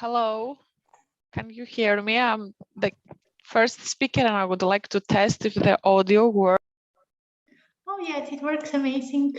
Hello, can you hear me? I'm the first speaker and I would like to test if the audio works. Oh yes, it works amazing.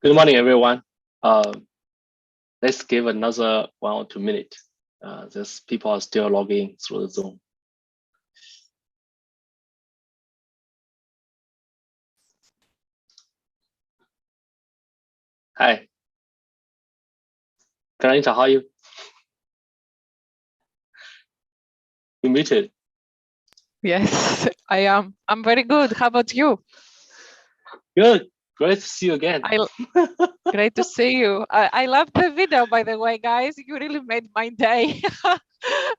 Good morning, everyone. Let's give another 1 or 2 minutes. Just people are still logging through the Zoom. Hi. Granita, how are you? You muted. Yes, I am. I'm very good. How about you? Good. Great to see you again. Great to see you. I love the video, by the way, guys. You really made my day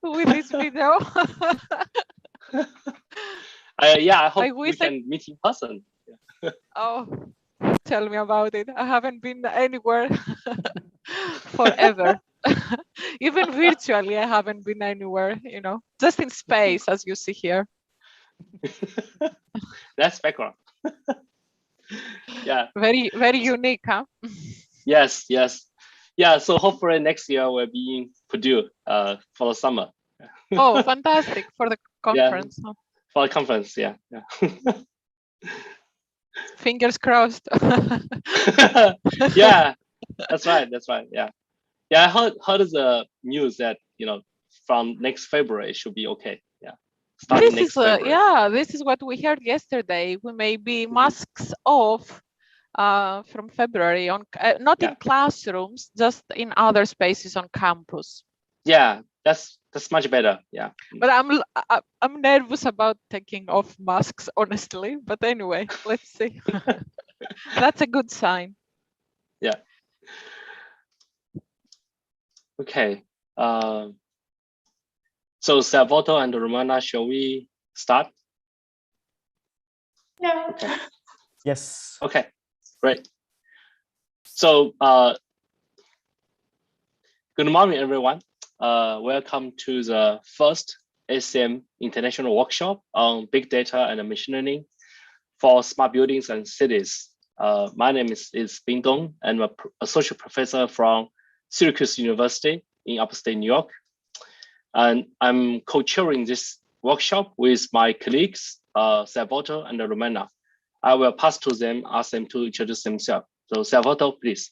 with this video. Yeah, I hope we can meet in person. Oh, tell me about it. I haven't been anywhere forever. Even virtually, I haven't been anywhere, you know, just in space, as you see here. That's background. Yeah. Very, very unique, huh? Yes, yes. Yeah, so hopefully next year we'll be in Purdue for the summer. Oh, fantastic. For the conference. Yeah, for the conference, yeah. Fingers crossed. Yeah, that's right, yeah. Yeah, I heard the news that, from next February it should be okay. Yeah. Starting next February. Yeah, this is what we heard yesterday. We may be masks off from February on not in classrooms, just in other spaces on campus. Yeah, that's much better. Yeah. But I'm nervous about taking off masks, honestly. But anyway, let's see. That's a good sign. Yeah. Okay. So Salvatore and Romana, shall we start? Yeah. Okay. Yes. Okay, great. So good morning, everyone. Welcome to the first ACM International Workshop on Big Data and Machine Learning for Smart Buildings and Cities. My name is Bing Dong, and I'm an associate professor from Syracuse University in upstate New York. And I'm co-chairing this workshop with my colleagues, Salvatore and Romana. I will pass to them, ask them to introduce themselves. So Salvatore, please.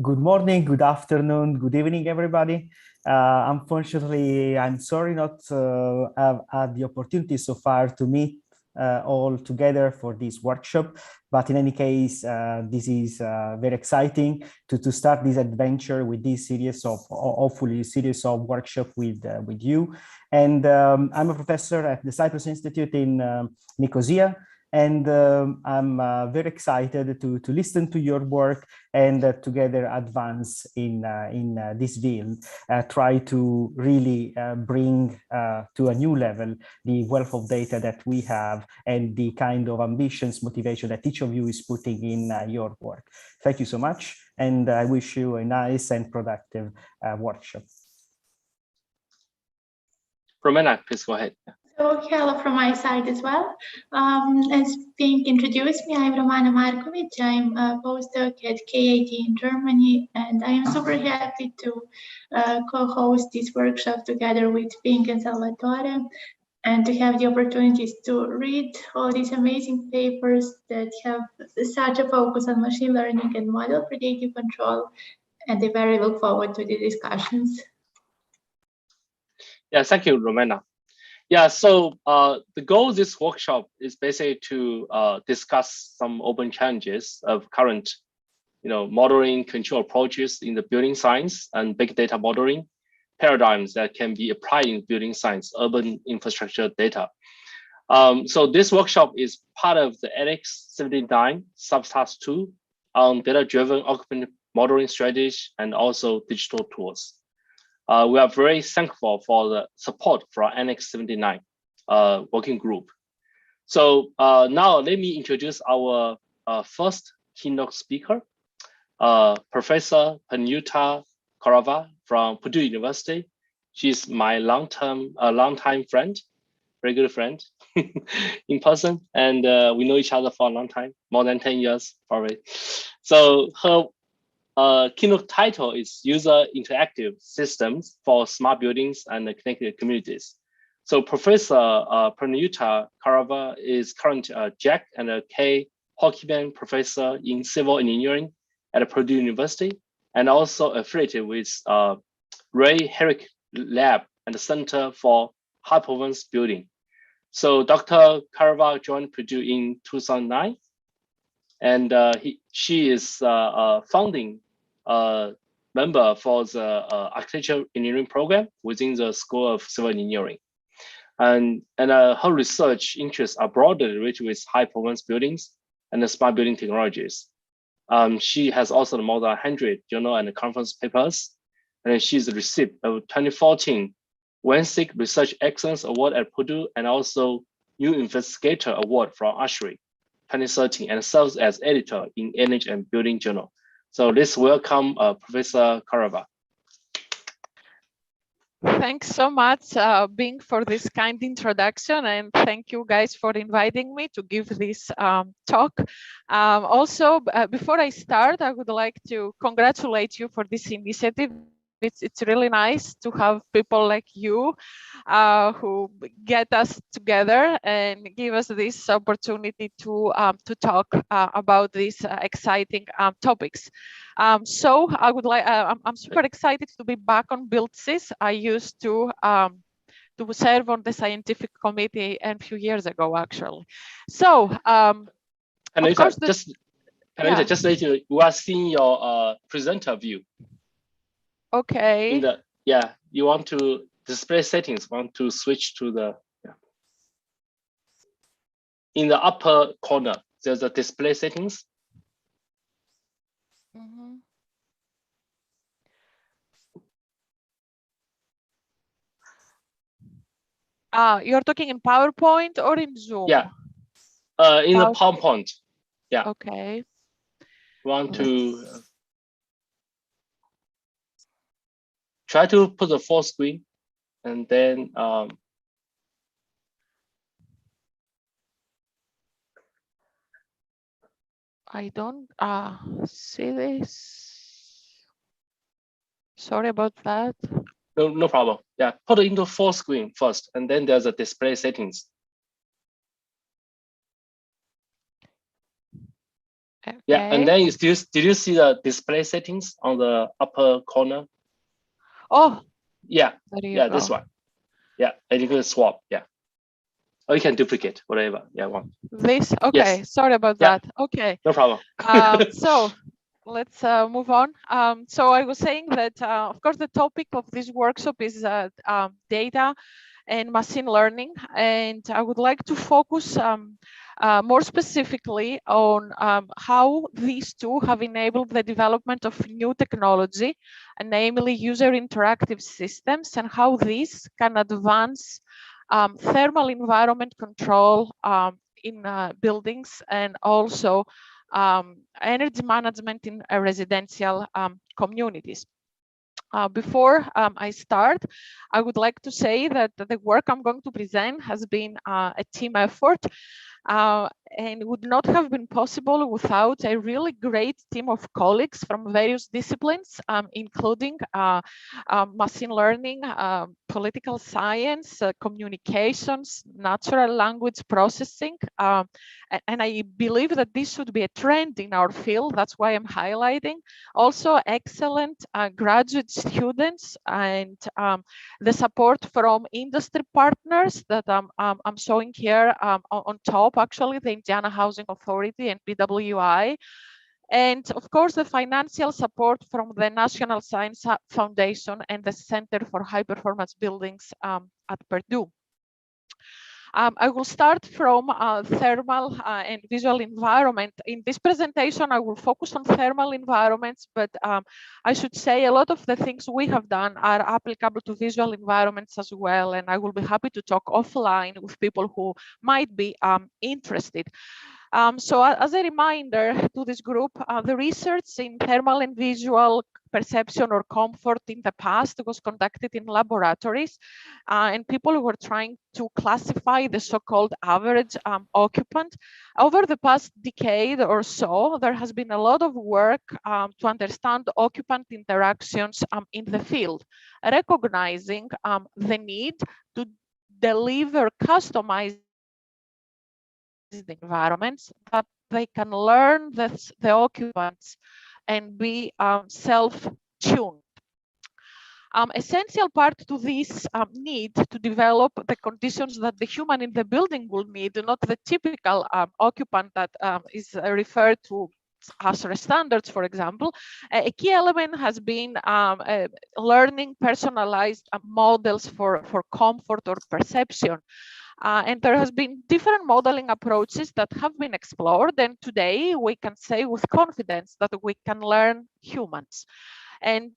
Good morning, good afternoon, good evening, everybody. Unfortunately, I'm sorry not to have had the opportunity so far to meet all together for this workshop. But in any case, this is very exciting to start this adventure with this series of, hopefully, a series of workshops with you. And I'm a professor at the Cyprus Institute in Nicosia. And I'm very excited to listen to your work and together advance in this field, try to really bring to a new level the wealth of data that we have and the kind of ambitions, motivation that each of you is putting in your work. Thank you so much. And I wish you a nice and productive workshop. Romana, please go ahead. So hello from my side as well. As being introduced me, I'm Romana Markovic. I'm a postdoc at KIT in Germany, and I am super happy to co-host this workshop together with Ping and Salvatore, and to have the opportunities to read all these amazing papers that have such a focus on machine learning and model predictive control, and I very look forward to the discussions. Yeah, thank you, Romana. Yeah, so the goal of this workshop is basically to discuss some open challenges of current, modeling control approaches in the building science and big data modeling paradigms that can be applied in building science, urban infrastructure data. So this workshop is part of the ACM 79 subtask 2 on data-driven occupant modeling strategies and also digital tools. We are very thankful for the support from ACM 79 working group. So now let me introduce our first keynote speaker, Professor Panyuta Kaurava from Purdue University. She's my longtime friend, very good friend in person, and we know each other for a long time, more than 10 years probably. So her keynote title is User Interactive Systems for Smart Buildings and Connected Communities. So Professor Panyuta Kaurava is currently a Jack and a K Hockeyman Professor in Civil Engineering at Purdue University, and also affiliated with Ray Herrick Lab and the Center for High Performance Building. So Dr. Carva joined Purdue in 2009, and she is a founding member for the architecture engineering program within the School of Civil Engineering. And her research interests are broadly rich with high performance buildings and the smart building technologies. She has also more than 100 journal and conference papers, and she's received a 2014 WENSIG Research Excellence Award at Purdue, and also New Investigator Award from ASHRAE 2013, and serves as editor in Energy and Building Journal. So let's welcome Professor Carva. Thanks so much, Bing, for this kind introduction, and thank you guys for inviting me to give this talk. Also, before I start, I would like to congratulate you for this initiative. It's really nice to have people like you who get us together and give us this opportunity to talk about these exciting topics. So I would like, I'm super excited to be back on BuildSys. I used to serve on the scientific committee a few years ago, actually. So, Anita, just let you know, you are seeing your presenter view. Okay. You want to display settings, want to switch to the, in the upper corner, there's a display settings. Mm-hmm. You're talking in PowerPoint or in Zoom? Yeah, in the PowerPoint. Yeah. Okay. Want to try to put the full screen, and then I don't see this. Sorry about that. No problem. Yeah, put it into full screen first, and then there's a display settings. Okay. Yeah, and then did you see the display settings on the upper corner? Oh, yeah, go. This one. Yeah, and you can swap. Yeah, or you can duplicate whatever. Yeah, one. This okay. Yes. Sorry about that. Okay, no problem. So let's move on. So I was saying that of course the topic of this workshop is data and machine learning, and I would like to focus more specifically on how these two have enabled the development of new technology, and namely user interactive systems, and how these can advance thermal environment control in buildings, and also energy management in residential communities. Before I start, I would like to say that the work I'm going to present has been a team effort, and would not have been possible without a really great team of colleagues from various disciplines, including machine learning, political science, communications, natural language processing, and I believe that this should be a trend in our field. That's why I'm highlighting. Also, excellent graduate students, and the support from industry partners that I'm showing here on top, actually, the Indiana Housing Authority and BWI. And of course, the financial support from the National Science Foundation and the Center for High Performance Buildings at Purdue. I will start from thermal and visual environment. In this presentation, I will focus on thermal environments, but I should say a lot of the things we have done are applicable to visual environments as well, and I will be happy to talk offline with people who might be interested. So as a reminder to this group, the research in thermal and visual perception or comfort in the past was conducted in laboratories, and people were trying to classify the so-called average occupant. Over the past decade or so, there has been a lot of work to understand occupant interactions in the field, recognizing the need to deliver customized environments that they can learn the occupants and be self-tuned. Essential part to this need to develop the conditions that the human in the building will need, not the typical occupant that is referred to as standards, for example. A key element has been learning personalized models for comfort or perception. And there has been different modeling approaches that have been explored. And today we can say with confidence that we can learn humans. And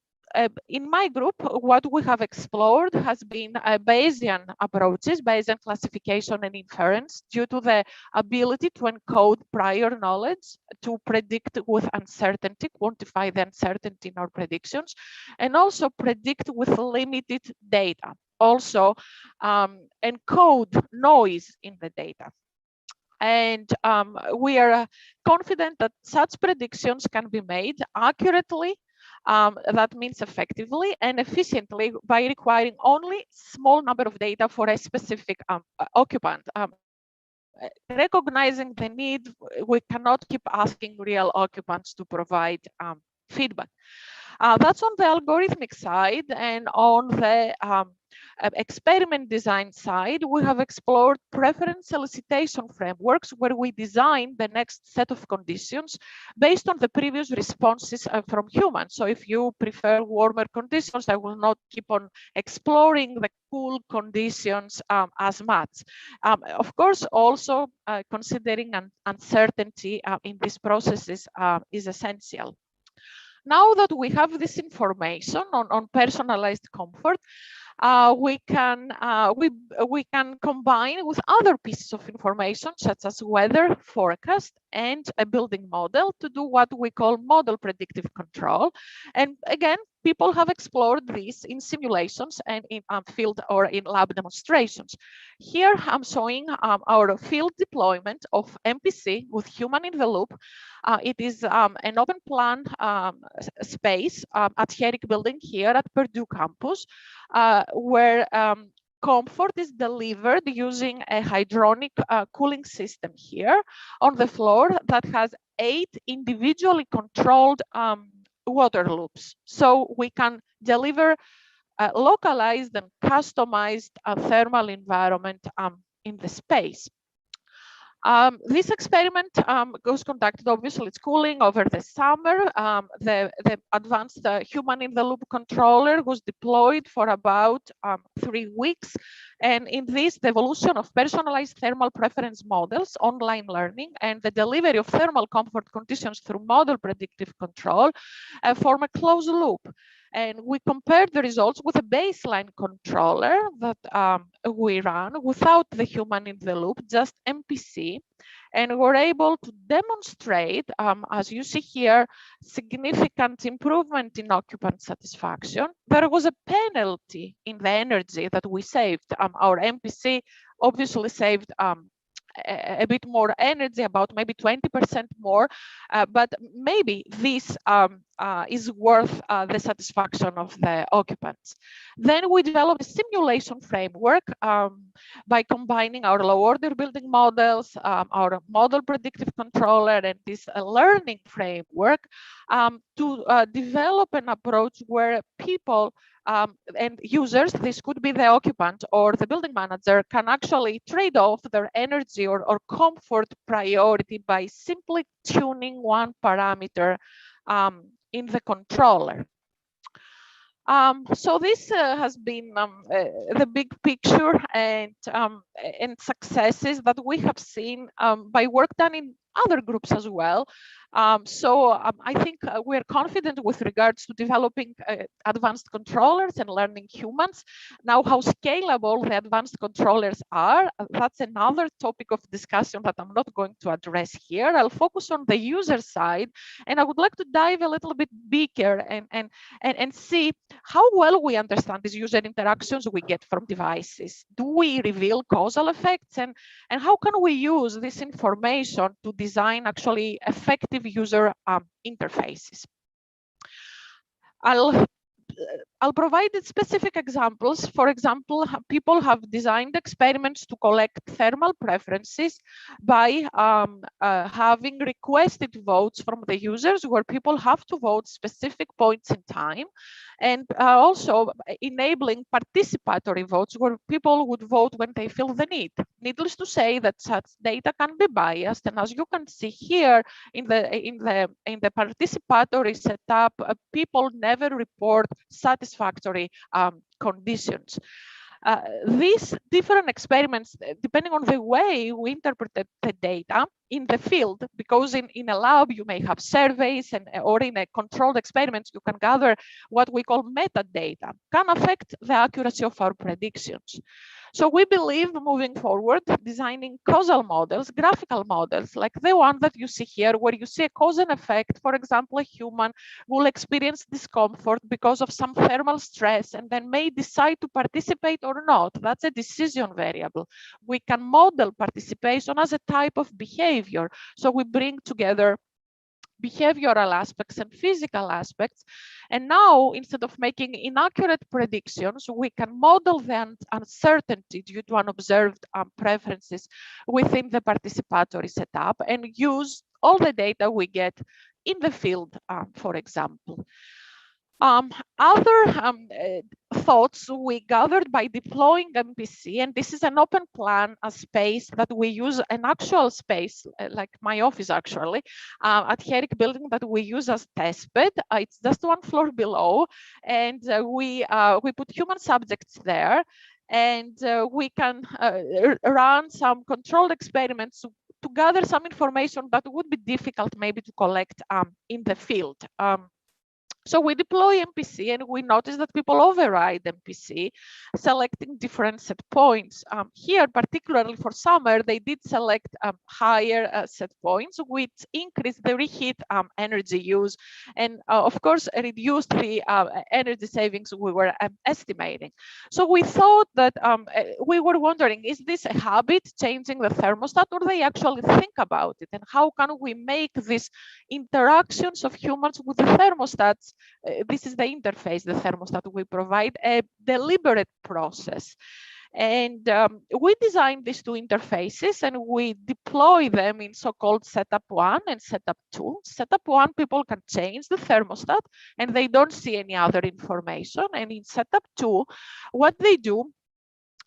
in my group, what we have explored has been Bayesian approaches, Bayesian classification and inference, due to the ability to encode prior knowledge to predict with uncertainty, quantify the uncertainty in our predictions, and also predict with limited data. Also encode noise in the data. And we are confident that such predictions can be made accurately, that means effectively and efficiently, by requiring only small number of data for a specific occupant. Recognizing the need, we cannot keep asking real occupants to provide feedback. That's on the algorithmic side, and on the experiment design side, we have explored preference elicitation frameworks where we design the next set of conditions based on the previous responses from humans. So if you prefer warmer conditions, I will not keep on exploring the cool conditions as much. Of course, also considering uncertainty in these processes is essential. Now that we have this information on personalized comfort, we can combine with other pieces of information, such as weather forecast and a building model, to do what we call model predictive control. And again, people have explored this in simulations and in field or in lab demonstrations. Here I'm showing our field deployment of MPC with human in the loop. It is an open plan space at Herrick Building here at Purdue campus, where comfort is delivered using a hydronic cooling system here on the floor that has 8 individually controlled water loops. So we can deliver localized and customized thermal environment in the space. This experiment was conducted, obviously it's cooling over the summer. The advanced human in the loop controller was deployed for about 3 weeks. And in this, the evolution of personalized thermal preference models, online learning, and the delivery of thermal comfort conditions through model predictive control form a closed loop. And we compared the results with a baseline controller that we ran without the human in the loop, just MPC, and were able to demonstrate, as you see here, significant improvement in occupant satisfaction. There was a penalty in the energy that we saved. Our MPC obviously saved a bit more energy, about maybe 20% more, but maybe this is worth the satisfaction of the occupants. Then we developed a simulation framework by combining our low order building models, our model predictive controller, and this learning framework to develop an approach where people and users, this could be the occupant or the building manager, can actually trade off their energy or comfort priority by simply tuning one parameter in the controller. So this has been the big picture and successes that we have seen by work done in other groups as well. I think we're confident with regards to developing advanced controllers and learning humans. Now, how scalable the advanced controllers are, that's another topic of discussion that I'm not going to address here. I'll focus on the user side, and I would like to dive a little bit bigger and see how well we understand these user interactions we get from devices. Do we reveal causal effects, and how can we use this information to design actually effective user interfaces? I'll provide specific examples. For example, people have designed experiments to collect thermal preferences by having requested votes from the users, where people have to vote specific points in time, and also enabling participatory votes, where people would vote when they feel the need. Needless to say that such data can be biased, and as you can see here in the participatory setup, people never report satisfactory conditions. These different experiments, depending on the way we interpret the data in the field, because in a lab you may have surveys, or in a controlled experiment you can gather what we call metadata, can affect the accuracy of our predictions. So we believe, moving forward, designing causal models, graphical models, like the one that you see here, where you see a cause and effect. For example, a human will experience discomfort because of some thermal stress and then may decide to participate or not. That's a decision variable. We can model participation as a type of behavior. So we bring together behavioral aspects and physical aspects. And now, instead of making inaccurate predictions, we can model the uncertainty due to unobserved preferences within the participatory setup and use all the data we get in the field, for example. Other thoughts we gathered by deploying MPC, and this is an open plan, a space that we use, an actual space, like my office actually, at Herrick building, that we use as testbed. It's just one floor below, and we put human subjects there, and we can run some controlled experiments to gather some information that would be difficult maybe to collect in the field. So we deploy MPC, and we notice that people override MPC, selecting different set points. Here, particularly for summer, they did select higher set points, which increased the reheat energy use, and of course, reduced the energy savings we were estimating. So we thought that we were wondering, is this a habit changing the thermostat, or they actually think about it? And how can we make these interactions of humans with the thermostats, this is the interface, the thermostat we provide, a deliberate process? And we designed these two interfaces, and we deploy them in so-called setup 1 and setup 2. Setup 1, people can change the thermostat and they don't see any other information. And in setup 2, what they do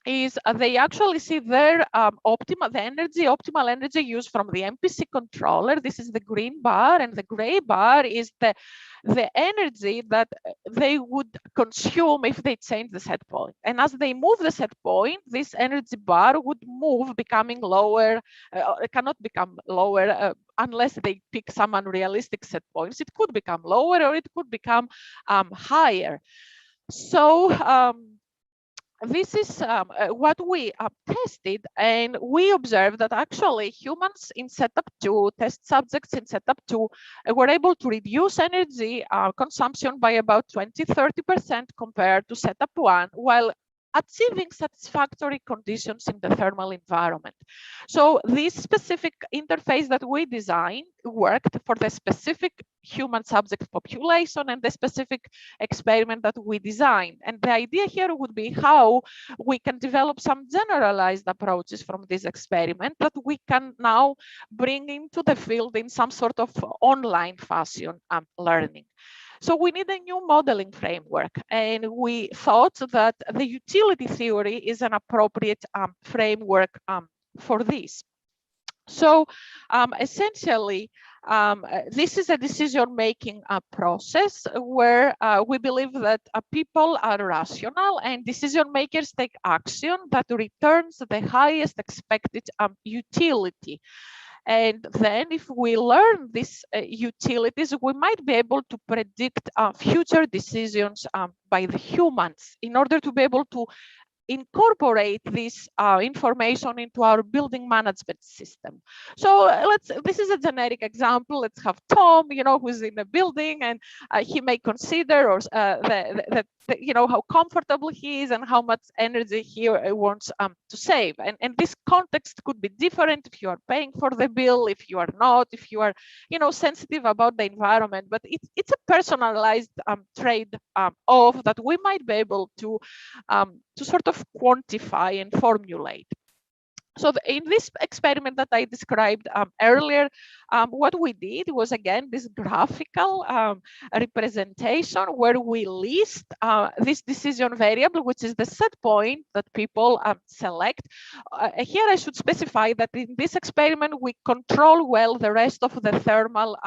is they actually see their optimal energy used from the MPC controller. This is the green bar, and the gray bar is the energy that they would consume if they change the set point. And as they move the set point, this energy bar would move, becoming lower. It cannot become lower unless they pick some unrealistic set points. It could become lower, or it could become higher. So this is what we tested, and we observed that actually humans in setup 2, test subjects in setup 2, were able to reduce energy consumption by about 20–30% compared to setup 1, while achieving satisfactory conditions in the thermal environment. So this specific interface that we designed worked for the specific human subject population and the specific experiment that we designed. And the idea here would be how we can develop some generalized approaches from this experiment that we can now bring into the field in some sort of online fashion learning. So we need a new modeling framework, and we thought that the utility theory is an appropriate framework for this. So essentially, this is a decision-making process where we believe that people are rational, and decision makers take action that returns the highest expected utility. And then if we learn these utilities, we might be able to predict future decisions by the humans in order to be able to incorporate this information into our building management system. So this is a generic example. Let's have Tom, who's in a building, and he may consider, or the you know, how comfortable he is and how much energy he wants to save. And this context could be different if you are paying for the bill, if you are not, if you are, you know, sensitive about the environment. But it's a personalized trade off that we might be able to sort of quantify and formulate. So in this experiment that I described earlier, what we did was, again, this graphical representation where we list this decision variable, which is the set point that people select. Here I should specify that in this experiment, we control well the rest of the thermal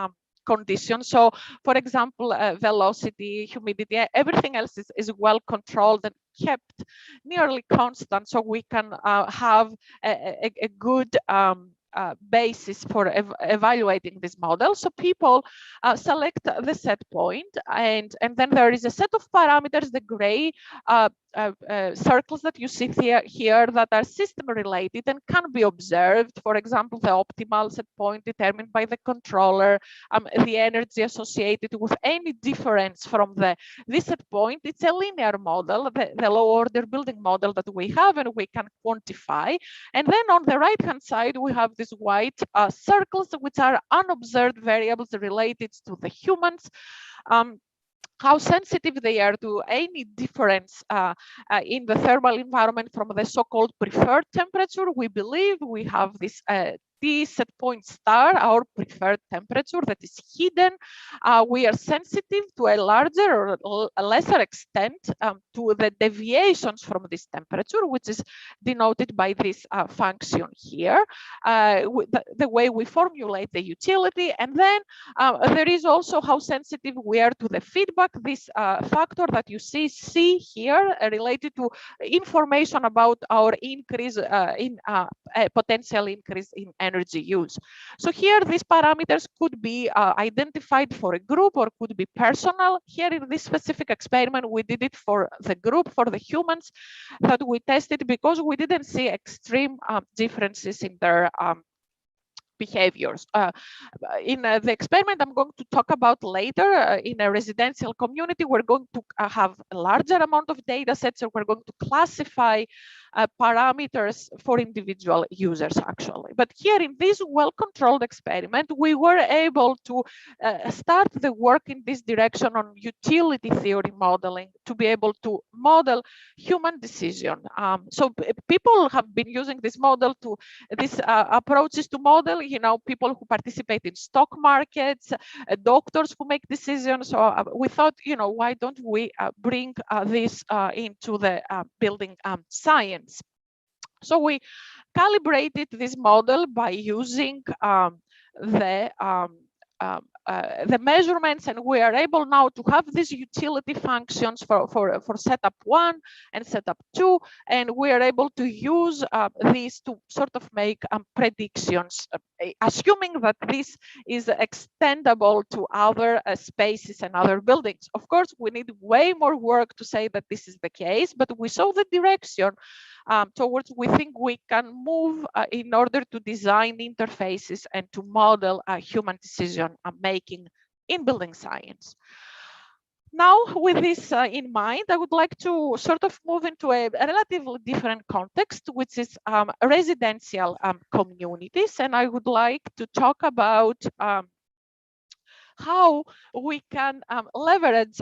conditions. So, for example, velocity, humidity, everything else is well controlled and kept nearly constant, so we can have a good basis for evaluating this model. So people select the set point, and then there is a set of parameters, the gray circles that you see here that are system related and can be observed. For example, the optimal set point determined by the controller, the energy associated with any difference from this set point. It's a linear model, the low order building model that we have, and we can quantify. And then on the right hand side, we have these white circles, which are unobserved variables related to the humans. How sensitive they are to any difference in the thermal environment from the so-called preferred temperature. We believe we have this T set point star, our preferred temperature, that is hidden. We are sensitive to a larger or a lesser extent to the deviations from this temperature, which is denoted by this function here, the way we formulate the utility. And then there is also how sensitive we are to the feedback, this factor that you see here related to information about our increase in potential increase in energy use. So here these parameters could be identified for a group or could be personal. Here in this specific experiment, we did it for the group, for the humans that we tested, because we didn't see extreme differences in their behaviors. In the experiment I'm going to talk about later, in a residential community, we're going to have a larger amount of data sets, and we're going to classify parameters for individual users, actually. But here in this well-controlled experiment, we were able to start the work in this direction on utility theory modeling to be able to model human decision. So people have been using this model to these approaches to model, you know, people who participate in stock markets, doctors who make decisions. So we thought, you know, why don't we bring this into the building science? So we calibrated this model by using the measurements, and we are able now to have these utility functions for setup 1 and setup 2, and we are able to use these to sort of make predictions, assuming that this is extendable to other spaces and other buildings. Of course, we need way more work to say that this is the case, but we saw the direction towards we think we can move in order to design interfaces and to model human decision making in building science. Now, with this in mind, I would like to sort of move into a relatively different context, which is residential communities. And I would like to talk about how we can leverage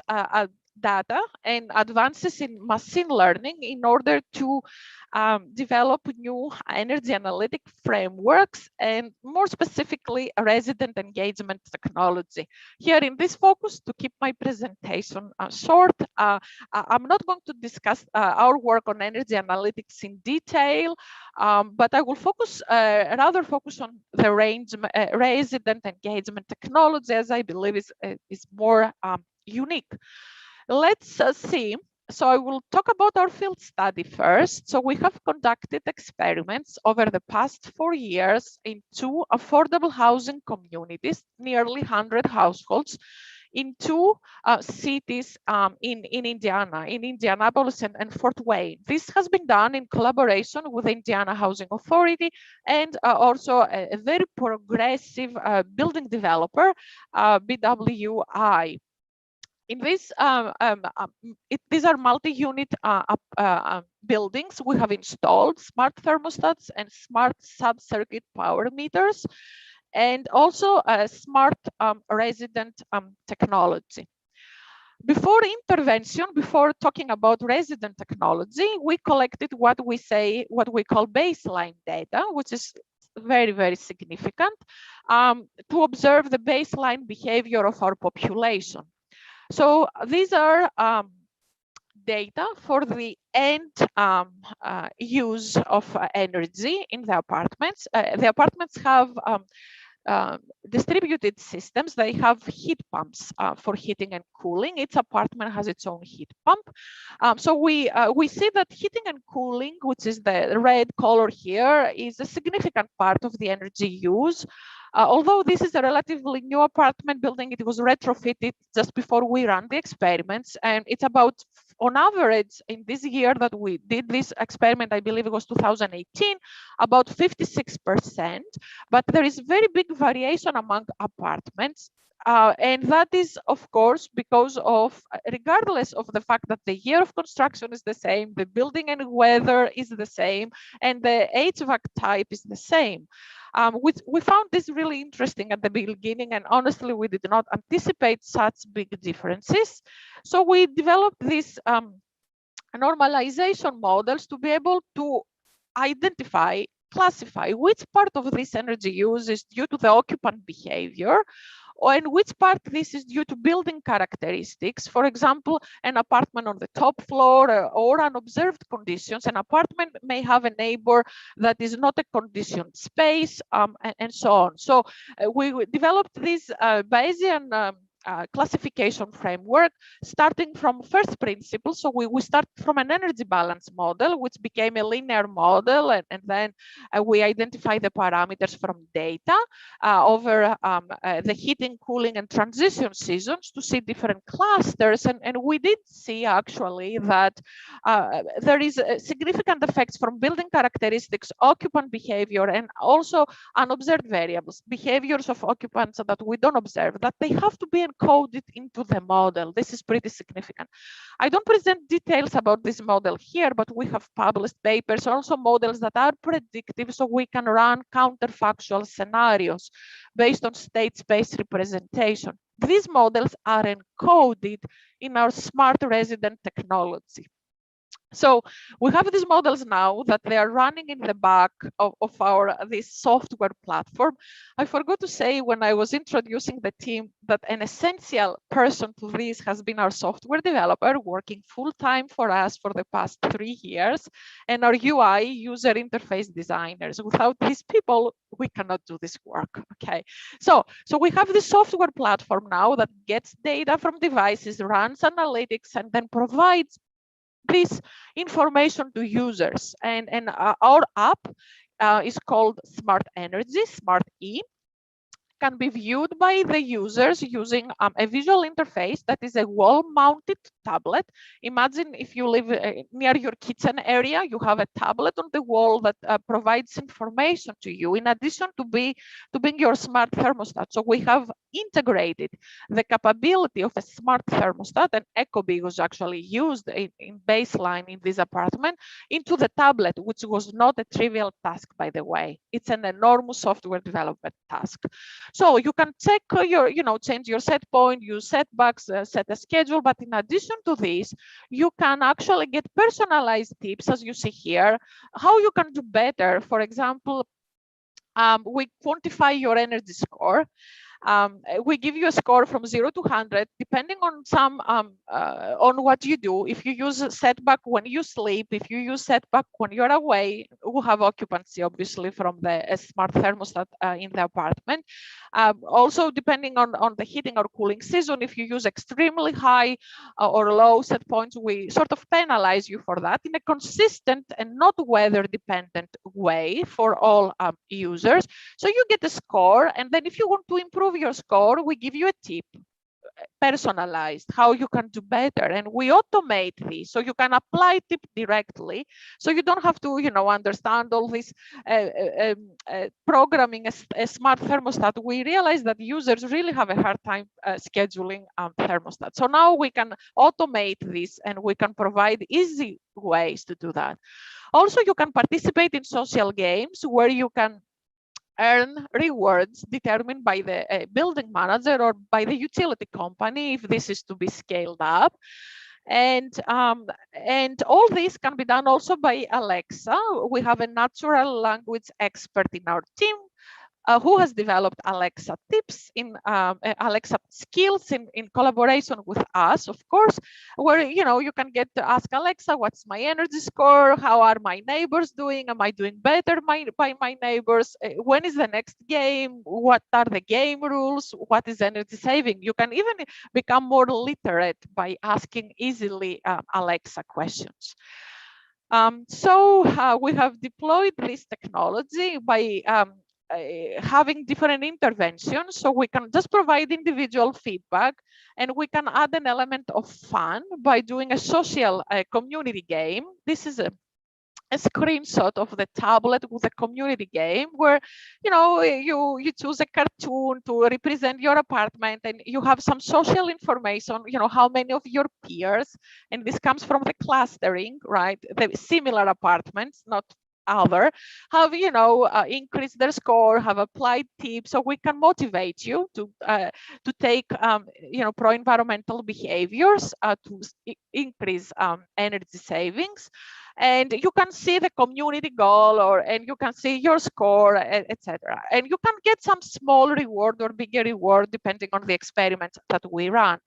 data and advances in machine learning in order to develop new energy analytic frameworks, and more specifically resident engagement technology. Here in this focus, to keep my presentation short, I'm not going to discuss our work on energy analytics in detail, but I will focus rather focus on the resident engagement technology, as I believe is more unique. Let's see. So I will talk about our field study first. So we have conducted experiments over the past 4 years in 2 affordable housing communities, nearly 100 households, in 2 cities in Indiana, in Indianapolis and Fort Wayne. This has been done in collaboration with the Indiana Housing Authority and also a very progressive building developer, BWI. in this, these are multi-unit buildings. We have installed smart thermostats and smart sub-circuit power meters, and also a smart resident technology. Before intervention, before talking about resident technology, we collected what we call baseline data, which is very, very significant, to observe the baseline behavior of our population. So these are data for the end use of energy in the apartments. The apartments have distributed systems. They have heat pumps for heating and cooling. Each apartment has its own heat pump. So we see that heating and cooling, which is the red color here, is a significant part of the energy use. Although this is a relatively new apartment building, it was retrofitted just before we ran the experiments, and it's about, on average, in this year that we did this experiment, I believe it was 2018, about 56%, but there is very big variation among apartments. And that is, of course, because of, regardless of the fact that the year of construction is the same, the building and weather is the same, and the HVAC type is the same. We found this really interesting at the beginning, and honestly, we did not anticipate such big differences. So we developed these normalization models to be able to identify, classify which part of this energy use is due to the occupant behavior, and which part this is due to building characteristics. For example, an apartment on the top floor or unobserved conditions. An apartment may have a neighbor that is not a conditioned space, and so on. So we developed this Bayesian classification framework starting from first principles. So we start from an energy balance model, which became a linear model, and then we identify the parameters from data over the heating, cooling, and transition seasons to see different clusters. And we did see actually that there is significant effects from building characteristics, occupant behavior, and also unobserved variables, behaviors of occupants that we don't observe, that they have to be encoded into the model. This is pretty significant. I don't present details about this model here, but we have published papers, also models that are predictive, so we can run counterfactual scenarios based on state space representation. These models are encoded in our smart resident technology. So we have these models now that they are running in the back of this software platform. I forgot to say when I was introducing the team that an essential person to this has been our software developer working full-time for us for the past 3 years, and our UI, user interface designers. Without these people, we cannot do this work, okay? So we have this software platform now that gets data from devices, runs analytics, and then provides this information to users. And our app is called Smart Energy, Smart E, can be viewed by the users using a visual interface that is a wall-mounted tablet. Imagine if you live near your kitchen area, you have a tablet on the wall that provides information to you, in addition to being your smart thermostat. So we have integrated the capability of a smart thermostat, and ecobee was actually used in baseline in this apartment, into the tablet, which was not a trivial task, by the way. It's an enormous software development task. So you can check change your set point, use setbacks, set a schedule. But in addition to this, you can actually get personalized tips, as you see here, how you can do better. For example, we quantify your energy score. We give you a score from 0 to 100, depending on on what you do. If you use setback when you sleep, if you use setback when you're away, we have occupancy, obviously, from the smart thermostat in the apartment. Also, depending on the heating or cooling season, if you use extremely high or low set points, we sort of penalize you for that in a consistent and not weather-dependent way for all users. So you get a score, and then if you want to improve your score, we give you a tip. personalized, how you can do better, and we automate this so you can apply it directly, so you don't have to, you know, understand all this programming a smart thermostat. We realize that users really have a hard time scheduling thermostat. So now we can automate this and we can provide easy ways to do that. Also, you can participate in social games where you can earn rewards determined by the building manager or by the utility company if this is to be scaled up. And all this can be done also by Alexa. We have a natural language expert in our team who has developed Alexa tips in Alexa skills in collaboration with us, of course, where, you know, you can get to ask Alexa, what's my energy score? How are my neighbors doing? Am I doing better by my neighbors? When is the next game? What are the game rules? What is energy saving? You can even become more literate by asking easily Alexa questions. So we have deployed this technology by having different interventions, so we can just provide individual feedback, and we can add an element of fun by doing a social community game. This is a screenshot of the tablet with a community game where, you know, you choose a cartoon to represent your apartment, and you have some social information, you know, how many of your peers, and this comes from the clustering, right? The similar apartments, not other, have, you know, increased their score, have applied tips, so we can motivate you to take you know, pro-environmental behaviors to increase energy savings. And you can see the community goal, and you can see your score, etc. And you can get some small reward or bigger reward depending on the experiments that we run.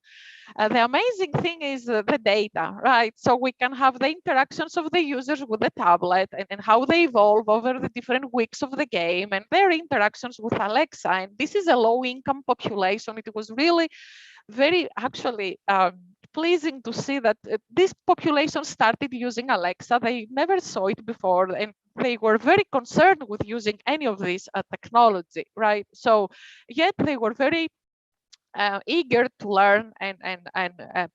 The amazing thing is the data, right? So we can have the interactions of the users with the tablet and how they evolve over the different weeks of the game and their interactions with Alexa. And this is a low-income population. It was really very actually pleasing to see that this population started using Alexa. They never saw it before, and they were very concerned with using any of this technology, right? So yet they were very eager to learn and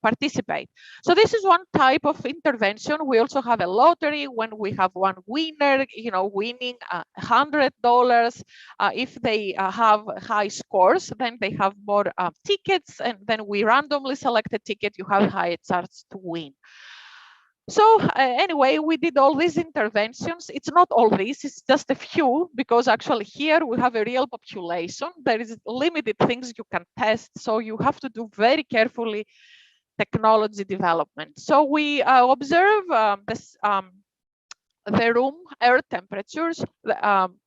participate. So this is one type of intervention. We also have a lottery when we have one winner, you know, winning $100. If they have high scores, then they have more tickets, and then we randomly select a ticket. You have high chance to win. So anyway, we did all these interventions. It's not all this, it's just a few, because actually here we have a real population. There is limited things you can test. So you have to do very carefully technology development. So we observe the room air temperatures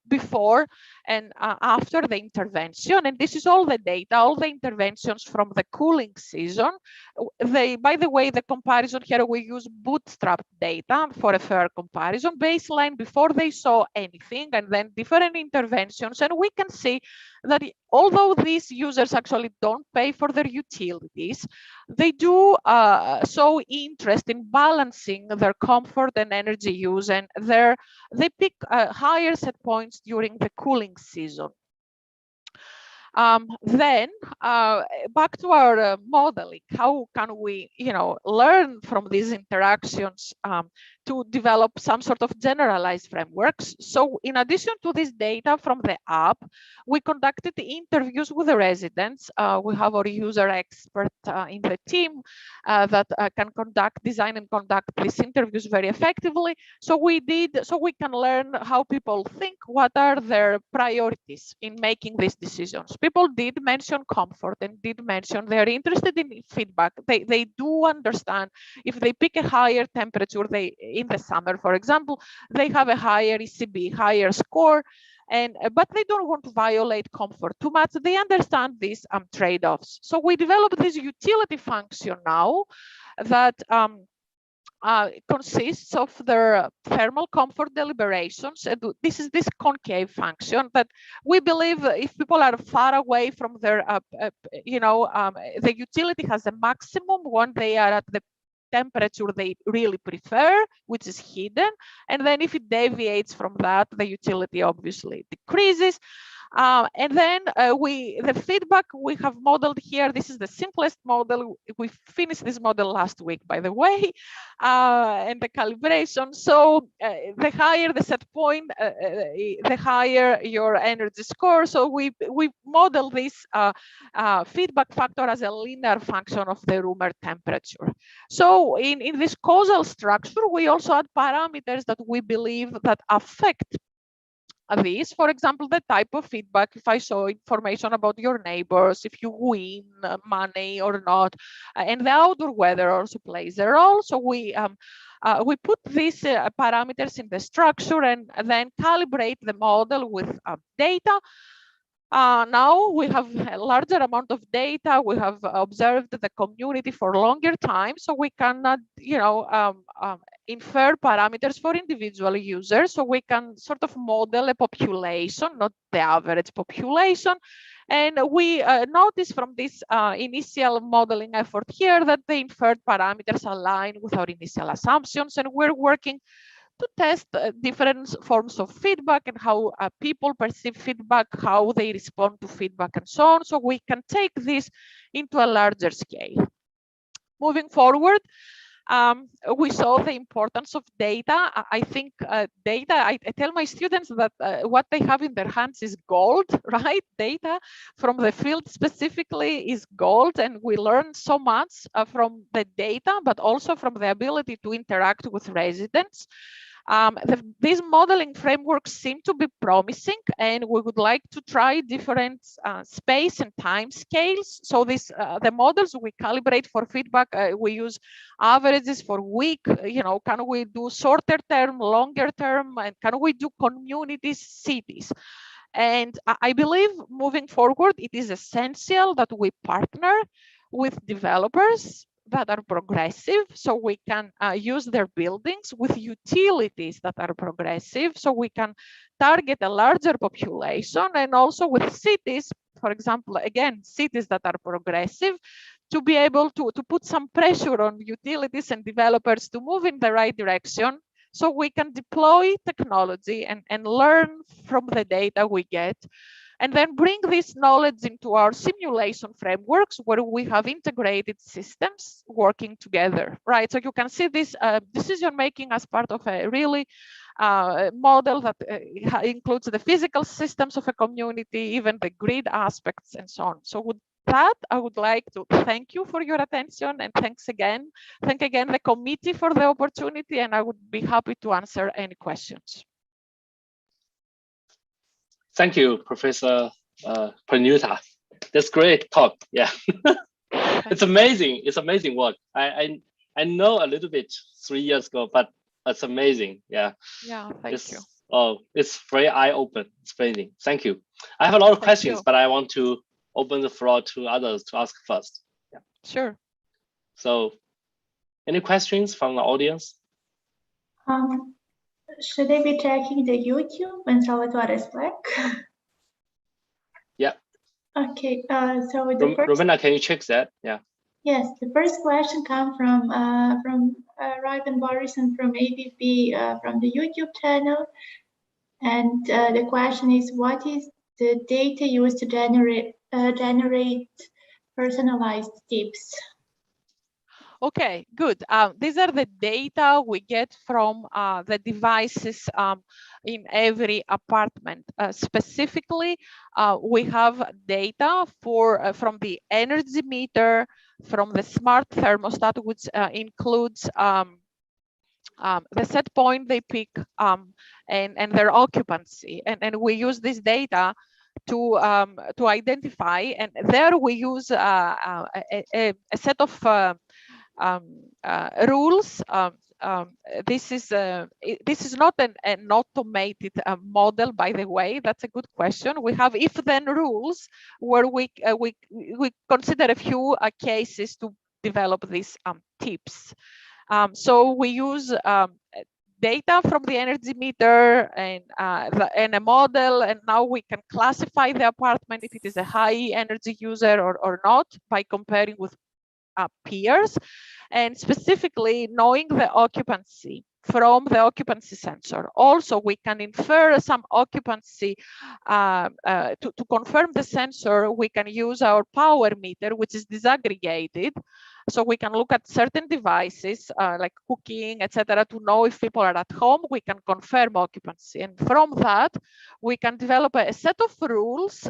before and after the intervention, and this is all the data, all the interventions from the cooling season. By the way, the comparison here, we use bootstrap data for a fair comparison, baseline before they saw anything, and then different interventions. And we can see that although these users actually don't pay for their utilities, they do show interest in balancing their comfort and energy use, and they pick higher set points during the cooling season. Then back to our modeling, how can we, you know, learn from these interactions to develop some sort of generalized frameworks? So in addition to this data from the app, we conducted interviews with the residents. We have our user expert in the team that can design and conduct these interviews very effectively. So we can learn how people think, what are their priorities in making these decisions. People did mention comfort and did mention they're interested in feedback. They do understand if they pick a higher temperature, in the summer, for example, they have a higher ECB, higher score, but they don't want to violate comfort too much. They understand these trade-offs. So we developed this utility function now that consists of their thermal comfort deliberations. And this is this concave function that we believe if people are far away from their, the utility has a maximum when they are at the temperature they really prefer, which is hidden. And then if it deviates from that, the utility obviously decreases. And then the feedback we have modeled here. This is the simplest model. We finished this model last week, by the way, and the calibration. So the higher the set point, the higher your energy score. So we model this feedback factor as a linear function of the room air temperature. So in this causal structure, we also add parameters that we believe that affect this. For example, the type of feedback, if I show information about your neighbors, if you win money or not, and the outdoor weather also plays a role. So we put these parameters in the structure and then calibrate the model with data. Now we have a larger amount of data. We have observed the community for longer time, so we cannot, infer parameters for individual users. So we can sort of model a population, not the average population. And we notice from this initial modeling effort here that the inferred parameters align with our initial assumptions, and we're working to test different forms of feedback and how people perceive feedback, how they respond to feedback, and so on. So we can take this into a larger scale. Moving forward, we saw the importance of data. I think data, I tell my students that what they have in their hands is gold, right? Data from the field specifically is gold, and we learn so much from the data, but also from the ability to interact with residents. These modeling frameworks seem to be promising, and we would like to try different space and time scales. So the models we calibrate for feedback, we use averages for week. Can we do shorter term, longer term, and can we do communities, cities? And I believe moving forward, it is essential that we partner with developers that are progressive, so we can use their buildings, with utilities that are progressive, so we can target a larger population, and also with cities, for example, again, cities that are progressive, to be able to put some pressure on utilities and developers to move in the right direction, so we can deploy technology and learn from the data we get, and then bring this knowledge into our simulation frameworks where we have integrated systems working together, right? So you can see this decision making as part of a really model that includes the physical systems of a community, even the grid aspects, and so on. So with that, I would like to thank you for your attention, and thank again the committee for the opportunity, and I would be happy to answer any questions. Thank you, Professor Pranuta. That's great talk. Yeah, it's amazing. It's amazing work. I know a little bit 3 years ago, but it's amazing. Yeah. Yeah. Thank you. Oh, it's very eye-open. It's amazing. Thank you. I have a lot of questions, but I want to open the floor to others to ask first. Yeah. Sure. So, any questions from the audience? Should I be checking the YouTube when Salvatore is black? Yeah. Okay. So the first... Romina, can you check that? Yeah. Yes, the first question comes from Ryan Borison from ABP from the YouTube channel, and the question is, what is the data used to generate personalized tips? Okay, good. These are the data we get from the devices in every apartment. Specifically, we have data from the energy meter, from the smart thermostat, which includes the set point they pick and their occupancy. And we use this data to identify, and there we use a set of rules. This is not an automated model, by the way. That's a good question. We have if-then rules where we consider a few cases to develop these tips. So we use data from the energy meter and a model, and now we can classify the apartment if it is a high energy user or not by comparing with peers, and specifically knowing the occupancy from the occupancy sensor. Also, we can infer some occupancy to confirm the sensor. We can use our power meter, which is disaggregated. So we can look at certain devices like cooking, etc., to know if people are at home. We can confirm occupancy. And from that, we can develop a set of rules,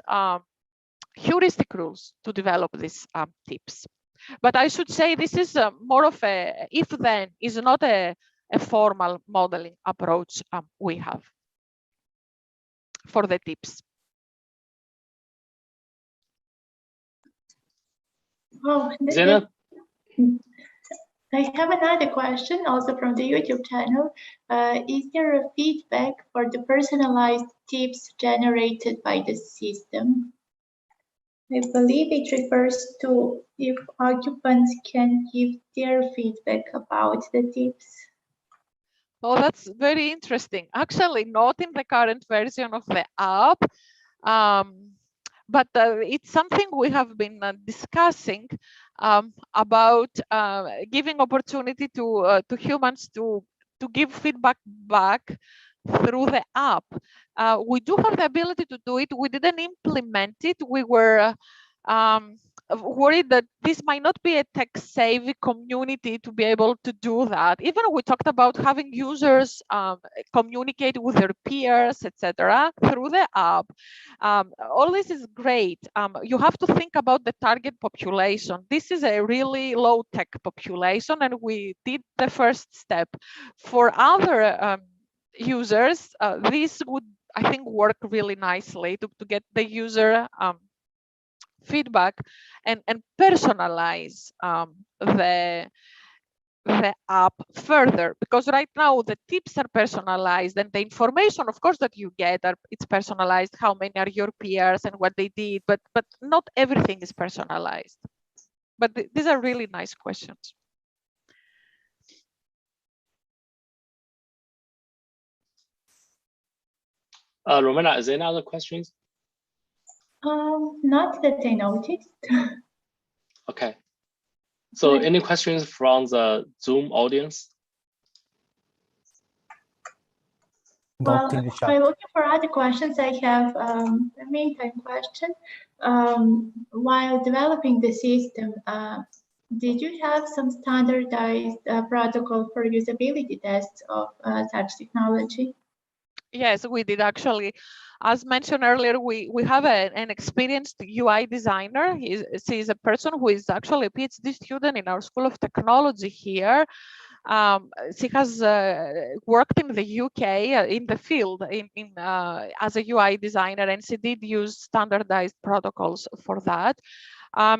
heuristic rules to develop these tips. But I should say this is more of a if-then, is not a formal modeling approach we have for the tips. Oh, Zena? I have another question also from the YouTube channel. Is there a feedback for the personalized tips generated by the system? I believe it refers to if occupants can give their feedback about the tips. Oh, that's very interesting. Actually, not in the current version of the app, but it's something we have been discussing about giving opportunity to humans to give feedback back through the app. We do have the ability to do it. We didn't implement it. We were worried that this might not be a tech-savvy community to be able to do that. Even we talked about having users communicate with their peers, etc., through the app. All this is great. You have to think about the target population. This is a really low-tech population, and we did the first step. For other users, this would, I think, work really nicely to get the user feedback and personalize the app further, because right now the tips are personalized and the information, of course, that you get it's personalized. How many are your peers and what they did, but not everything is personalized. But these are really nice questions. Romana, is there any other questions? Not that I noticed. Okay. So any questions from the Zoom audience? Well, by looking for other questions, I have a meantime question. While developing the system, did you have some standardized protocol for usability tests of such technology? Yes, we did actually. As mentioned earlier, we have an experienced UI designer. She's a person who is actually a PhD student in our School of Technology here. She has worked in the UK in the field as a UI designer, and she did use standardized protocols for that. I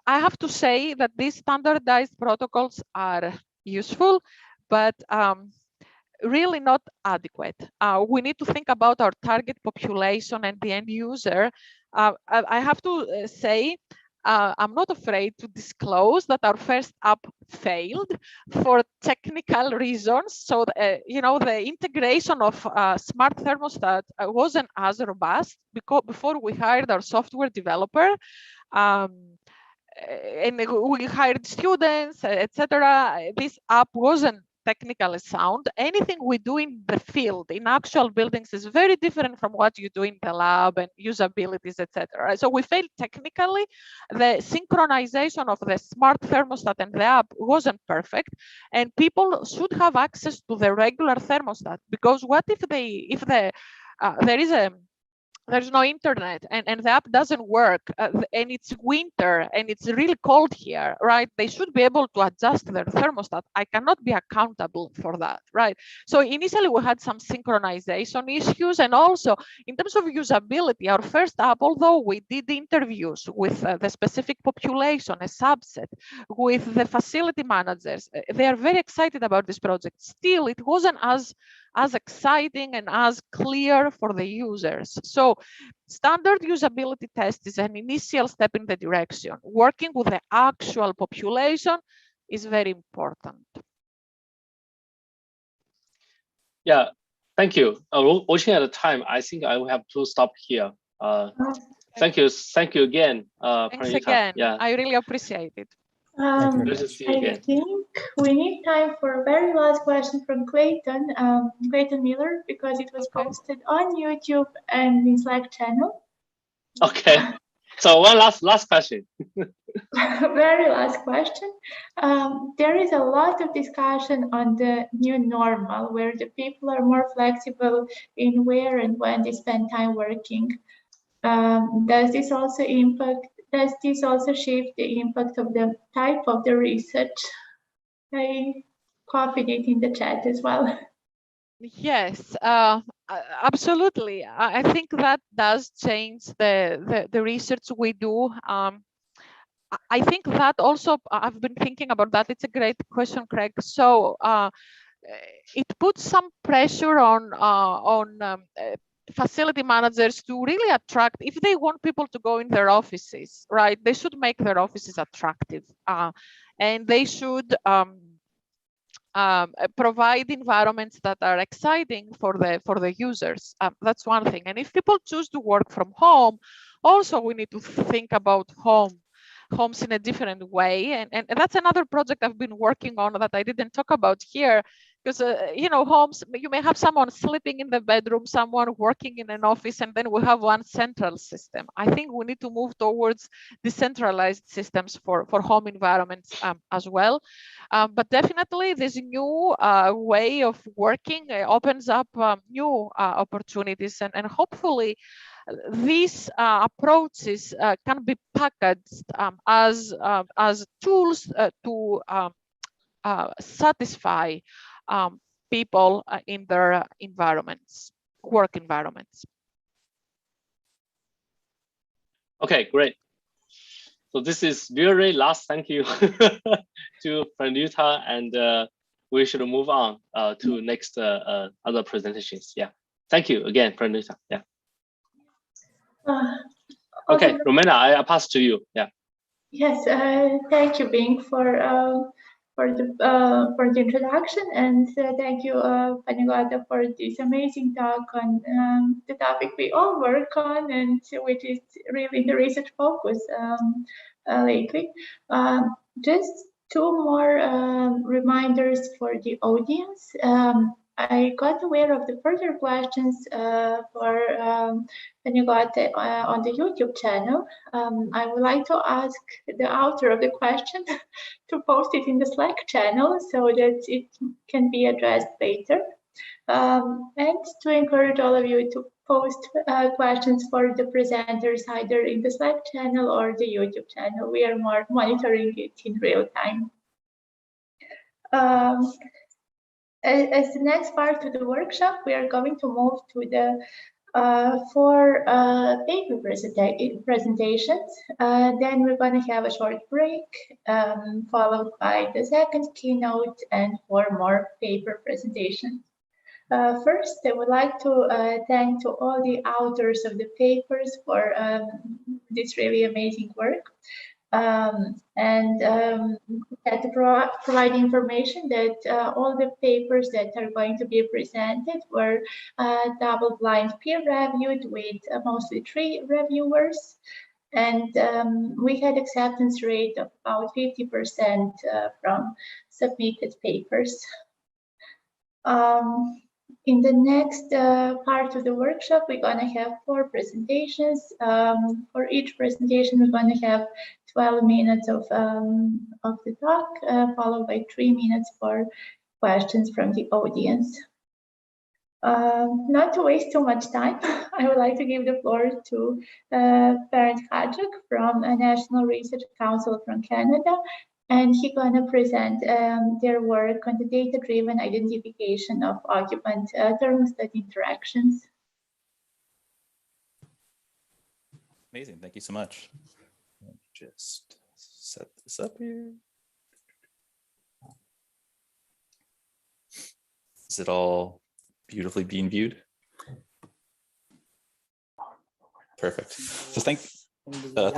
have to say that these standardized protocols are useful, but really not adequate. We need to think about our target population and the end user. I have to say, I'm not afraid to disclose that our first app failed for technical reasons. So, the integration of smart thermostat wasn't as robust because before we hired our software developer. And we hired students, etc. This app wasn't technically sound. Anything we do in the field, in actual buildings, is very different from what you do in the lab and usabilities, etc. So we failed technically. The synchronization of the smart thermostat and the app wasn't perfect, and people should have access to the regular thermostat, because what if there's no internet and the app doesn't work and it's winter and it's really cold here, right? They should be able to adjust their thermostat. I cannot be accountable for that, right? So initially we had some synchronization issues, and also in terms of usability, our first app, although we did interviews with the specific population, a subset, with the facility managers, they are very excited about this project. Still, it wasn't as exciting and as clear for the users. So standard usability test is an initial step in the direction. Working with the actual population is very important. Yeah, thank you. Watching at the time, I think I will have to stop here. Thank you again. Thanks again. Yeah. I really appreciate it. Good to see you I again. think we need time for a very last question from Clayton, Clayton Miller, because it was Okay. posted on YouTube and in Slack channel. Okay. So one last question. Very last question. There is a lot of discussion on the new normal, where the people are more flexible in where and when they spend time working. Does this also shift the impact of the type of the research? I copied it in the chat as well. Yes, absolutely. I think that does change the research we do. I think that also, I've been thinking about that. It's a great question, Craig. So it puts some pressure on facility managers to really attract, if they want people to go in their offices, right? They should make their offices attractive, and they should provide environments that are exciting for the users. That's one thing. And if people choose to work from home, also we need to think about homes in a different way. And that's another project I've been working on that I didn't talk about here, because you know, homes, you may have someone sleeping in the bedroom, someone working in an office, and then we have one central system. I think we need to move towards decentralized systems for home environments as well. But definitely this new way of working opens up new opportunities, and hopefully these approaches can be packaged as tools to satisfy people in their environments, work environments. Okay, great. So this is very last thank you to Pranita, and we should move on to next other presentations. Yeah, thank you again, Pranita. Yeah. Okay, Romena, I pass to you. Yeah. Yes, thank you, Bing, for the introduction, and thank you, Panagata, for this amazing talk on the topic we all work on, and which is really the research focus lately. Just two more reminders for the audience. I got aware of the further questions for Panagata on the YouTube channel. I would like to ask the author of the question to post it in the Slack channel so that it can be addressed later. And to encourage all of you to post questions for the presenters either in the Slack channel or the YouTube channel. We are more monitoring it in real time. As the next part of the workshop, we are going to move to the four paper presentations. Then we're going to have a short break, followed by the second keynote and four more paper presentations. First, I would like to thank to all the authors of the papers for this really amazing work. To provide information that all the papers that are going to be presented were double-blind peer-reviewed with mostly 3 reviewers, and we had acceptance rate of about 50% from submitted papers. In the next part of the workshop, we're going to have 4 presentations. For each presentation, we're going to have 12 minutes of the talk, followed by 3 minutes for questions from the audience. Not to waste too much time, I would like to give the floor to Bernd Hadjuk from a National Research Council from Canada, and he's going to present their work on the data-driven identification of occupant thermostat interactions. Amazing, thank you so much. Just set this up here. Is it all beautifully being viewed? Perfect. So thank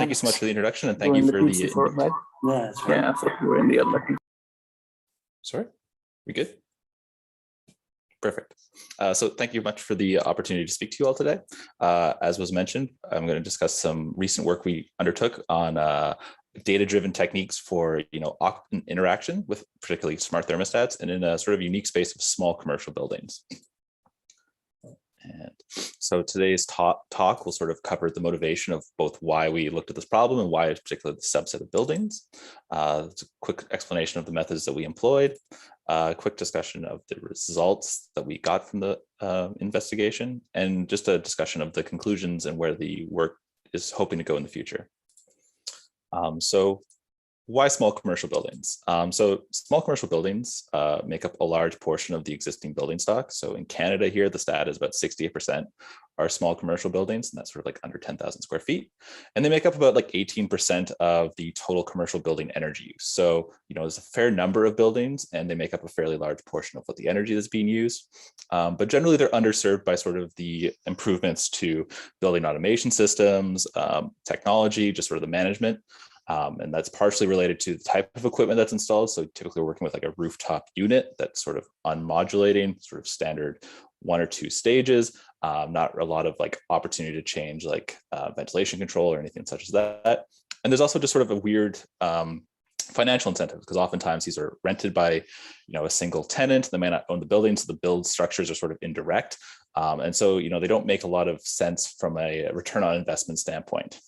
you so much for the introduction, and thank you for the. Yeah, we're in the other. Sorry, we good? Perfect. So thank you much for the opportunity to speak to you all today. As was mentioned, I'm going to discuss some recent work we undertook on data-driven techniques for, interaction with particularly smart thermostats, and in a sort of unique space of small commercial buildings. And so today's talk will sort of cover the motivation of both why we looked at this problem and why it's particularly the subset of buildings. It's a quick explanation of the methods that we employed, a quick discussion of the results that we got from the investigation, and just a discussion of the conclusions and where the work is hoping to go in the future. So why small commercial buildings? So small commercial buildings make up a large portion of the existing building stock. So in Canada here, the stat is about 68% are small commercial buildings, and that's sort of like under 10,000 square feet. And they make up about like 18% of the total commercial building energy use. So, there's a fair number of buildings, and they make up a fairly large portion of what the energy that's being used. But generally they're underserved by sort of the improvements to building automation systems, technology, just sort of the management. And that's partially related to the type of equipment that's installed. So typically we're working with like a rooftop unit that's sort of unmodulating, sort of standard 1 or 2 stages, not a lot of like opportunity to change like ventilation control or anything such as that. And there's also just sort of a weird financial incentive, because oftentimes these are rented by, a single tenant. They may not own the building, so the build structures are sort of indirect. And so, they don't make a lot of sense from a return on investment standpoint.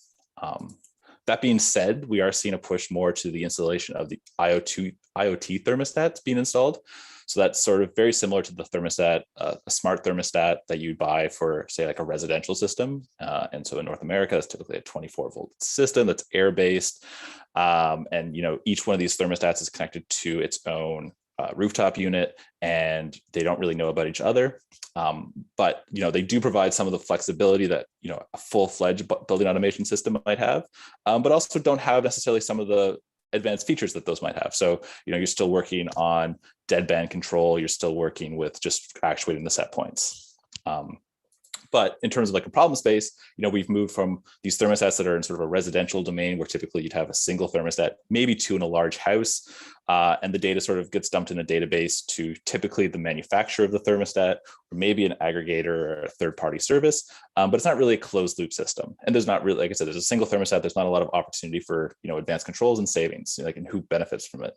That being said, we are seeing a push more to the installation of the IoT thermostats being installed. So that's sort of very similar to the thermostat, a smart thermostat that you buy for, say, like a residential system. And so in North America, it's typically a 24-volt system that's air-based. And each one of these thermostats is connected to its own rooftop unit, and they don't really know about each other. But they do provide some of the flexibility that a full-fledged building automation system might have, but also don't have necessarily some of the advanced features that those might have. So you're still working on deadband control, you're still working with just actuating the set points. But in terms of like a problem space, we've moved from these thermostats that are in sort of a residential domain where typically you'd have a single thermostat, maybe 2 in a large house, and the data sort of gets dumped in a database to typically the manufacturer of the thermostat, or maybe an aggregator or a third-party service, but it's not really a closed loop system. And there's not really, like I said, there's a single thermostat, there's not a lot of opportunity for, advanced controls and savings, like, and who benefits from it.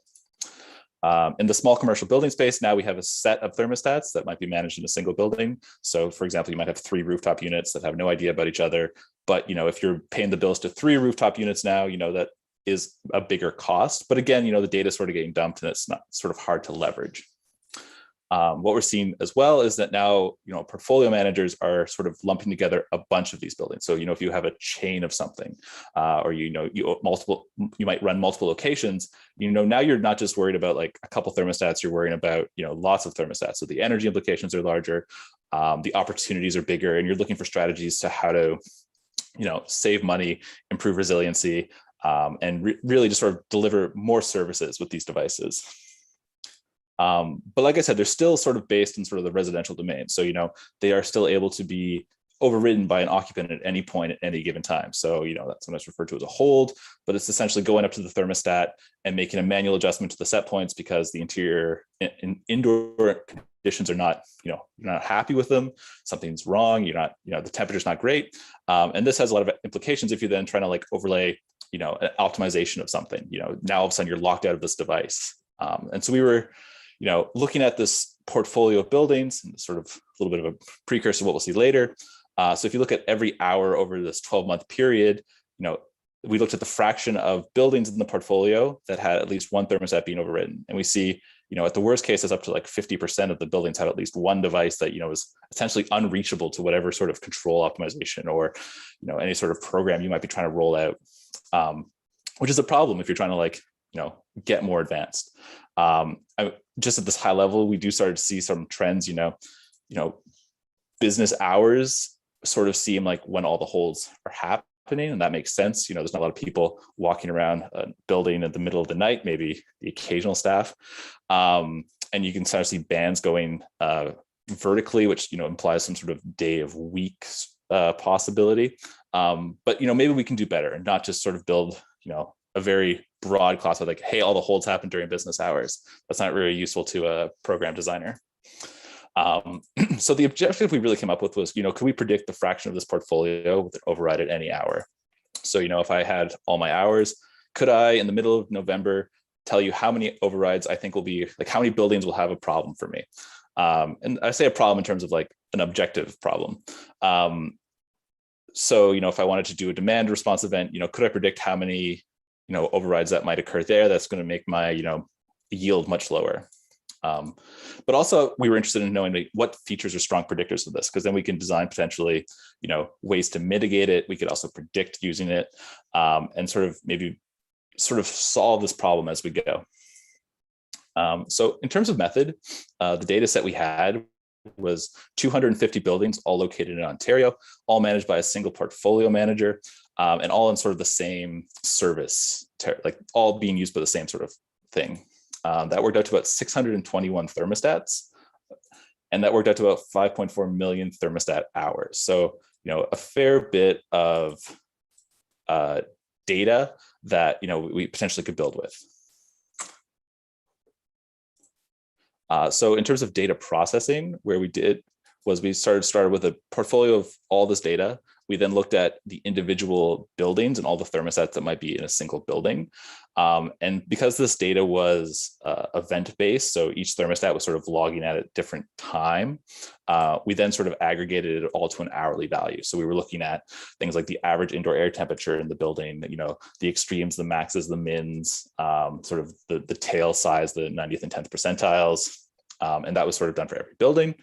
In the small commercial building space, now we have a set of thermostats that might be managed in a single building. So for example, you might have 3 rooftop units that have no idea about each other. But if you're paying the bills to 3 rooftop units now, that is a bigger cost. But again, the data is sort of getting dumped and it's not sort of hard to leverage. What we're seeing as well is that now, portfolio managers are sort of lumping together a bunch of these buildings. So, if you have a chain of something, or, you might run multiple locations, now you're not just worried about like a couple thermostats, you're worrying about, lots of thermostats. So the energy implications are larger, the opportunities are bigger, and you're looking for strategies to how to, save money, improve resiliency, and really just sort of deliver more services with these devices. But like I said, they're still sort of based in sort of the residential domain. So, they are still able to be overridden by an occupant at any point at any given time. So, that's sometimes referred to as a hold, but it's essentially going up to the thermostat and making a manual adjustment to the set points because the interior and indoor conditions are not, you're not happy with them. Something's wrong. You're not, the temperature's not great. And this has a lot of implications if you're then trying to like overlay, an optimization of something, now all of a sudden you're locked out of this device. And so we were, looking at this portfolio of buildings, and sort of a little bit of a precursor to what we'll see later. So if you look at every hour over this 12-month period, we looked at the fraction of buildings in the portfolio that had at least one thermostat being overridden. And we see, at the worst case, it's up to like 50% of the buildings have at least one device that, is essentially unreachable to whatever sort of control optimization or, any sort of program you might be trying to roll out, which is a problem if you're trying to like, get more advanced. Just at this high level, we do start to see some trends, business hours sort of seem like when all the holds are happening, and that makes sense. There's not a lot of people walking around a building in the middle of the night, maybe the occasional staff. And you can start to see bands going vertically, which, implies some sort of day of weeks possibility. But, maybe we can do better and not just sort of build, a very broad class of like, hey, all the holds happen during business hours. That's not really useful to a program designer. So the objective we really came up with was, could we predict the fraction of this portfolio with an override at any hour? So, if I had all my hours, could I, in the middle of November, tell you how many overrides I think will be, like how many buildings will have a problem for me? And I say a problem in terms of like an objective problem. So, if I wanted to do a demand response event, could I predict how many, overrides that might occur there? That's going to make my, yield much lower. But also we were interested in knowing what features are strong predictors of this, because then we can design potentially, ways to mitigate it. We could also predict using it, and maybe solve this problem as we go. So in terms of method, the data set we had was 250 buildings, all located in Ontario, all managed by a single portfolio manager, and all in sort of the same service, like all being used by the same sort of thing. That worked out to about 621 thermostats, and that worked out to about 5.4 million thermostat hours. So, a fair bit of data that, we potentially could build with. So in terms of data processing, where we did was we started with a portfolio of all this data. We then looked at the individual buildings and all the thermostats that might be in a single building. And because this data was event-based, so each thermostat was sort of logging at a different time, we then sort of aggregated it all to an hourly value. So we were looking at things like the average indoor air temperature in the building, the extremes, the maxes, the mins, sort of the tail size, the 90th and 10th percentiles. And that was sort of done for every building.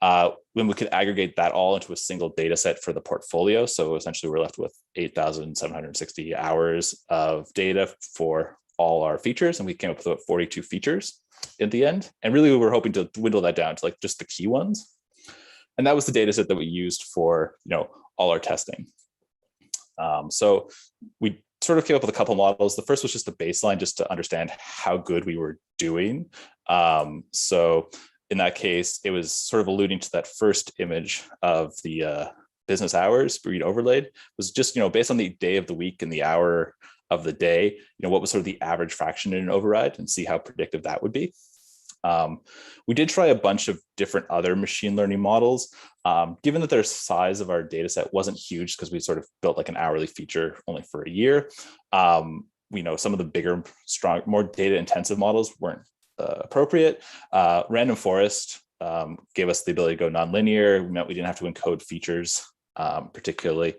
When we could aggregate that all into a single data set for the portfolio. So essentially we're left with 8,760 hours of data for all our features. And we came up with about 42 features in the end. And really we were hoping to dwindle that down to like just the key ones. And that was the data set that we used for, all our testing. So we sort of came up with a couple models. The first was just a baseline, just to understand how good we were doing. So in that case, it was sort of alluding to that first image of the business hours read overlaid, was just, based on the day of the week and the hour of the day, what was sort of the average fraction in an override, and see how predictive that would be. We did try a bunch of different other machine learning models. Given that their size of our data set wasn't huge, because we sort of built like an hourly feature only for a year, we know some of the bigger, strong, more data intensive models weren't appropriate. Random forest gave us the ability to go nonlinear. It meant we didn't have to encode features particularly.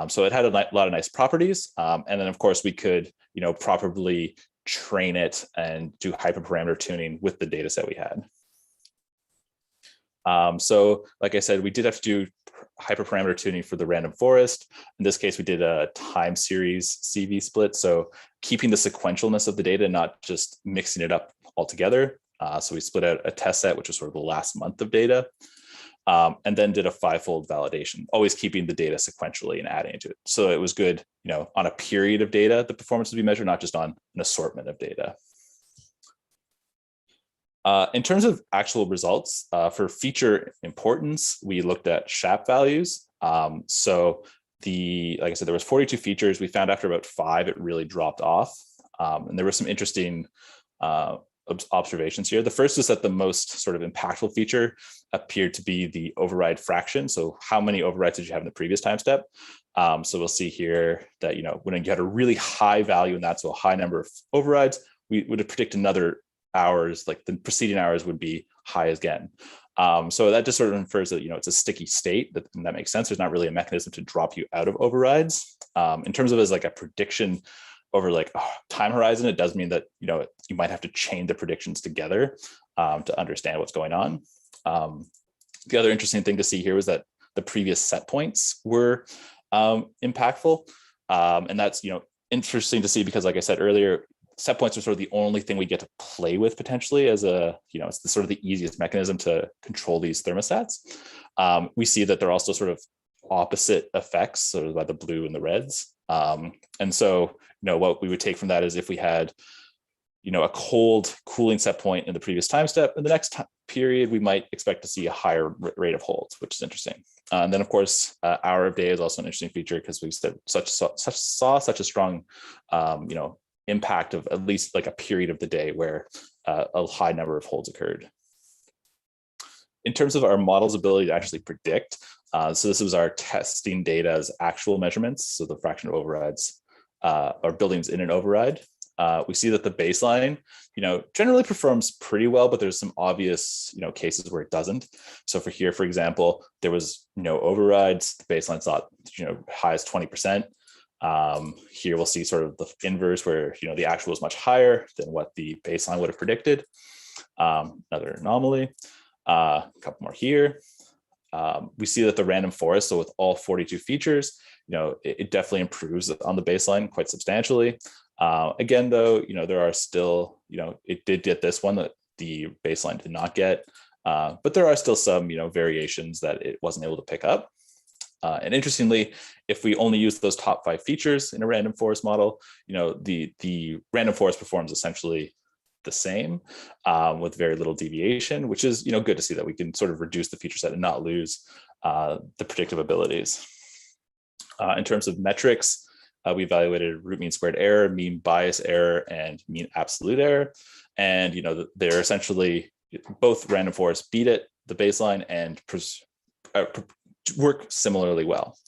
So it had a lot of nice properties. And then of course we could, properly train it and do hyperparameter tuning with the data set we had. So like I said, we did have to do hyperparameter tuning for the random forest. In this case, we did a time series CV split. So keeping the sequentialness of the data, not just mixing it up altogether. So we split out a test set, which was sort of the last month of data, and then did a 5-fold validation, always keeping the data sequentially and adding it to it. So it was good, on a period of data, the performance would be measured, not just on an assortment of data. In terms of actual results, for feature importance, we looked at SHAP values. So like I said, there was 42 features. We found after about 5, it really dropped off. And there were some interesting observations here. The first is that the most sort of impactful feature appeared to be the override fraction. So how many overrides did you have in the previous time step? So we'll see here that, when you had a really high value in that, so a high number of overrides, we would predict another hours, like the preceding hours would be high again. So that just sort of infers that, it's a sticky state, and that makes sense. There's not really a mechanism to drop you out of overrides. In terms of as like a prediction over like time horizon, it does mean that, you might have to chain the predictions together to understand what's going on. The other interesting thing to see here was that the previous set points were impactful. And that's, interesting to see because, like I said earlier, set points are sort of the only thing we get to play with potentially as it's the sort of the easiest mechanism to control these thermostats. We see that they're also sort of opposite effects, sort of by the blue and the reds. And so, what we would take from that is if we had, a cold cooling set point in the previous time step, in the next period, we might expect to see a higher rate of holds, which is interesting. And then of course, hour of day is also an interesting feature because we saw such a strong, impact of at least like a period of the day where a high number of holds occurred. In terms of our model's ability to actually predict, so this was our testing data as actual measurements, so the fraction of overrides or buildings in an override. We see that the baseline, generally performs pretty well, but there's some obvious, cases where it doesn't. So for here, for example, there was no overrides. The baseline's not, high as 20%. Here we'll see sort of the inverse where, the actual is much higher than what the baseline would have predicted. Another anomaly, a couple more here. We see that the random forest, so with all 42 features, it definitely improves on the baseline quite substantially. Again, though, there are still, it did get this one that the baseline did not get, but there are still some, variations that it wasn't able to pick up. And interestingly, if we only use those top 5 features in a random forest model, the random forest performs essentially the same with very little deviation, which is, good to see that we can sort of reduce the feature set and not lose the predictive abilities. In terms of metrics, we evaluated root mean squared error, mean bias error, and mean absolute error. And, they're essentially both random forests beat it, the baseline, and work similarly well.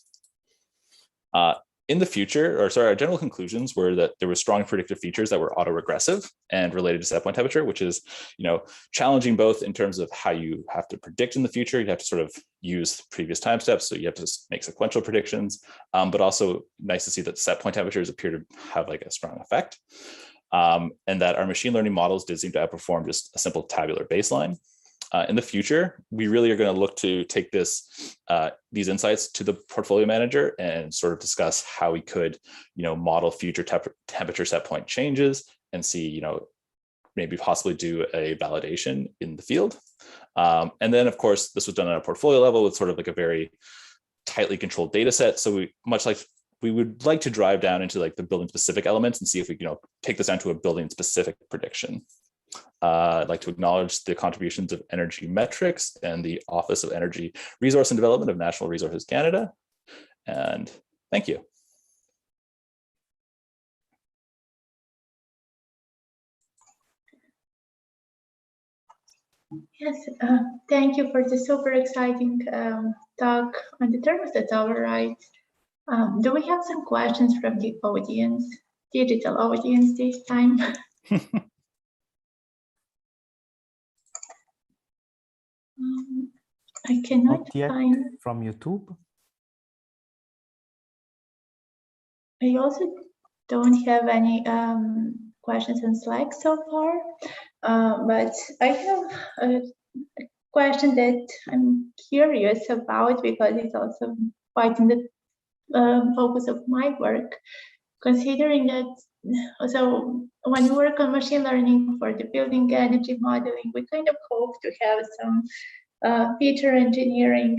In the future, our general conclusions were that there were strong predictive features that were autoregressive and related to set point temperature, which is, challenging both in terms of how you have to predict in the future. You have to sort of use previous time steps, so you have to make sequential predictions, but also nice to see that set point temperatures appear to have like a strong effect, and that our machine learning models did seem to outperform just a simple tabular baseline. In the future, we really are going to look to take these insights to the portfolio manager and sort of discuss how we could, model future temperature set point changes and see, maybe possibly do a validation in the field. And then, of course, this was done at a portfolio level with sort of like a very tightly controlled data set. So we would like to drive down into like the building specific elements and see if we can, take this down to a building specific prediction. I'd like to acknowledge the contributions of Energy Metrics and the Office of Energy Resource and Development of Natural Resources Canada. And thank you. Yes, thank you for the super exciting talk on the thermostat overrides. Do we have some questions from the audience, digital audience this time? I cannot Not yet find. from YouTube. I also don't have any questions on Slack so far, but I have a question that I'm curious about because it's also quite in the focus of my work, considering that, so when we work on machine learning for the building energy modeling, we kind of hope to have some feature engineering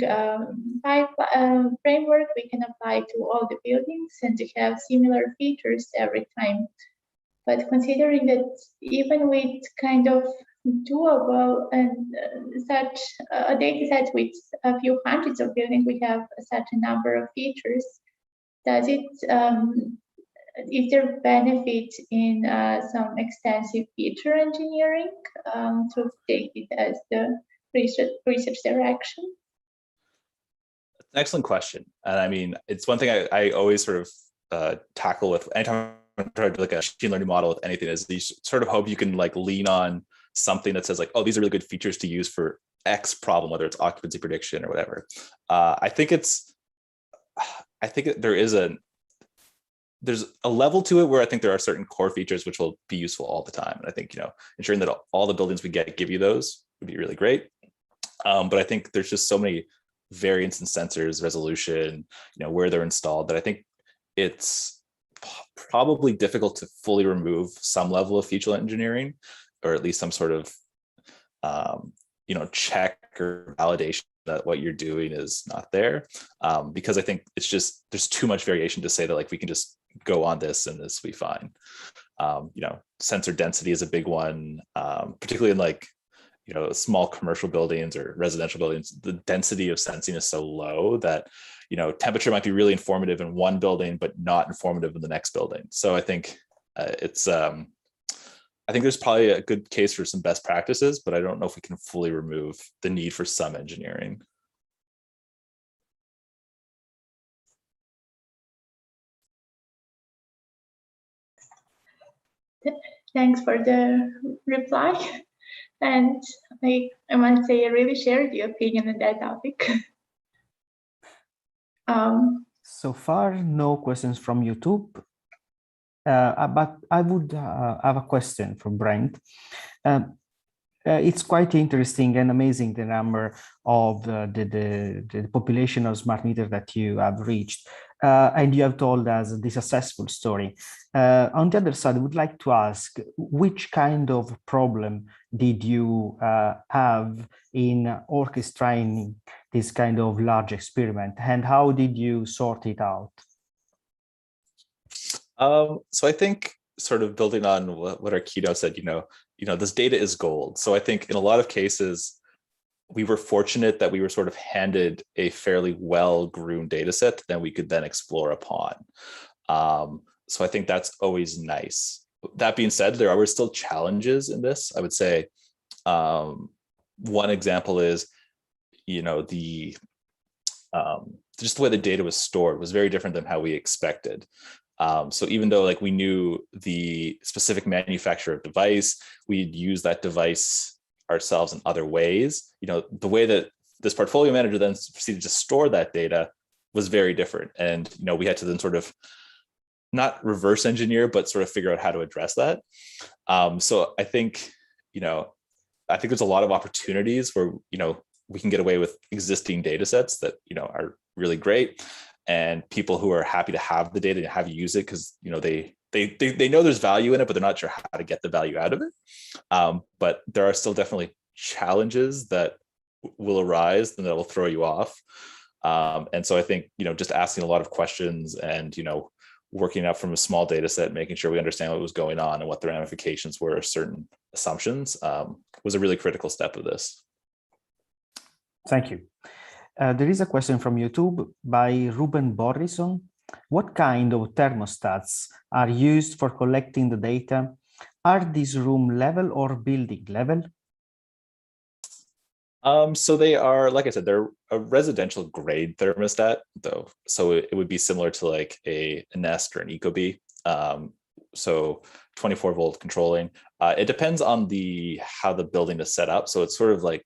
framework we can apply to all the buildings and to have similar features every time. But considering that even with kind of doable and such a data set with a few hundreds of buildings, we have such a number of features. Does it, is there benefit in some extensive feature engineering to take it as the research direction? That's an excellent question. And I mean, it's one thing I always sort of tackle with anytime I try to do like a machine learning model with anything is you sort of hope you can like lean on something that says like, oh, these are really good features to use for X problem, whether it's occupancy prediction or whatever. I think there's a level to it where I think there are certain core features which will be useful all the time. And I think, ensuring that all the buildings we give you those would be really great. But I think there's just so many variants in sensors, resolution, where they're installed, that I think it's probably difficult to fully remove some level of feature engineering, or at least some sort of, check or validation that what you're doing is not there. Because I think it's just, there's too much variation to say that like we can just go on this and this will be fine. Sensor density is a big one, particularly in like, small commercial buildings or residential buildings. The density of sensing is so low that, temperature might be really informative in one building, but not informative in the next building. So I think I think there's probably a good case for some best practices, but I don't know if we can fully remove the need for some engineering. Thanks for the reply. And I must say, I really share the opinion on that topic. So far, no questions from YouTube. But I would have a question for Brent. It's quite interesting and amazing the number of the population of smart meters that you have reached. And you have told us the successful story. On the other side, I would like to ask, which kind of problem did you have in orchestrating this kind of large experiment, and how did you sort it out? So I think, sort of building on what our keynote said, this data is gold. So I think in a lot of cases, we were fortunate that we were sort of handed a fairly well-groomed data set that we could then explore upon. So I think that's always nice. That being said, there are still challenges in this. I would say one example is, just the way the data was stored was very different than how we expected. So even though we knew the specific manufacturer of device, we'd use that device ourselves in other ways. The way that this portfolio manager then proceeded to store that data was very different. And, we had to then sort of not reverse engineer, but sort of figure out how to address that. So I think, there's a lot of opportunities where, we can get away with existing data sets that, are really great. And people who are happy to have the data and have you use it because they know there's value in it, but they're not sure how to get the value out of it. But there are still definitely challenges that will arise and that will throw you off. And so I think just asking a lot of questions and working out from a small data set, making sure we understand what was going on and what the ramifications were of certain assumptions was a really critical step of this. Thank you. There is a question from YouTube by Ruben Borrison. What kind of thermostats are used for collecting the data? Are these room level or building level? So they are, like I said, they're a residential grade thermostat, though. So it would be similar to like a Nest or an Ecobee. So 24-volt controlling. It depends on how the building is set up. So it's sort of like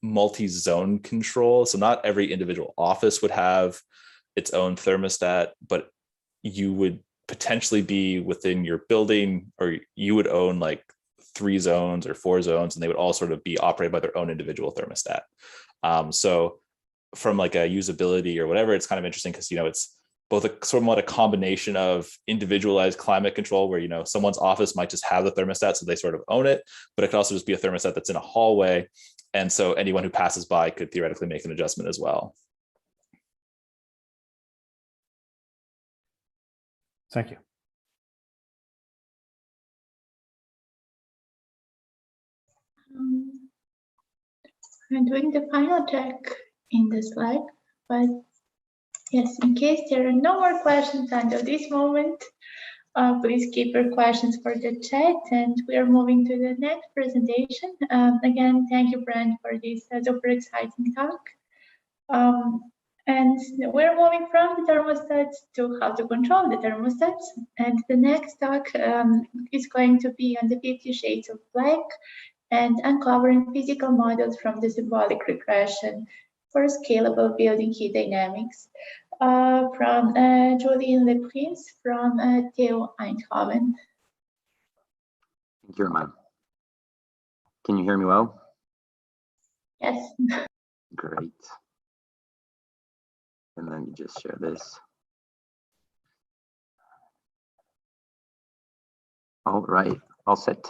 multi-zone control. So not every individual office would have its own thermostat, but you would potentially be within your building, or you would own like 3 zones or 4 zones, and they would all sort of be operated by their own individual thermostat. So from like a usability or whatever, it's kind of interesting because, it's both somewhat a combination of individualized climate control where, someone's office might just have the thermostat, so they sort of own it, but it could also just be a thermostat that's in a hallway. And so anyone who passes by could theoretically make an adjustment as well. Thank you. I'm doing the final check in the slide, but yes, in case there are no more questions until this moment, please keep your questions for the chat, and we are moving to the next presentation. Again, thank you, Brent, for this super exciting talk. And we're moving from the thermostats to how to control the thermostats. And the next talk is going to be on the 50 Shades of Black and uncovering physical models from the symbolic regression for scalable building heat dynamics. From Julien Leprince from TU Eindhoven. Thank you, Roman. Can you hear me well? Yes. Great. And let me just share this. All right, all set.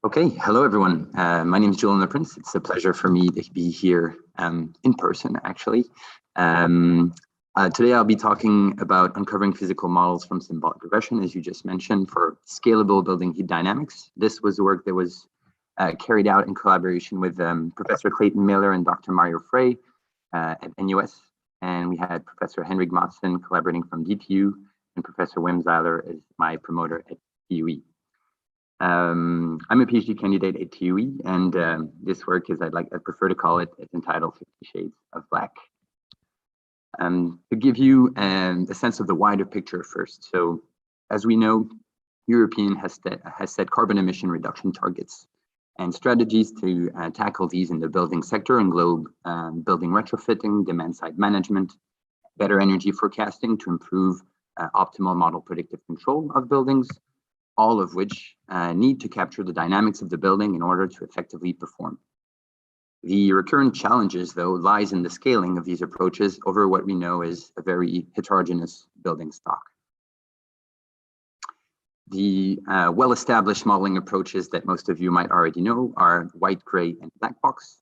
Okay, hello everyone. My name is Julien Leprince. It's a pleasure for me to be here in person, actually. Today I'll be talking about uncovering physical models from symbolic regression, as you just mentioned, for scalable building heat dynamics. This was the work that was carried out in collaboration with Professor Clayton Miller and Dr. Mario Frey at NUS. And we had Professor Henrik Madsen collaborating from DTU and Professor Wim Zeiler as my promoter at TUE. I'm a PhD candidate at TUE, and this work is, I prefer to call it, it's entitled 50 Shades of Black. To give you a sense of the wider picture first. So as we know, European has set carbon emission reduction targets and strategies to tackle these in the building sector and globe, building retrofitting, demand side management, better energy forecasting to improve optimal model predictive control of buildings, all of which need to capture the dynamics of the building in order to effectively perform. The recurrent challenges, though, lies in the scaling of these approaches over what we know is a very heterogeneous building stock. The well-established modeling approaches that most of you might already know are white, gray, and black box.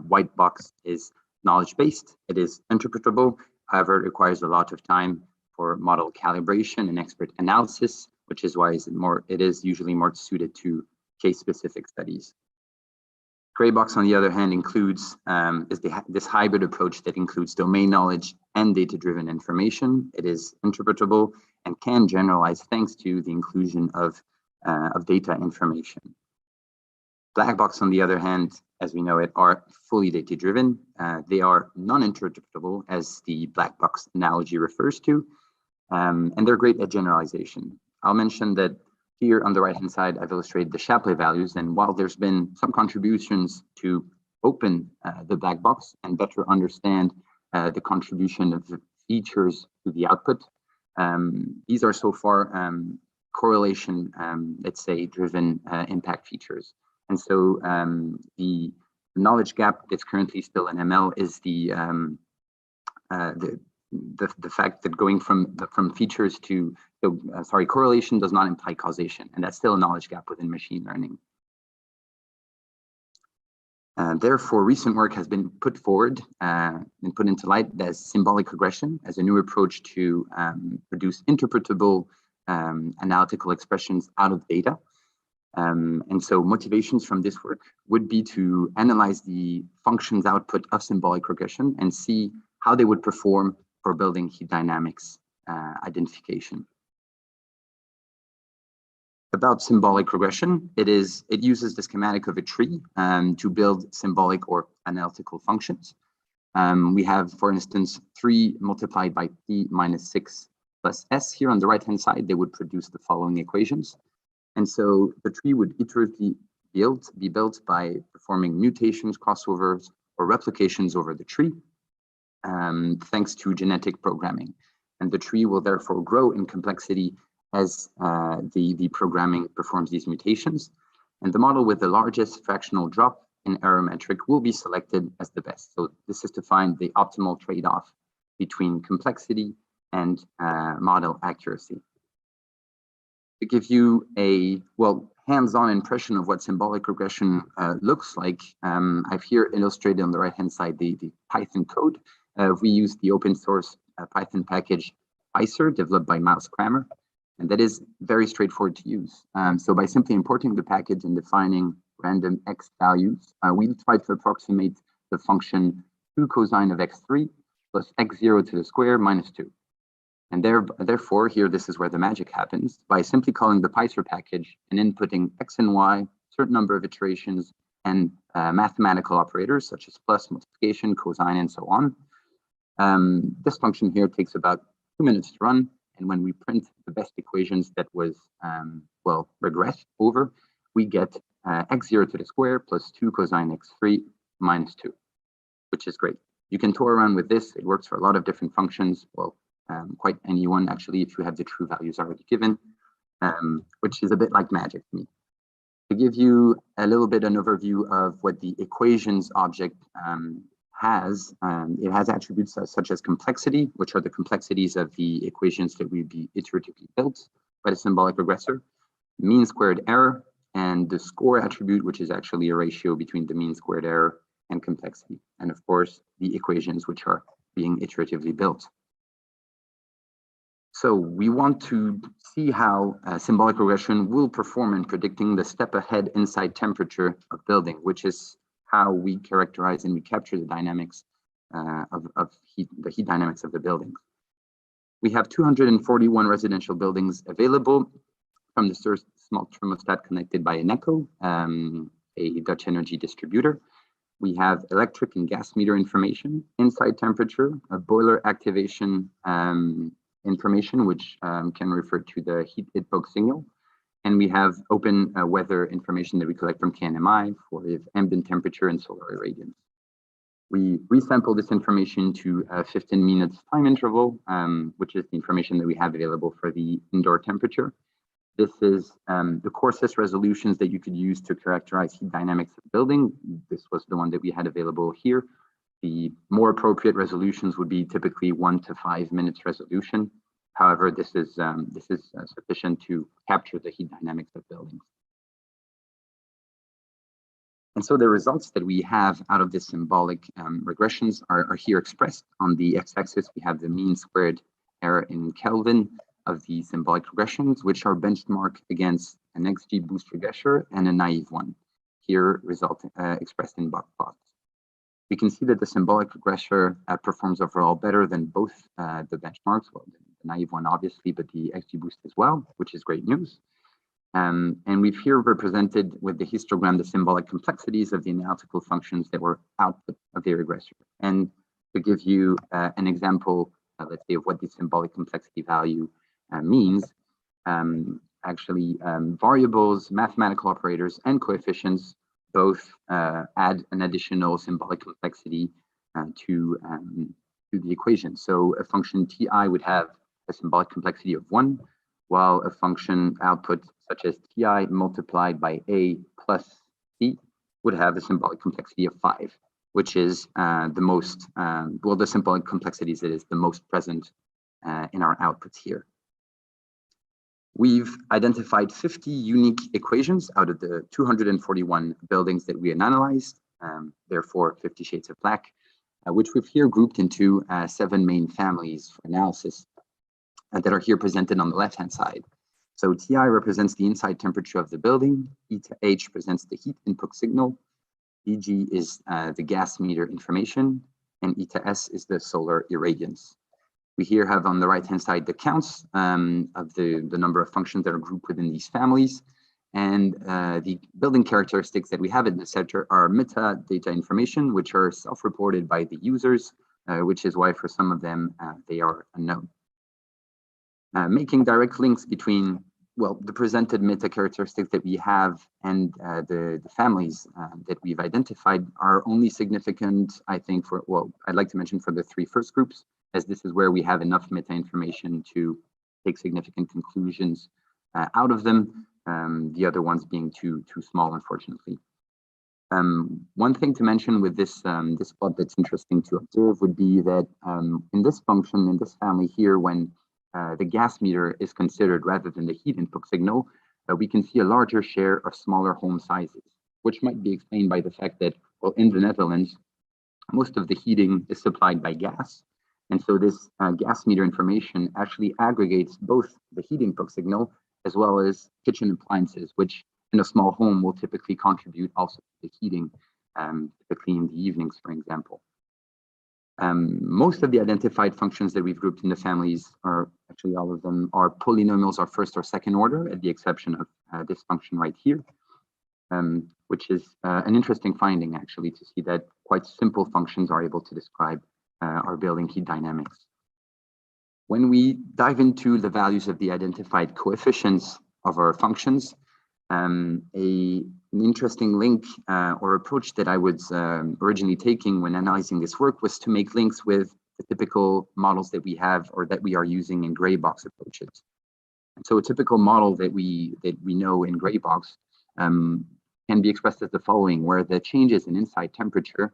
White box is knowledge-based. It is interpretable. However, it requires a lot of time for model calibration and expert analysis, which is why it is usually more suited to case-specific studies. Gray box, on the other hand, includes this hybrid approach that includes domain knowledge and data-driven information. It is interpretable and can generalize thanks to the inclusion of data information. Black box, on the other hand, as we know it, are fully data-driven. They are non-interpretable, as the black box analogy refers to, and they're great at generalization. I'll mention that here on the right-hand side, I've illustrated the Shapley values, and while there's been some contributions to open the black box and better understand the contribution of the features to the output, these are so far correlation, let's say, driven impact features. And so the knowledge gap that's currently still in ML is the fact that going from features to correlation does not imply causation, and that's still a knowledge gap within machine learning. Therefore, recent work has been put forward and put into light as symbolic regression as a new approach to produce interpretable analytical expressions out of data. And so motivations from this work would be to analyze the functions output of symbolic regression and see how they would perform for building heat dynamics identification. About symbolic regression, it uses the schematic of a tree to build symbolic or analytical functions. We have, for instance, 3 multiplied by p minus 6 plus s. Here on the right-hand side, they would produce the following equations. And so the tree would iteratively be built by performing mutations, crossovers, or replications over the tree, thanks to genetic programming. And the tree will therefore grow in complexity as the programming performs these mutations. And the model with the largest fractional drop in error metric will be selected as the best. So this is to find the optimal trade-off between complexity and model accuracy. To give you a, hands-on impression of what symbolic regression looks like, I've here illustrated on the right-hand side the Python code. We use the open source Python package PySer, developed by Miles Kramer, and that is very straightforward to use. So by simply importing the package and defining random x values, we try to approximate the function 2 cosine of x3 plus x0 to the square minus 2. And therefore, here, this is where the magic happens. By simply calling the PySer package and inputting x and y, certain number of iterations, and mathematical operators such as plus, multiplication, cosine, and so on. This function here takes about 2 minutes to run. And when we print the best equations that was, regressed over, we get x0 to the square plus 2 cosine x3 minus 2, which is great. You can toy around with this. It works for a lot of different functions. Quite any one, actually, if you have the true values already given, which is a bit like magic to me. To give you a little bit an overview of what the equations object has, it has attributes such as complexity, which are the complexities of the equations that will be iteratively built by the symbolic regressor, mean squared error, and the score attribute, which is actually a ratio between the mean squared error and complexity. And of course, the equations which are being iteratively built. So we want to see how symbolic regression will perform in predicting the step ahead inside temperature of building, which is how we characterize and we capture the dynamics of heat, the heat dynamics of the buildings. We have 241 residential buildings available from the small thermostat connected by an ECHO, a Dutch energy distributor. We have electric and gas meter information, inside temperature, a boiler activation information, which can refer to the heat input signal. And we have open weather information that we collect from KNMI for ambient temperature and solar irradiance. We resample this information to a 15 minutes time interval, which is the information that we have available for the indoor temperature. This is the coarsest resolutions that you could use to characterize heat dynamics of the building. This was the one that we had available here. The more appropriate resolutions would be typically 1 to 5 minutes resolution. However, this is sufficient to capture the heat dynamics of buildings. And so the results that we have out of this symbolic regressions are here expressed. On the x-axis, we have the mean squared error in Kelvin of the symbolic regressions, which are benchmarked against an XG boost regressor and a naive one, here result expressed in bar plots. We can see that the symbolic regressor performs overall better than both the benchmarks, well, the naive one obviously, but the XG boost as well, which is great news. And we've here represented with the histogram the symbolic complexities of the analytical functions that were output of the regressor. And to give you an example, let's say, of what the symbolic complexity value means, actually variables, mathematical operators, and coefficients both add an additional symbolic complexity to the equation. So a function ti would have a symbolic complexity of 1, while a function output such as ti multiplied by a plus c would have a symbolic complexity of 5, which is the most, well, the symbolic complexities that is the most present in our outputs here. We've identified 50 unique equations out of the 241 buildings that we analyzed, therefore 50 shades of black, which we've here grouped into 7 main families for analysis that are here presented on the left-hand side. So Ti represents the inside temperature of the building, Eta H presents the heat input signal, Eg is the gas meter information, and Eta S is the solar irradiance. We here have on the right-hand side the counts of the number of functions that are grouped within these families. And the building characteristics that we have in the center are metadata information, which are self-reported by the users, which is why for some of them, they are unknown. Making direct links between, well, the presented meta characteristics that we have and the families that we've identified are only significant, I think, for, well, I'd like to mention for the 3 first groups, as this is where we have enough meta information to take significant conclusions out of them, the other ones being too small, unfortunately. One thing to mention with this plot that's interesting to observe would be that in this function, in this family here, when the gas meter is considered rather than the heat input signal, we can see a larger share of smaller home sizes, which might be explained by the fact that, well, in the Netherlands, most of the heating is supplied by gas. And so this gas meter information actually aggregates both the heat input signal as well as kitchen appliances, which in a small home will typically contribute also to the heating, typically in the evenings, for example. Most of the identified functions that we've grouped in the families, are actually all of them, are polynomials or first or second order, at the exception of this function right here, which is an interesting finding, actually, to see that quite simple functions are able to describe our building heat dynamics. When we dive into the values of the identified coefficients of our functions, an interesting link or approach that I was originally taking when analyzing this work was to make links with the typical models that we have or that we are using in gray box approaches. And so a typical model that we know in gray box can be expressed as the following, where the changes in inside temperature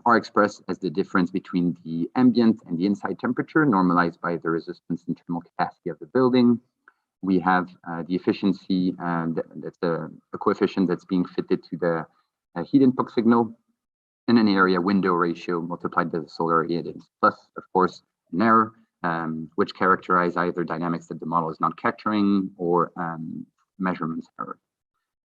are expressed as the difference between the ambient and the inside temperature normalized by the resistance and thermal capacity of the building. We have the efficiency, that's a coefficient that's being fitted to the heat input signal, and an area window ratio multiplied by the solar irradiance, plus, of course, an error, which characterize either dynamics that the model is not capturing or measurements error.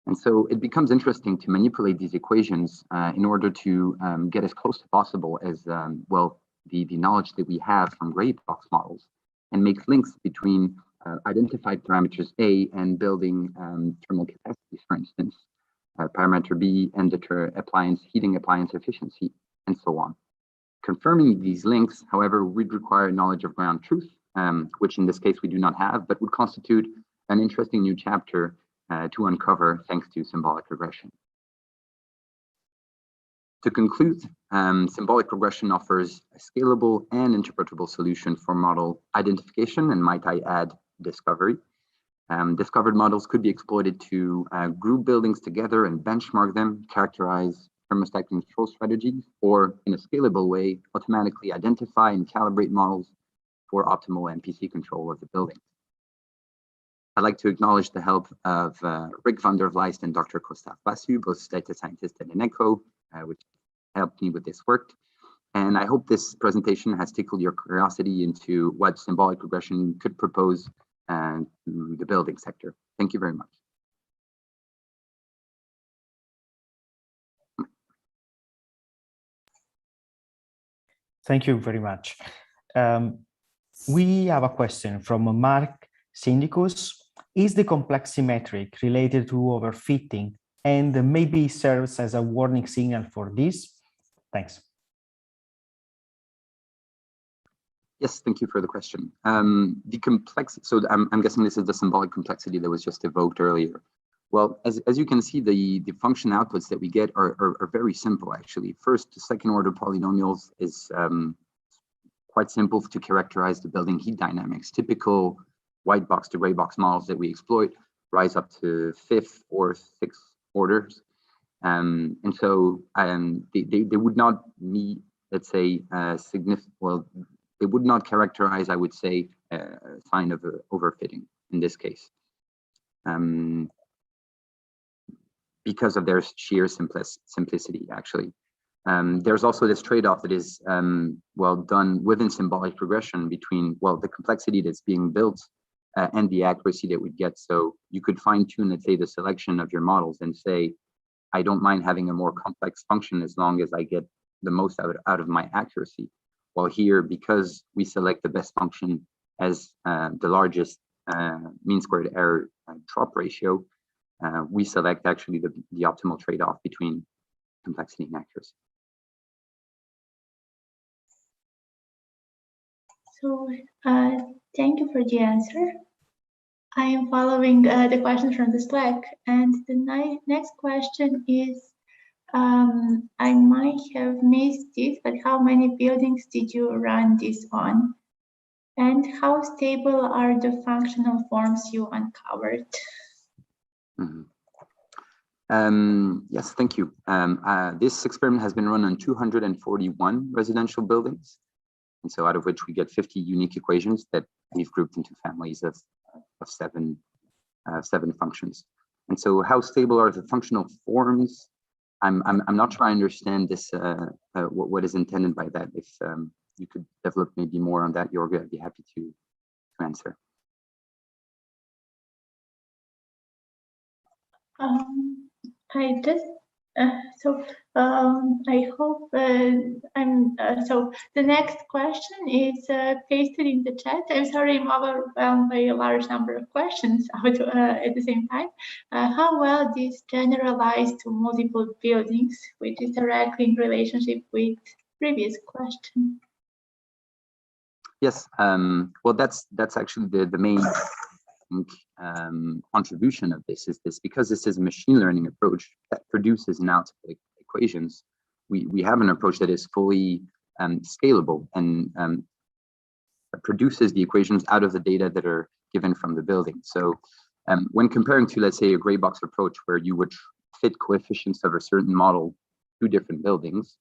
And so it becomes interesting to manipulate these equations in order to get as close as possible as, well, the knowledge that we have from gray box models, and make links between identified parameters A and building thermal capacities, for instance, parameter B, indicator appliance, heating appliance efficiency, and so on. Confirming these links, however, would require knowledge of ground truth, which in this case we do not have, but would constitute an interesting new chapter to uncover thanks to symbolic regression. To conclude, symbolic regression offers a scalable and interpretable solution for model identification, and might I add, discovery. Discovered models could be exploited to group buildings together and benchmark them, characterize thermostat control strategies, or in a scalable way, automatically identify and calibrate models for optimal MPC control of the building. I'd like to acknowledge the help of Rick van der Vlijst and Dr. Kostaf Basu, both data scientists at Eneco, which helped me with this work. And I hope this presentation has tickled your curiosity into what symbolic regression could propose to the building sector. Thank you very much. Thank you very much. We have a question from Mark Syndicus. Is the complexity metric related to overfitting and maybe serves as a warning signal for this? Thanks. Yes, thank you for the question. The complexity, so I'm guessing this is the symbolic complexity that was just evoked earlier. Well, as you can see, the function outputs that we get are very simple, actually. First to second order polynomials is quite simple to characterize the building heat dynamics. Typical white box to gray box models that we exploit rise up to fifth or sixth orders. And so they would not meet, let's say, significant, well, they would not characterize, I would say, a sign of overfitting in this case. Because of their sheer simplicity, actually. There's also this trade-off that is, well, done within symbolic regression between, well, the complexity that's being built and the accuracy that we get. So you could fine-tune, let's say, the selection of your models and say, I don't mind having a more complex function as long as I get the most out of my accuracy. While here, because we select the best function as the largest mean squared error drop ratio, we select actually the optimal trade-off between complexity and accuracy. So thank you for the answer. I am following the questions from the Slack, and the next question is, I might have missed this, but how many buildings did you run this on? And how stable are the functional forms you uncovered? Yes, thank you. This experiment has been run on 241 residential buildings. And so out of which we get 50 unique equations that we've grouped into families of seven functions. And so how stable are the functional forms? I'm not sure I understand this, what is intended by that. If you could develop maybe more on that, Jorge, I'd be happy to answer. I just I hope so the next question is pasted in the chat. I'm sorry, I'm overwhelmed by a large number of questions at the same time. How well this generalized to multiple buildings, which is directly in relationship with previous question? Yes, well, that's actually the main contribution of this is this, because this is a machine learning approach that produces an output equations. We have an approach that is fully scalable and produces the equations out of the data that are given from the building. So when comparing to, let's say, a gray box approach where you would fit coefficients of a certain model to different buildings,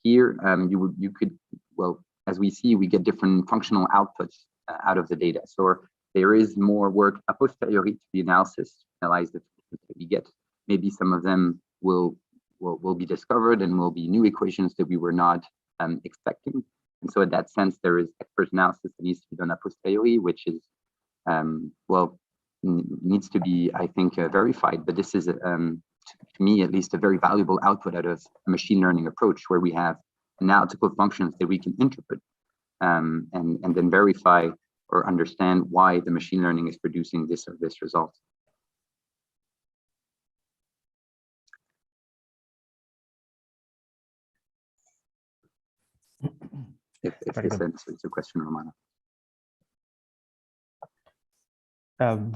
here you could, well, as we see, we get different functional outputs out of the data. So there is more work a posteriori to the analysis, analyze the features that we get. Maybe some of them will be discovered and will be new equations that we were not expecting. And so in that sense, there is expert analysis that needs to be done a posteriori, which is, well, needs to be, I think, verified. But this is, to me at least, a very valuable output out of a machine learning approach where we have analytical functions that we can interpret and then verify or understand why the machine learning is producing this or this result. if this answers your question, Romana.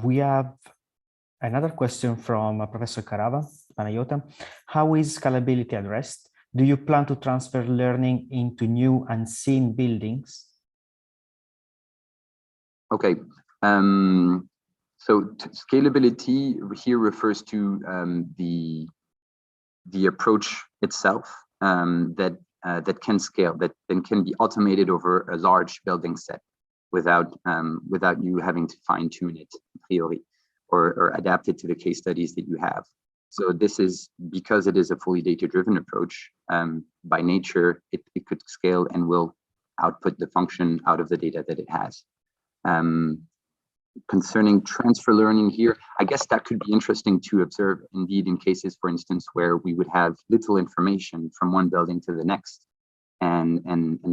We have another question from Professor Karava, Panayota. How is scalability addressed? Do you plan to transfer learning into new unseen buildings? Okay, so scalability here refers to the approach itself that can scale, that then can be automated over a large building set without you having to fine tune it in theory or adapt it to the case studies that you have. So this is because it is a fully data-driven approach. By nature, it could scale and will output the function out of the data that it has. Concerning transfer learning here, I guess that could be interesting to observe indeed in cases, for instance, where we would have little information from one building to the next. And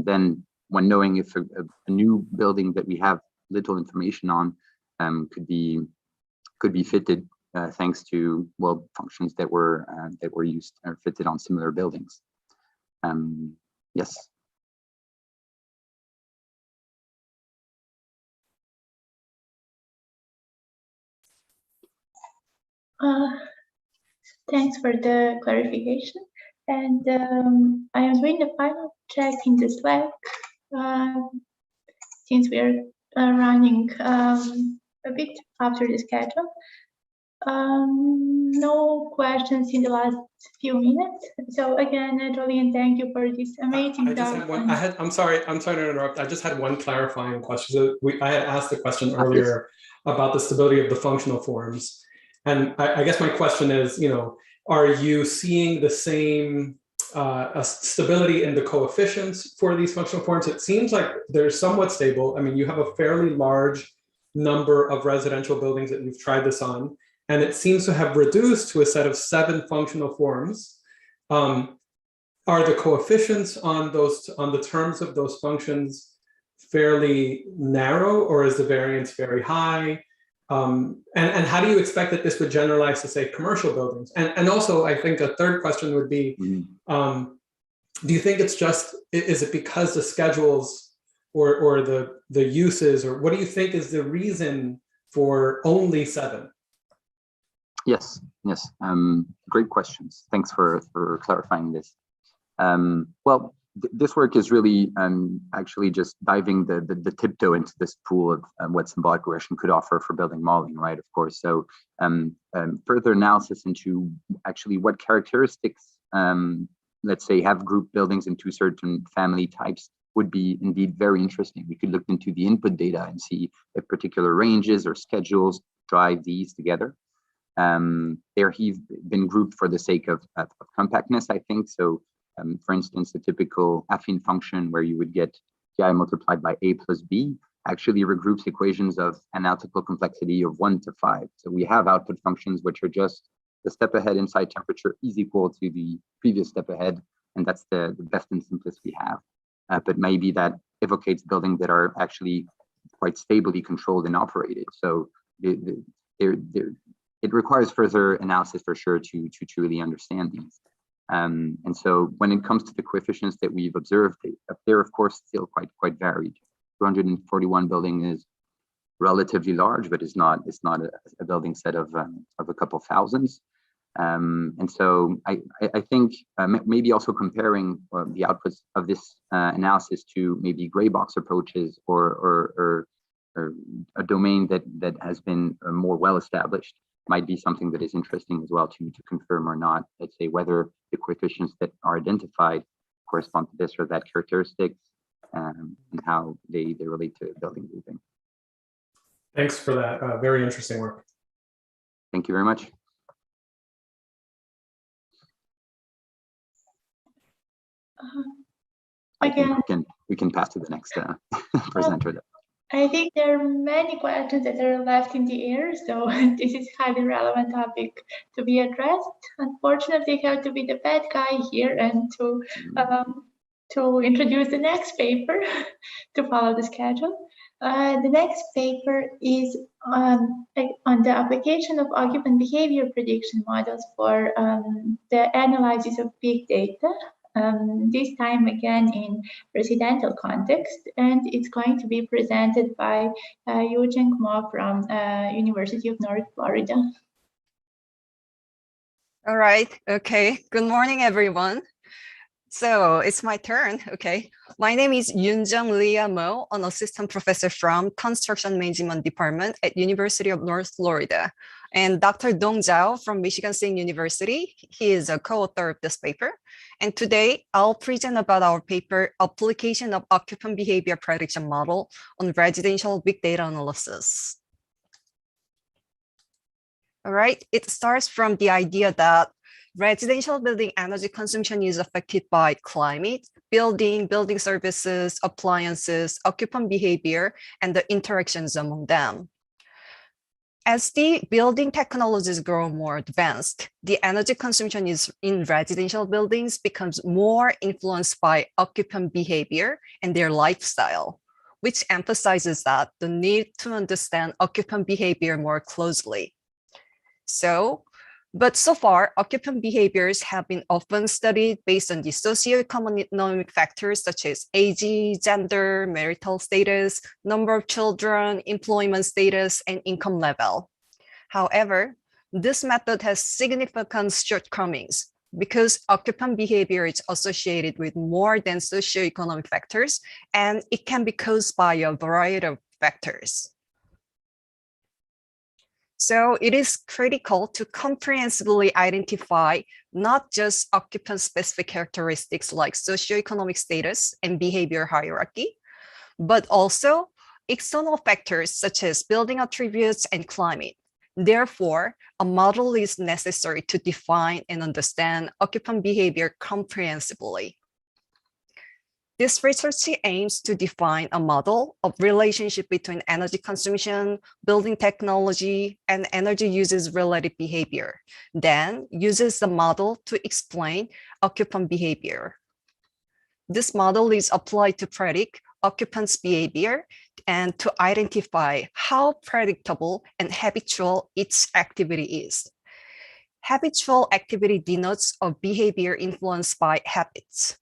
then when knowing if a new building that we have little information on could be fitted thanks to, well, functions that were used or fitted on similar buildings. Yes. Thanks for the clarification. And I am doing the final check in the Slack since we are running a bit after the schedule. No questions in the last few minutes. So again, Julian, thank you for this amazing talk. I'm sorry to interrupt. I just had one clarifying question. So I had asked the question earlier about the stability of the functional forms. And I guess my question is, are you seeing the same stability in the coefficients for these functional forms? It seems like they're somewhat stable. I mean, you have a fairly large number of residential buildings that you've tried this on, and it seems to have reduced to a set of 7 functional forms. Are the coefficients on the terms of those functions fairly narrow, or is the variance very high? And how do you expect that this would generalize to, say, commercial buildings? And also, I think a third question would be, do you think it's is it because the schedules or the uses, or what do you think is the reason for only 7? Yes. Great questions. Thanks for clarifying this. Well, this work is really actually just diving the tiptoe into this pool of what symbolic regression could offer for building modeling, right? Of course. So further analysis into actually what characteristics, let's say, have grouped buildings into certain family types would be indeed very interesting. We could look into the input data and see if particular ranges or schedules drive these together. There have been grouped for the sake of compactness, I think. So for instance, the typical affine function where you would get GI multiplied by A plus B actually regroups equations of analytical complexity of 1 to 5. So we have output functions which are just the step ahead inside temperature is equal to the previous step ahead, and that's the best and simplest we have. But maybe that evocates buildings that are actually quite stably controlled and operated. So it requires further analysis for sure to truly understand these. And so when it comes to the coefficients that we've observed, they're of course still quite varied. 241 building is relatively large, but it's not a building set of a couple thousands. And so I think maybe also comparing the outputs of this analysis to maybe gray box approaches or a domain that has been more well established might be something that is interesting as well to confirm or not, let's say, whether the coefficients that are identified correspond to this or that characteristics and how they relate to building grouping. Thanks for that. Very interesting work. Thank you very much. Again, we can pass to the next presenter. I think there are many questions that are left in the air, so this is a highly relevant topic to be addressed. Unfortunately, I have to be the bad guy here and to introduce the next paper to follow the schedule. The next paper is on the application of occupant behavior prediction models for the analysis of big data. this time again in residential context, and it's going to be presented by Eugen Mo from University of North Florida. All right, okay. Good morning, everyone. So it's my turn, okay. My name is Yoonjung Leah Mo, an assistant professor from Construction Management Department at University of North Florida. And Dr. Dong Zhao from Michigan State University, he is a co-author of this paper. And today I'll present about our paper, Application of Occupant Behavior Prediction Model on Residential Big Data Analysis. All right, it starts from the idea that residential building energy consumption is affected by climate, building services, appliances, occupant behavior, and the interactions among them. As the building technologies grow more advanced, the energy consumption in residential buildings becomes more influenced by occupant behavior and their lifestyle, which emphasizes that the need to understand occupant behavior more closely. But so far, occupant behaviors have been often studied based on the socioeconomic factors such as age, gender, marital status, number of children, employment status, and income level. However, this method has significant shortcomings because occupant behavior is associated with more than socioeconomic factors, and it can be caused by a variety of factors. So it is critical to comprehensively identify not just occupant-specific characteristics like socioeconomic status and behavior hierarchy, but also external factors such as building attributes and climate. Therefore, a model is necessary to define and understand occupant behavior comprehensively. This research aims to define a model of relationship between energy consumption, building technology, and energy uses related behavior, then uses the model to explain occupant behavior. This model is applied to predict occupants' behavior and to identify how predictable and habitual each activity is. Habitual activity denotes a behavior influenced by habits.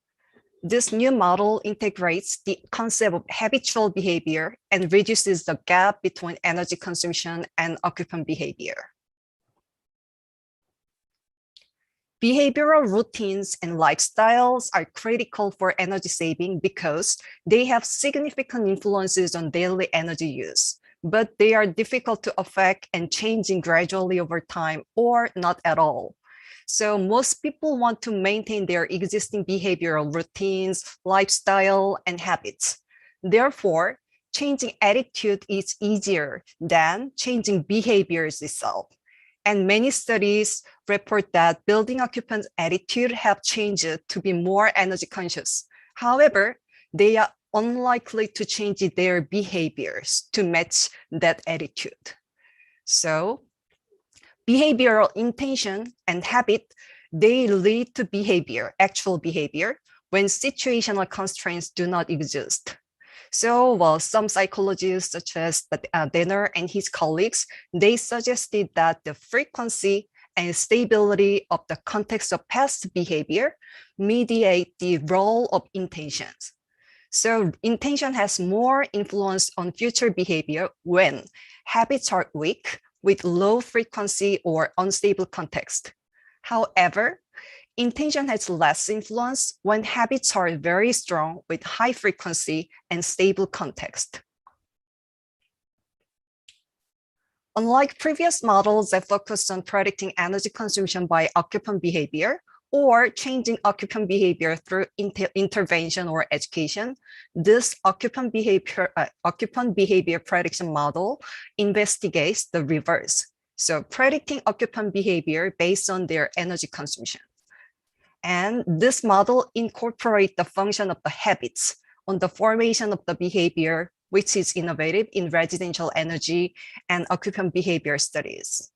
This new model integrates the concept of habitual behavior and reduces the gap between energy consumption and occupant behavior. Behavioral routines and lifestyles are critical for energy saving because they have significant influences on daily energy use, but they are difficult to affect and changing gradually over time or not at all. So most people want to maintain their existing behavioral routines, lifestyle, and habits. Therefore, changing attitude is easier than changing behaviors itself. And many studies report that building occupants' attitude have changed to be more energy conscious. However, they are unlikely to change their behaviors to match that attitude. So, behavioral intention and habit, they lead to behavior, actual behavior, when situational constraints do not exist. So while some psychologists such as Denner and his colleagues, they suggested that the frequency and stability of the context of past behavior mediate the role of intentions. So intention has more influence on future behavior when habits are weak with low frequency or unstable context. However, intention has less influence when habits are very strong with high frequency and stable context. Unlike previous models that focused on predicting energy consumption by occupant behavior or changing occupant behavior through intervention or education, this occupant behavior prediction model investigates the reverse. So predicting occupant behavior based on their energy consumption. And this model incorporates the function of the habits on the formation of the behavior, which is innovative in residential energy and occupant behavior studies.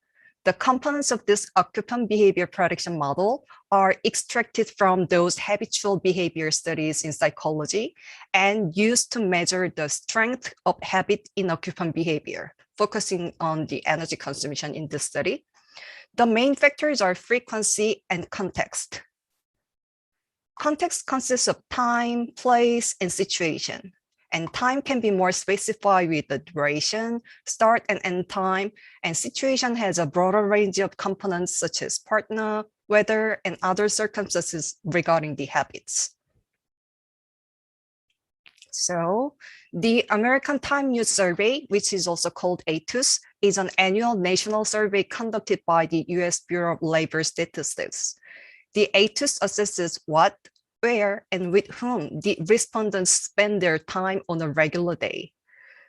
The components of this occupant behavior prediction model are extracted from those habitual behavior studies in psychology and used to measure the strength of habit in occupant behavior, focusing on the energy consumption in this study. The main factors are frequency and context. Context consists of time, place, and situation. And time can be more specified with the duration, start and end time, and situation has a broader range of components such as partner, weather, and other circumstances regarding the habits. So the American Time Use Survey, which is also called ATUS, is an annual national survey conducted by the US Bureau of Labor Statistics. The ATUS assesses what, where, and with whom the respondents spend their time on a regular day.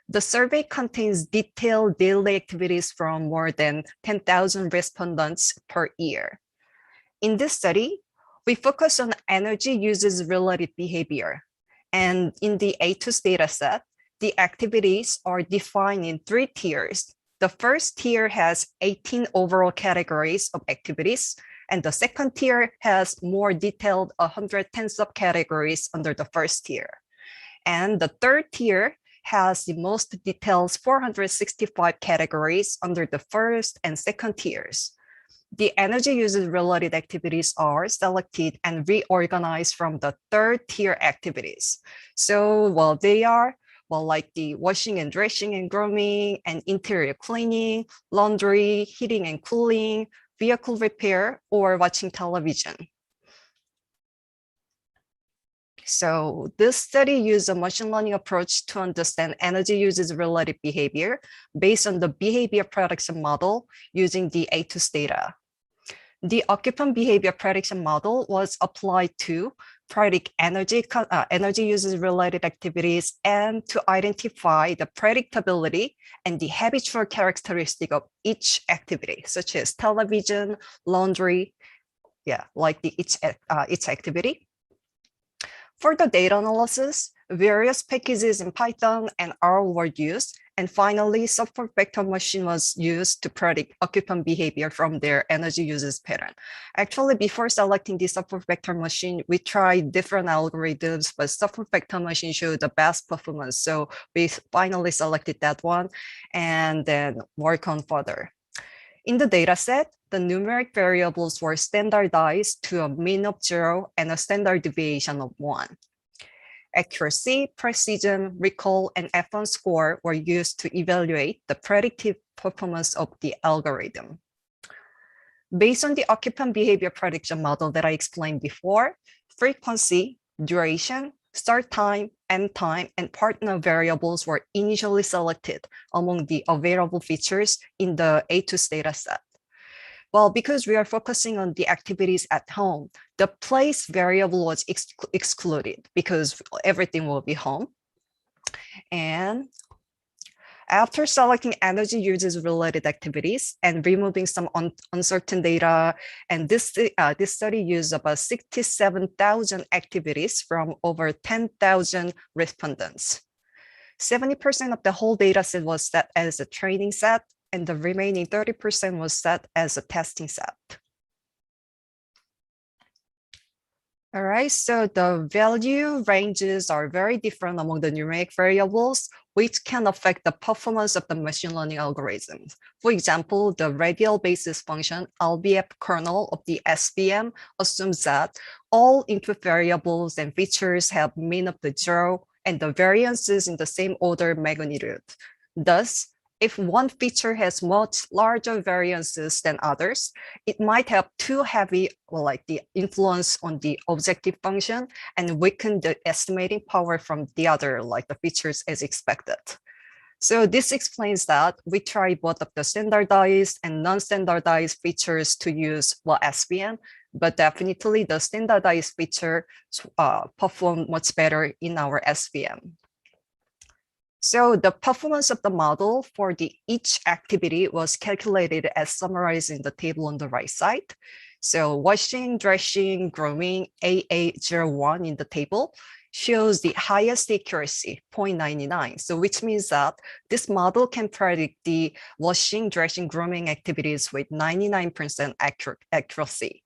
The survey contains detailed daily activities from more than 10,000 respondents per year. In this study, we focus on energy uses related behavior. And in the ATUS dataset, the activities are defined in 3 tiers. The first tier has 18 overall categories of activities, and the second tier has more detailed 110 subcategories under the first tier. And the third tier has the most detailed 465 categories under the first and second tiers. The energy uses related activities are selected and reorganized from the third tier activities. So while they are, like the washing and dressing and grooming and interior cleaning, laundry, heating and cooling, vehicle repair, or watching television. So this study used a machine learning approach to understand energy uses related behavior based on the behavior prediction model using the ATUS data. The occupant behavior prediction model was applied to predict energy uses related activities and to identify the predictability and the habitual characteristic of each activity, such as television, laundry, like each activity. For the data analysis, various packages in Python and R were used, and finally, software vector machine was used to predict occupant behavior from their energy uses pattern. Actually, before selecting the software vector machine, we tried different algorithms, but software vector machine showed the best performance. So we finally selected that one and then work on further. In the data set, the numeric variables were standardized to a mean of 0 and a standard deviation of 1. Accuracy, precision, recall, and F1 score were used to evaluate the predictive performance of the algorithm. Based on the occupant behavior prediction model that I explained before, frequency, duration, start time, end time, and partner variables were initially selected among the available features in the ATUS dataset. Well, because we are focusing on the activities at home, the place variable was excluded because everything will be home. And after selecting energy uses related activities and removing some uncertain data, and this study used about 67,000 activities from over 10,000 respondents. 70% of the whole data set was set as a training set, and the remaining 30% was set as a testing set. All right, so the value ranges are very different among the numeric variables, which can affect the performance of the machine learning algorithms. For example, the radial basis function, LBF kernel of the SVM assumes that all input variables and features have mean of the 0 and the variances in the same order magnitude. Thus, if one feature has much larger variances than others, it might have too heavy the influence on the objective function and weaken the estimating power from the other the features as expected. So this explains that we tried both of the standardized and non-standardized features to use SVM, but definitely the standardized feature performed much better in our SVM. So the performance of the model for each activity was calculated as summarized in the table on the right side. So washing, dressing, grooming, AA01 in the table shows the highest accuracy, 0.99. So which means that this model can predict the washing, dressing, grooming activities with 99% accuracy.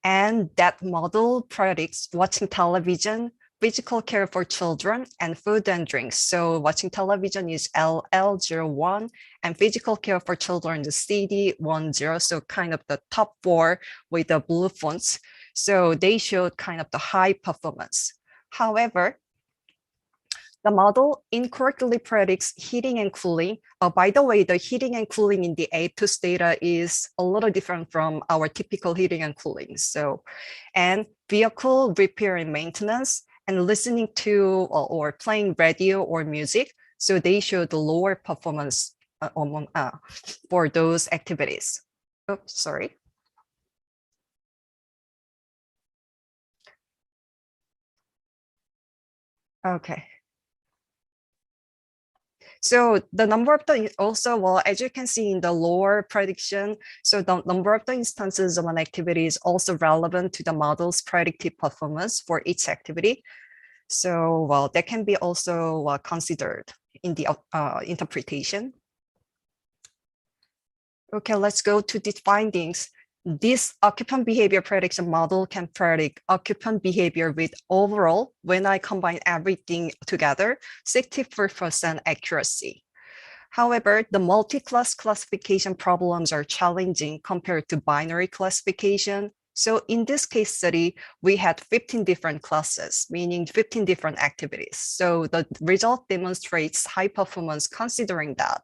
And that model predicts watching television, physical care for children, and food and drinks. So watching television is LL01, and physical care for children is CD10, so kind of the top 4 with the blue fonts. So they showed kind of the high performance. However, the model incorrectly predicts heating and cooling. By the way, the heating and cooling in the ATUS data is a little different from our typical heating and cooling. So, and vehicle repair and maintenance and listening to or playing radio or music. So they show the lower performance for those activities. Oops, sorry. Okay. So the number of the also, well, as you can see in the lower prediction, so the number of the instances of an activity is also relevant to the model's predictive performance for each activity. So, well, that can be also considered in the interpretation. Okay, let's go to the findings. This occupant behavior prediction model can predict occupant behavior with overall, when I combine everything together, 64% accuracy. However, the multi-class classification problems are challenging compared to binary classification. So in this case study, we had 15 different classes, meaning 15 different activities. So the result demonstrates high performance considering that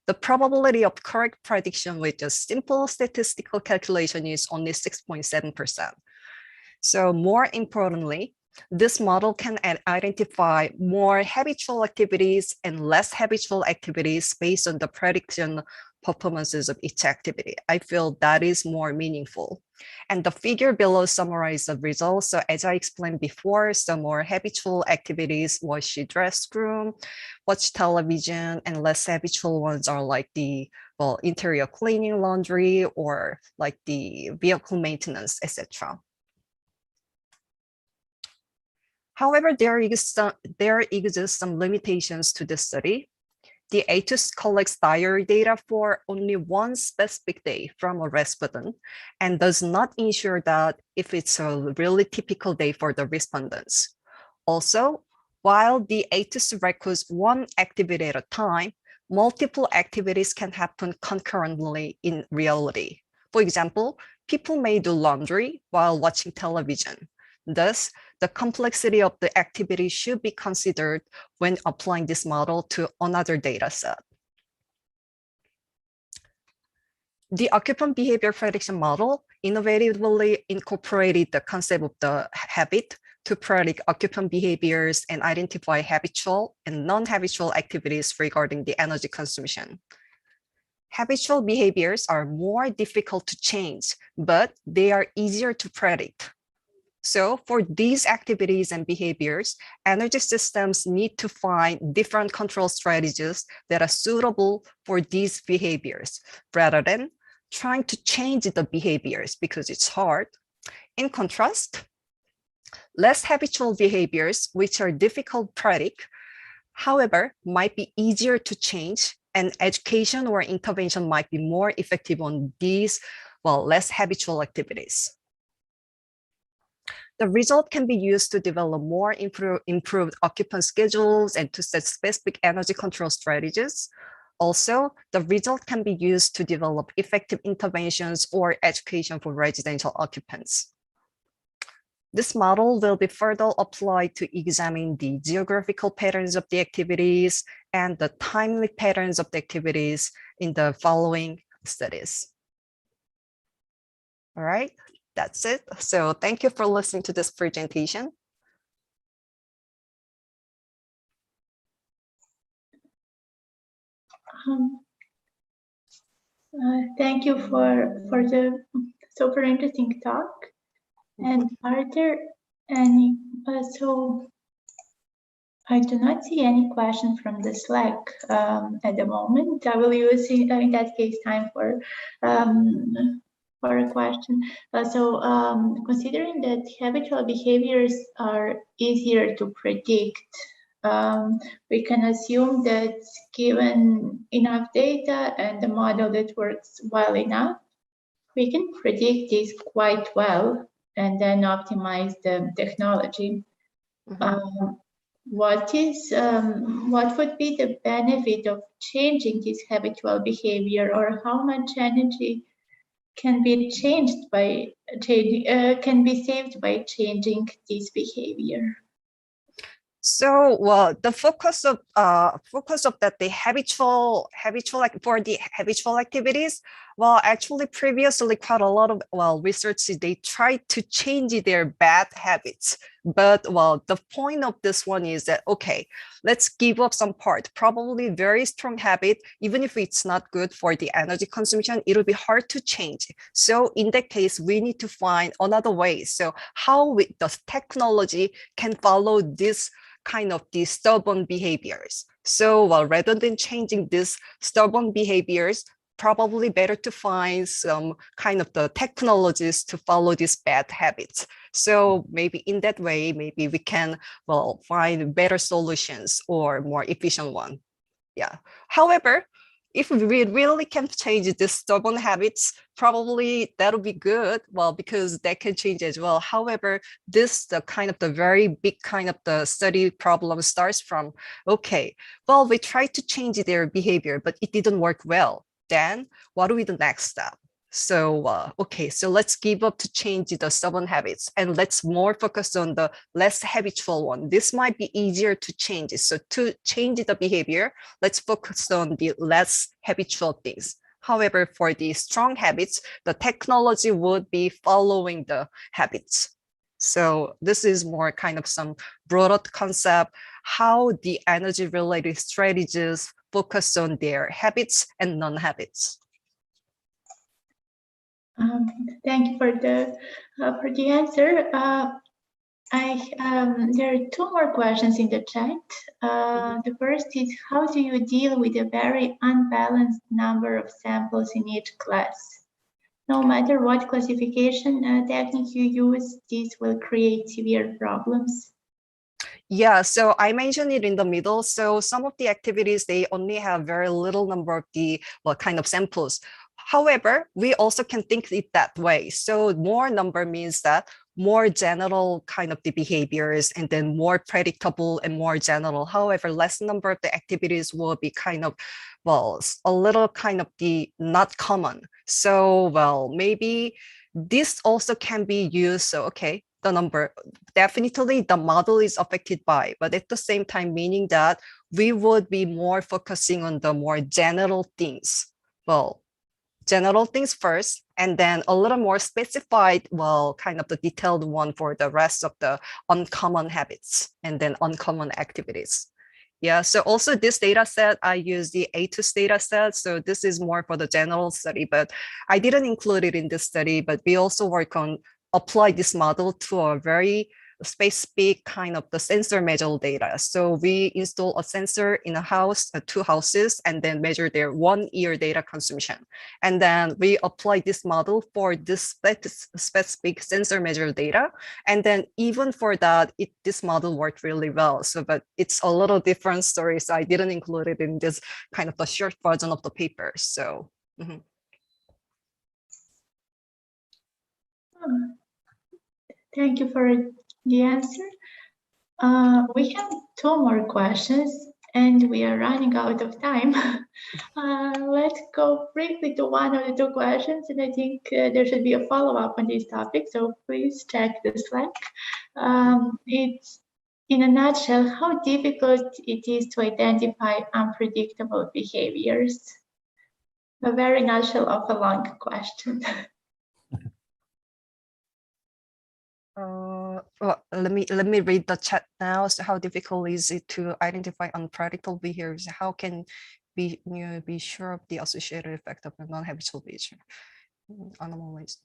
the probability of correct prediction with a simple statistical calculation is only 6.7%. So more importantly, this model can identify more habitual activities and less habitual activities based on the prediction performances of each activity. I feel that is more meaningful. And the figure below summarizes the results. So as I explained before, some more habitual activities, wash the restroom, watch television, and less habitual ones are like the, well, interior cleaning, laundry, or like the vehicle maintenance, etc. However, there exist some limitations to this study. The ATUS collects diary data for only one specific day from a respondent and does not ensure that if it's a really typical day for the respondents. Also, while the ATUS records one activity at a time, multiple activities can happen concurrently in reality. For example, people may do laundry while watching television. Thus, the complexity of the activity should be considered when applying this model to another data set. The occupant behavior prediction model innovatively incorporated the concept of the habit to predict occupant behaviors and identify habitual and non-habitual activities regarding the energy consumption. Habitual behaviors are more difficult to change, but they are easier to predict. So for these activities and behaviors, energy systems need to find different control strategies that are suitable for these behaviors rather than trying to change the behaviors because it's hard. In contrast, less habitual behaviors, which are difficult to predict, however, might be easier to change, and education or intervention might be more effective on these, well, less habitual activities. The result can be used to develop more improved occupant schedules and to set specific energy control strategies. Also, the result can be used to develop effective interventions or education for residential occupants. This model will be further applied to examine the geographical patterns of the activities and the timely patterns of the activities in the following studies. All right. That's it. So thank you for listening to this presentation. Thank you for the super interesting talk. And are there any, so I do not see any question from the Slack at the moment. I will use in that case time for a question. Considering that habitual behaviors are easier to predict, we can assume that given enough data and the model that works well enough, we can predict this quite well and then optimize the technology. Mm-hmm. What would be the benefit of changing this habitual behavior, or how much energy can be changed by changing, can be saved by changing this behavior? So, well, the focus of that the habitual like for the habitual activities. Well, actually, previously quite a lot of research they tried to change their bad habits, but the point of this one is that okay, let's give up some part. Probably very strong habit, even if it's not good for the energy consumption, it'll be hard to change. So in that case, we need to find another way. So how the technology can follow this kind of the stubborn behaviors. So rather than changing these stubborn behaviors, probably better to find some kind of the technologies to follow these bad habits. So maybe in that way, maybe we can find better solutions or more efficient one. Yeah. However, if we really can change these stubborn habits, probably that'll be good. Well, because that can change as well. However, this the kind of the very big kind of the study problem starts from, okay, well, we tried to change their behavior, but it didn't work well. Then what will be the next step? So, okay, so let's give up to change the stubborn habits and let's more focus on the less habitual one. This might be easier to change. So to change the behavior, let's focus on the less habitual things. However, for the strong habits, the technology would be following the habits. So this is more kind of some broader concept, how the energy related strategies focus on their habits and non-habits. Thank you for the answer. There are two more questions in the chat. The first is, how do you deal with a very unbalanced number of samples in each class? No matter what classification technique you use, this will create severe problems. Yeah, so I mentioned it in the middle. So some of the activities, they only have very little number of the kind of samples. However, we also can think it that way. So more number means that more general kind of the behaviors and then more predictable and more general. However, less number of the activities will be kind of, a little kind of the not common. So, maybe this also can be used. So, okay, the number, definitely the model is affected by, but at the same time, meaning that we would be more focusing on the more general things. General things first, and then a little more specified, kind of the detailed one for the rest of the uncommon habits and then uncommon activities. Yeah, so also this data set, I use the ATUS data set. So this is more for the general study, but I didn't include it in this study, but we also work on apply this model to a very specific kind of the sensor measure data. So we install a sensor in a house, two houses, and then measure their 1 year data consumption. And then we apply this model for this specific sensor measure data. And then even for that, this model worked really well. So, but it's a little different story. So I didn't include it in this kind of the short version of the paper. So. Thank you for the answer. We have two more questions and we are running out of time. Let's go briefly to one of the two questions, and I think there should be a follow-up on this topic, so please check the Slack. It's, in a nutshell, how difficult it is to identify unpredictable behaviors. A very nutshell of a long question. Let me read the chat now. So how difficult is it to identify unpredictable behaviors? How can be sure of the associated effect of a non-habitual behavior? Anomalies.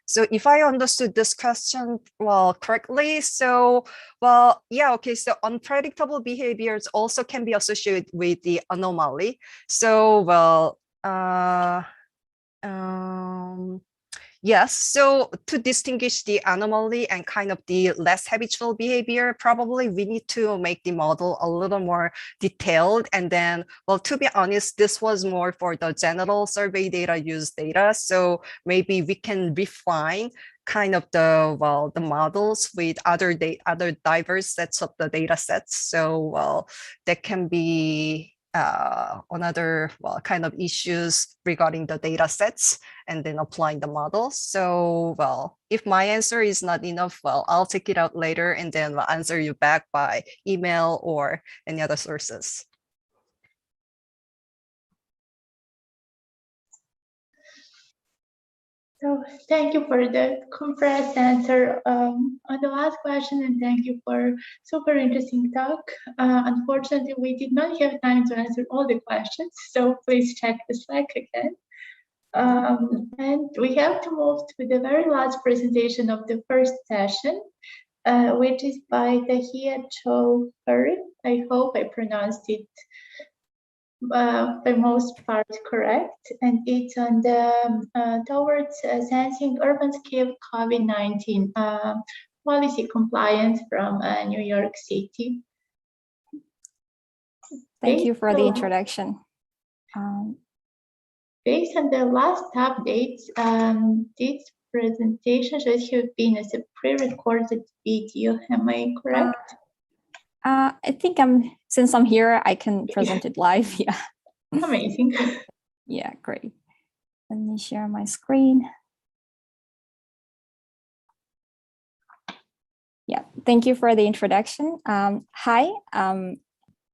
So if I understood this question correctly, so yeah, okay. So unpredictable behaviors also can be associated with the anomaly. So yes, so to distinguish the anomaly and kind of the less habitual behavior, probably we need to make the model a little more detailed. And then, to be honest, this was more for the general survey data use data. So maybe we can refine kind of the models with other diverse sets of the data sets. So that can be on other kind of issues regarding the data sets and then applying the models. So, if my answer is not enough, I'll take it out later and then I'll answer you back by email or any other sources. So thank you for the compressed answer on the last question, and thank you for super interesting talk. Unfortunately, we did not have time to answer all the questions, so please check the Slack again. And we have to move to the very last presentation of the first session, which is by Tahia Cho Curry. I hope I pronounced it for most part correct, and it's on the towards sensing urban scale COVID-19 policy compliance from New York City. Thank you for the introduction. Based on the last updates, this presentation should have been as a pre-recorded video. Am I correct? I think since I'm here, I can present it live. Yeah. Amazing. Yeah, great. Let me share my screen. Yeah, thank you for the introduction. Hi, I'm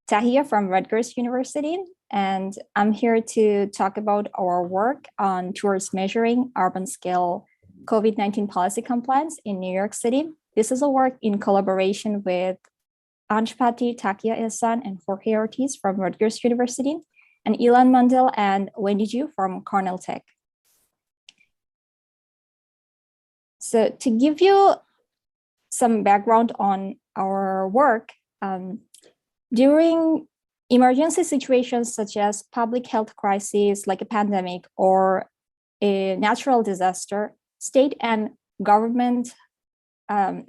Tahia from Rutgers University, and I'm here to talk about our work on towards measuring urban scale COVID-19 policy compliance in New York City. This is a work in collaboration with Anjpati Takia Ihsan and Jorge Ortiz from Rutgers University, and Ilan Mandel and Wendy Ju from Cornell Tech. So to give you some background on our work, during emergency situations such as public health crises like a pandemic or a natural disaster, state and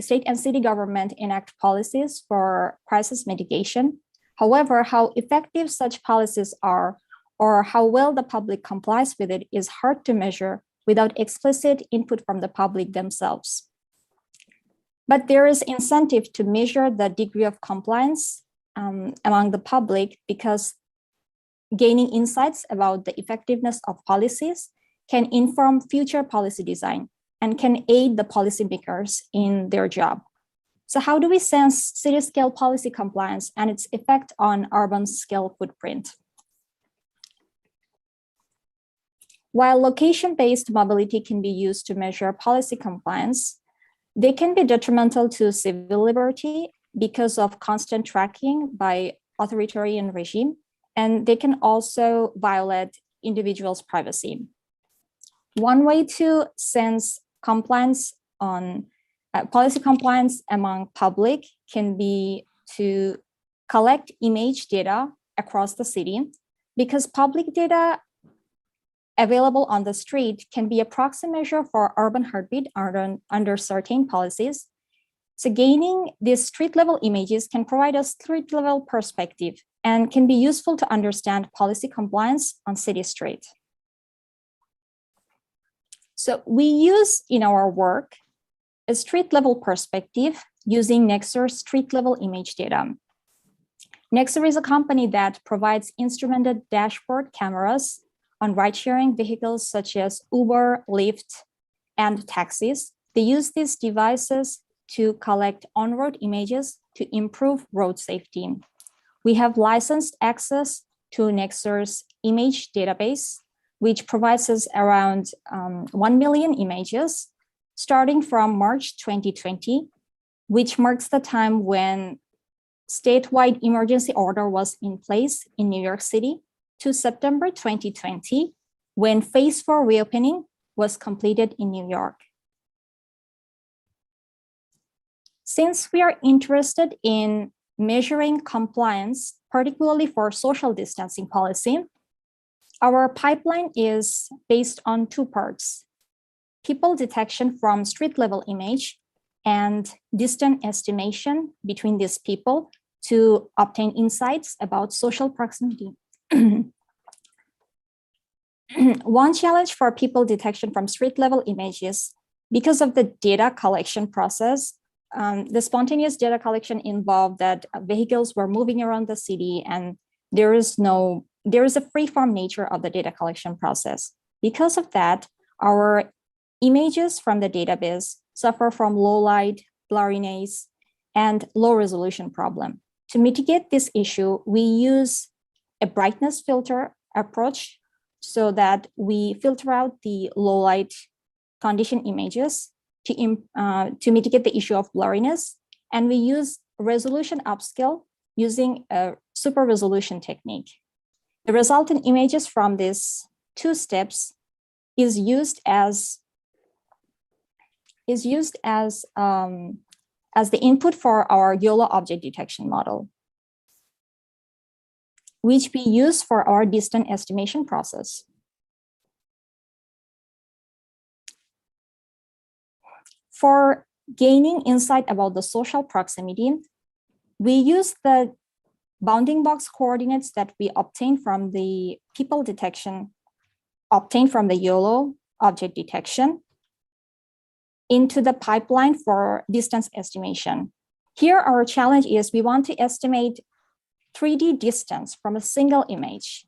city government enact policies for crisis mitigation. However, how effective such policies are or how well the public complies with it is hard to measure without explicit input from the public themselves. But there is incentive to measure the degree of compliance among the public, because gaining insights about the effectiveness of policies can inform future policy design and can aid the policymakers in their job. So how do we sense city-scale policy compliance and its effect on urban scale footprint? While location-based mobility can be used to measure policy compliance, they can be detrimental to civil liberty because of constant tracking by authoritarian regime, and they can also violate individuals' privacy. One way to sense compliance on policy compliance among public can be to collect image data across the city, because public data available on the street can be a proxy measure for urban heartbeat under certain policies. So gaining these street level images can provide a street level perspective and can be useful to understand policy compliance on city street. So we use in our work a street level perspective using Nexar street level image data. Nexar is a company that provides instrumented dashboard cameras on ride-sharing vehicles such as Uber, Lyft, and taxis. They use these devices to collect on-road images to improve road safety. We have licensed access to Nexar's image database, which provides us around 1 million images starting from March 2020, which marks the time when statewide emergency order was in place in New York City, to September 2020, when phase 4 reopening was completed in New York. Since we are interested in measuring compliance, particularly for social distancing policy, our pipeline is based on 2 parts: people detection from street level image and distance estimation between these people to obtain insights about social proximity. One challenge for people detection from street level images, because of the data collection process, the spontaneous data collection involved that vehicles were moving around the city and there is a free-form nature of the data collection process. Because of that, our images from the database suffer from low light, blurriness, and low resolution problem. To mitigate this issue, we use a brightness filter approach so that we filter out the low light condition images to mitigate the issue of blurriness. And we use resolution upscale using a super resolution technique. The resultant images from these two steps is used as the input for our YOLO object detection model, which we use for our distance estimation process. For gaining insight about the social proximity, we use the bounding box coordinates that we obtain from the people detection, obtained from the YOLO object detection, into the pipeline for distance estimation. Here, our challenge is we want to estimate 3D distance from a single image.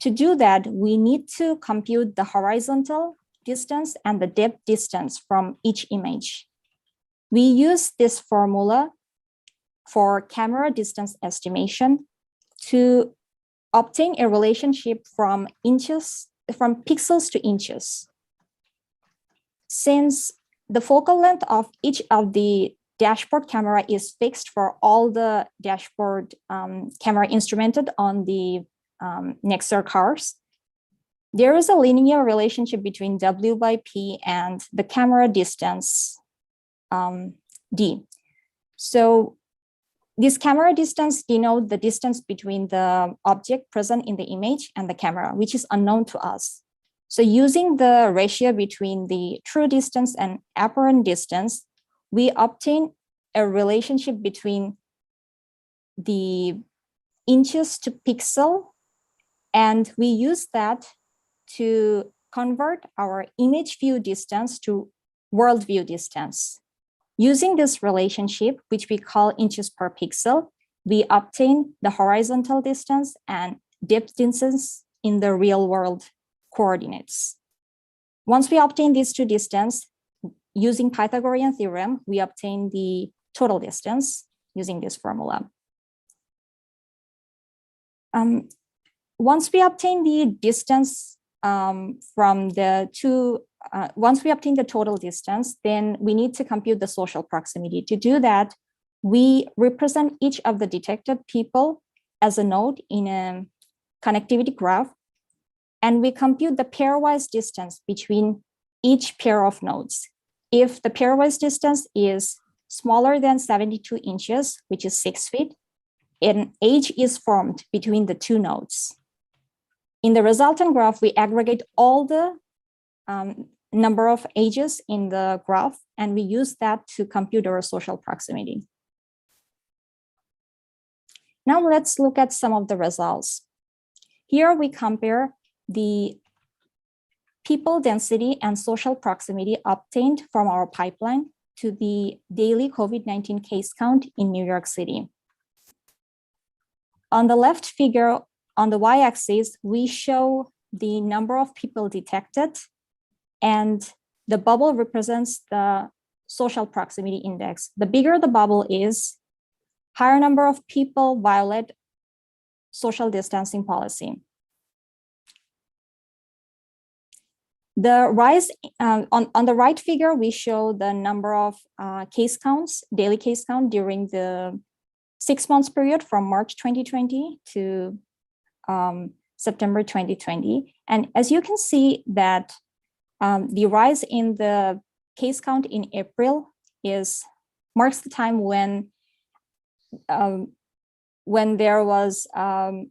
To do that, we need to compute the horizontal distance and the depth distance from each image. We use this formula for camera distance estimation to obtain a relationship from pixels to inches. Since the focal length of each of the dashboard camera is fixed for all the dashboard camera instrumented on the Nexar cars, there is a linear relationship between W by P and the camera distance D. So this camera distance denotes the distance between the object present in the image and the camera, which is unknown to us. So using the ratio between the true distance and apparent distance, we obtain a relationship between the inches to pixel, and we use that to convert our image view distance to world view distance. Using this relationship, which we call inches per pixel, we obtain the horizontal distance and depth distance in the real world coordinates. Once we obtain these two distances, using Pythagorean theorem, we obtain the total distance using this formula. Once we obtain the distance once we obtain the total distance, then we need to compute the social proximity. To do that, we represent each of the detected people as a node in a connectivity graph, and we compute the pairwise distance between each pair of nodes. If the pairwise distance is smaller than 72 inches, which is 6 feet, an edge is formed between the two nodes. In the resultant graph, we aggregate all the number of edges in the graph, and we use that to compute our social proximity. Now let's look at some of the results. Here we compare the people density and social proximity obtained from our pipeline to the daily COVID-19 case count in New York City. On the left figure, on the y-axis, we show the number of people detected, and the bubble represents the social proximity index. The bigger the bubble is, higher number of people violate social distancing policy. The rise on the right figure, we show the number of case counts, daily case count during the 6 months period from March 2020 to September 2020. And as you can see that the rise in the case count in April marks the time when there was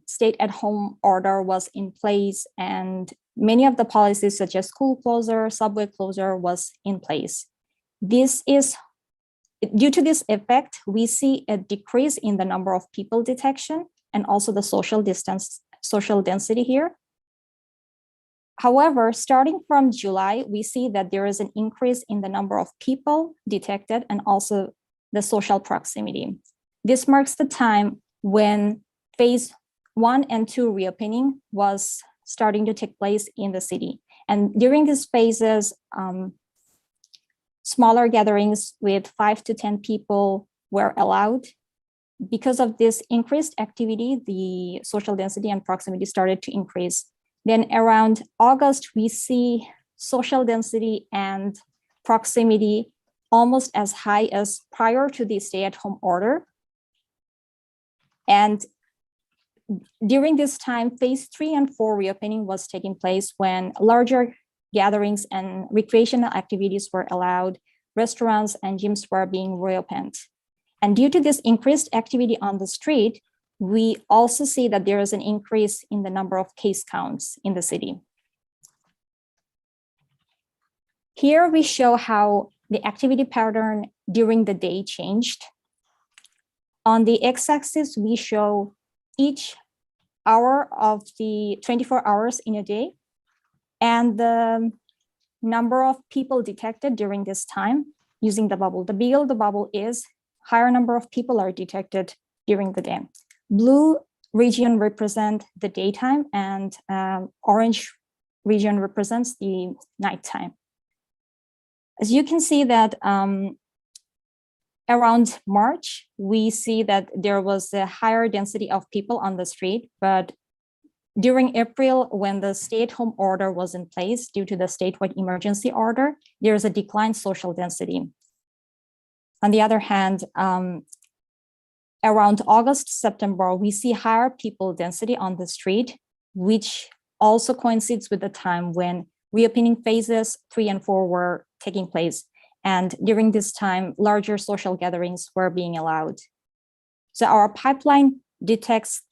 stay-at-home order was in place, and many of the policies such as school closure, subway closure was in place. This is due to this effect, we see a decrease in the number of people detection and also the social density here. However, starting from July, we see that there is an increase in the number of people detected and also the social proximity. This marks the time when phase 1 and 2 reopening was starting to take place in the city. And during these phases, smaller gatherings with 5 to 10 people were allowed. Because of this increased activity, the social density and proximity started to increase. Then around August, we see social density and proximity almost as high as prior to the stay-at-home order. And during this time, phase 3 and 4 reopening was taking place when larger gatherings and recreational activities were allowed, restaurants and gyms were being reopened. And due to this increased activity on the street, we also see that there is an increase in the number of case counts in the city. Here we show how the activity pattern during the day changed. On the x-axis, we show each hour of the 24 hours in a day and the number of people detected during this time using the bubble. The bigger the bubble is, higher number of people are detected during the day. Blue region represent the daytime and orange region represents the nighttime. As you can see that around March, we see that there was a higher density of people on the street, but during April, when the stay-at-home order was in place due to the statewide emergency order, there is a declined social density. On the other hand, around August, September, we see higher people density on the street, which also coincides with the time when reopening phases 3 and 4 were taking place. And during this time, larger social gatherings were being allowed. So our pipeline detects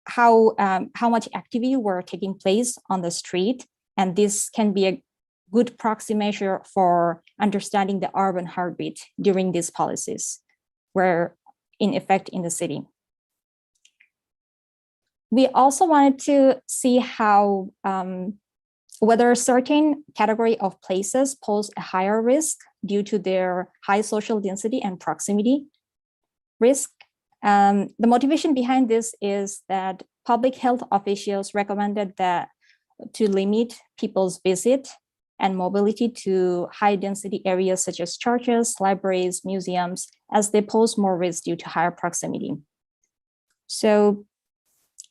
how much activity were taking place on the street. And this can be a good proxy measure for understanding the urban heartbeat during these policies were in effect in the city. We also wanted to see how whether a certain category of places pose a higher risk due to their high social density and proximity risk. The motivation behind this is that public health officials recommended that to limit people's visit and mobility to high density areas such as churches, libraries, museums, as they pose more risk due to higher proximity. So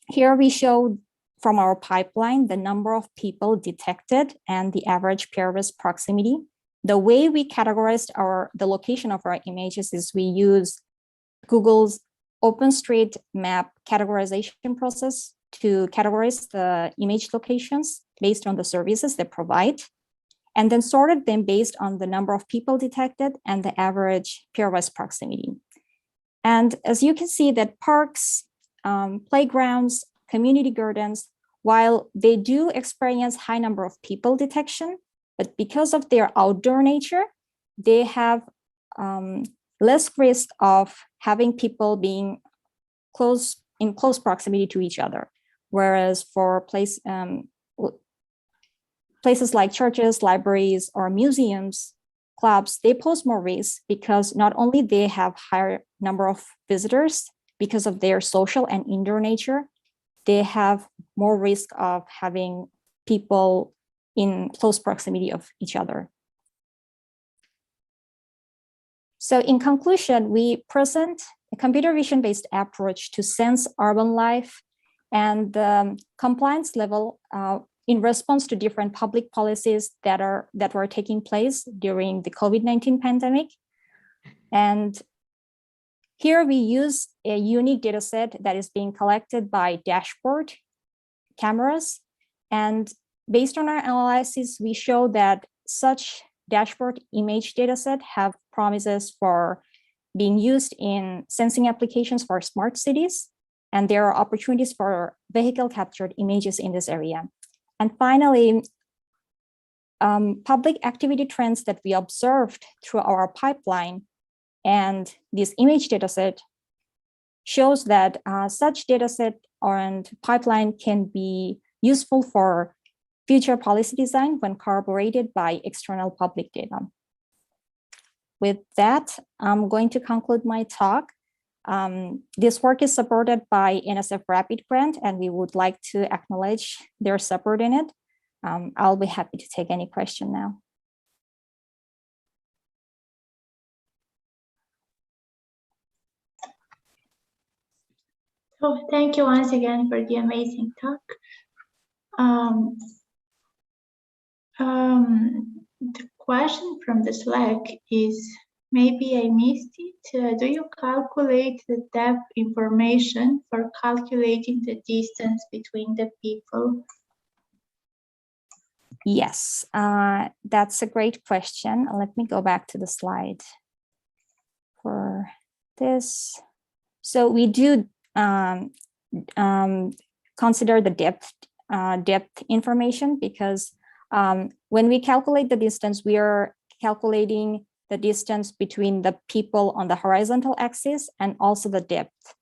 here we show from our pipeline the number of people detected and the average pair risk proximity. The way we categorized the location of our images is we use Google's OpenStreetMap categorization process to categorize the image locations based on the services they provide, and then sorted them based on the number of people detected and the average pairwise proximity. And as you can see that parks, playgrounds, community gardens, while they do experience high number of people detection, but because of their outdoor nature, they have less risk of having people being in close proximity to each other. Whereas for places like churches, libraries, or museums, clubs, they pose more risk because not only they have higher number of visitors because of their social and indoor nature, they have more risk of having people in close proximity of each other. So in conclusion, we present a computer vision-based approach to sense urban life and the compliance level in response to different public policies that were taking place during the COVID-19 pandemic. And here we use a unique data set that is being collected by dashboard cameras. And based on our analysis, we show that such dashboard image data set have promises for being used in sensing applications for smart cities. And there are opportunities for vehicle captured images in this area. And finally, public activity trends that we observed through our pipeline and this image dataset shows that such dataset and pipeline can be useful for future policy design when corroborated by external public data. With that, I'm going to conclude my talk. This work is supported by NSF Rapid Grant, and we would like to acknowledge their support in it. I'll be happy to take any question now. So thank you once again for the amazing talk. The question from the Slack is, maybe I missed it. Do you calculate the depth information for calculating the distance between the people? Yes, that's a great question. Let me go back to the slide for this. So we do consider the depth information, because when we calculate the distance, we are calculating the distance between the people on the horizontal axis and also the depth.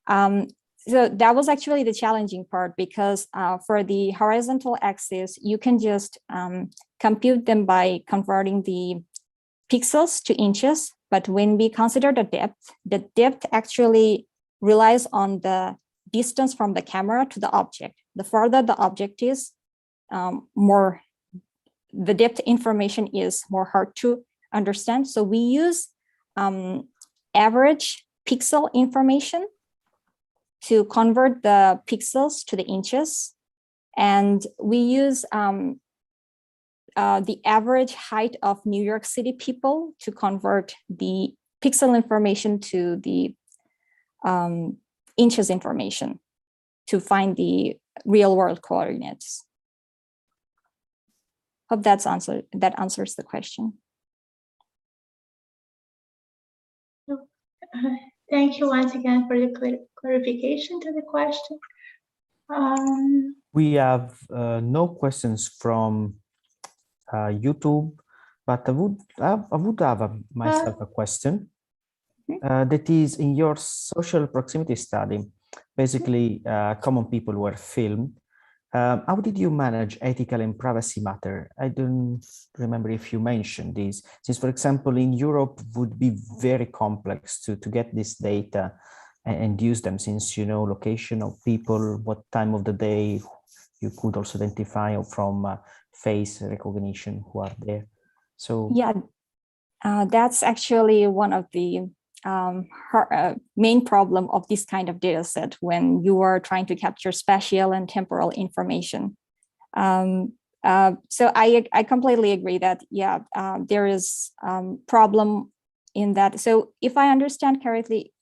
So that was actually the challenging part, because for the horizontal axis, you can just compute them by converting the pixels to inches. But when we consider the depth actually relies on the distance from the camera to the object. The farther the object is, the depth information is more hard to understand. So we use average pixel information to convert the pixels to the inches. And we use the average height of New York City people to convert the pixel information to the inches information to find the real world coordinates. Hope that answers the question. Thank you once again for the clarification to the question. We have no questions from YouTube, but I would have myself a question. That is, in your social proximity study, basically common people were filmed. How did you manage ethical and privacy matter? I don't remember if you mentioned this, since, for example, in Europe would be very complex to get this data and use them, since you know location of people, what time of the day. You could also identify from face recognition who are there. So yeah, that's actually one of the main problem of this kind of data set when you are trying to capture spatial and temporal information. So I completely agree that, yeah, there is problem in that. So if I understand correctly,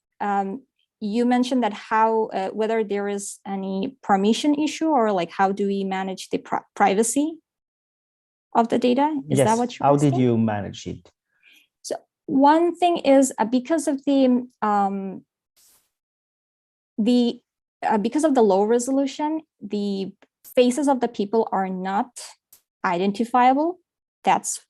you mentioned that how whether there is any permission issue, or like how do we manage the privacy of the data? Is yes, that what you're how asking? did you manage it? So one thing is because of the low resolution, the faces of the people are not identifiable. That's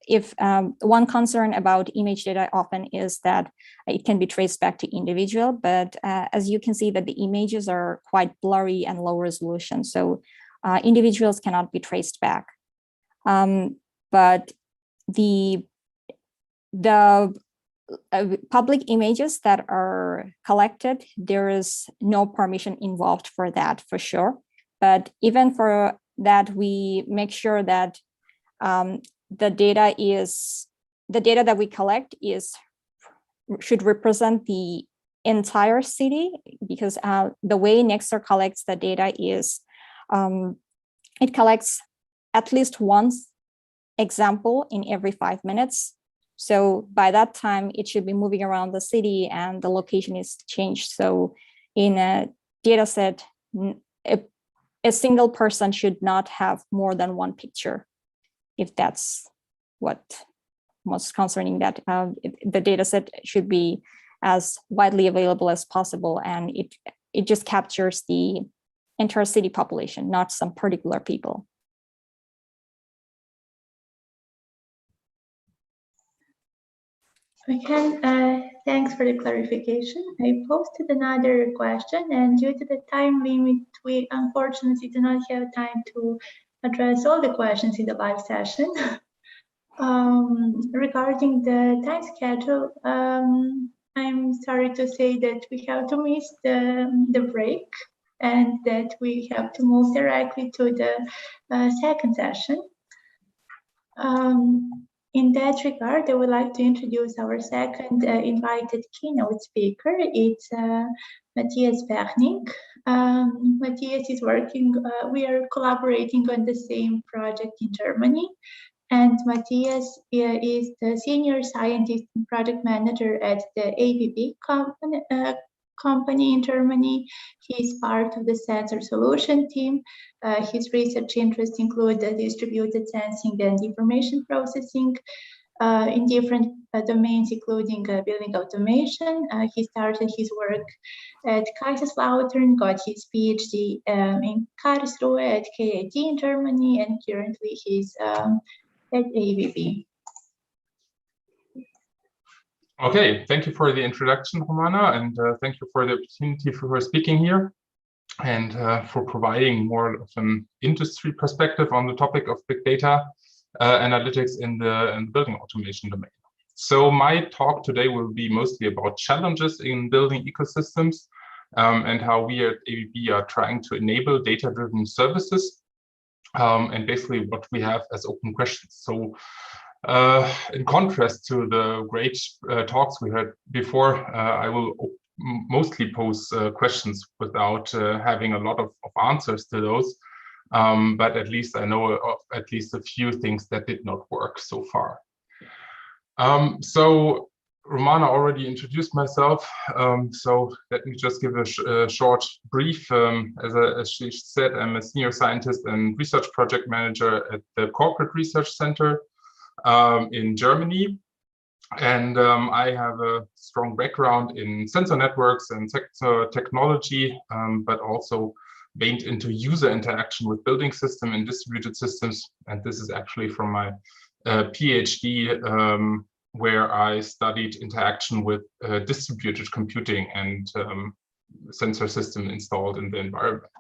if one concern about image data often is that it can be traced back to individual, but as you can see that the images are quite blurry and low resolution, so individuals cannot be traced back. But the public images that are collected, there is no permission involved for that, for sure. But even for that, we make sure that the data that we collect should represent the entire city, because the way Nexar collects the data is it collects at least one example in every 5 minutes. So by that time, it should be moving around the city and the location is changed. So in a data set, a single person should not have more than one picture, if that's what most concerning, that the data set should be as widely available as possible, and it just captures the entire city population, not some particular people. Okay, thanks for the clarification. I posted another question, and due to the time limit, we unfortunately do not have time to address all the questions in the live session. Regarding the time schedule, I'm sorry to say that we have to miss the break and that we have to move directly to the second session. In that regard, I would like to introduce our second invited keynote speaker. It's Matthias Berning. Matthias is working, we are collaborating on the same project in Germany. And Matthias is the senior scientist and project manager at the ABB company in Germany. He's part of the sensor solution team. His research interests include distributed sensing and information processing in different domains, including building automation. He started his work at Kaiserslautern, got his PhD in Karlsruhe at KIT in Germany, and currently he's at ABB. Okay, thank you for the introduction, Romana, and thank you for the opportunity for speaking here and for providing more of an industry perspective on the topic of big data analytics in the building automation domain. So my talk today will be mostly about challenges in building ecosystems and how we at ABB are trying to enable data-driven services and basically what we have as open questions. So in contrast to the great talks we had before, I will mostly pose questions without having a lot of answers to those. But at least I know of at least a few things that did not work so far. So Romana already introduced myself, so let me just give a short brief. As she said, I'm a senior scientist and research project manager at the Corporate Research Center in Germany. And I have a strong background in sensor networks and sensor technology, but also veined into user interaction with building system and distributed systems. And this is actually from my PhD, where I studied interaction with distributed computing and sensor system installed in the environment.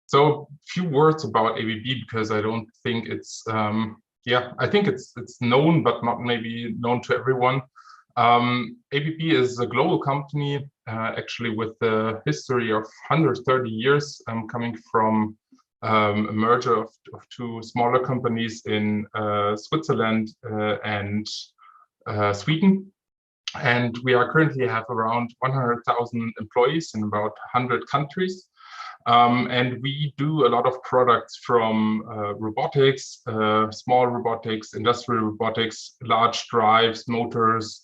So a few words about ABB, because I don't think it's, I think it's known, but not maybe known to everyone. ABB is a global company, actually with a history of 130 years, coming from a merger of two smaller companies in Switzerland and Sweden. And we are currently have around 100,000 employees in about 100 countries. And we do a lot of products from robotics, small robotics, industrial robotics, large drives, motors,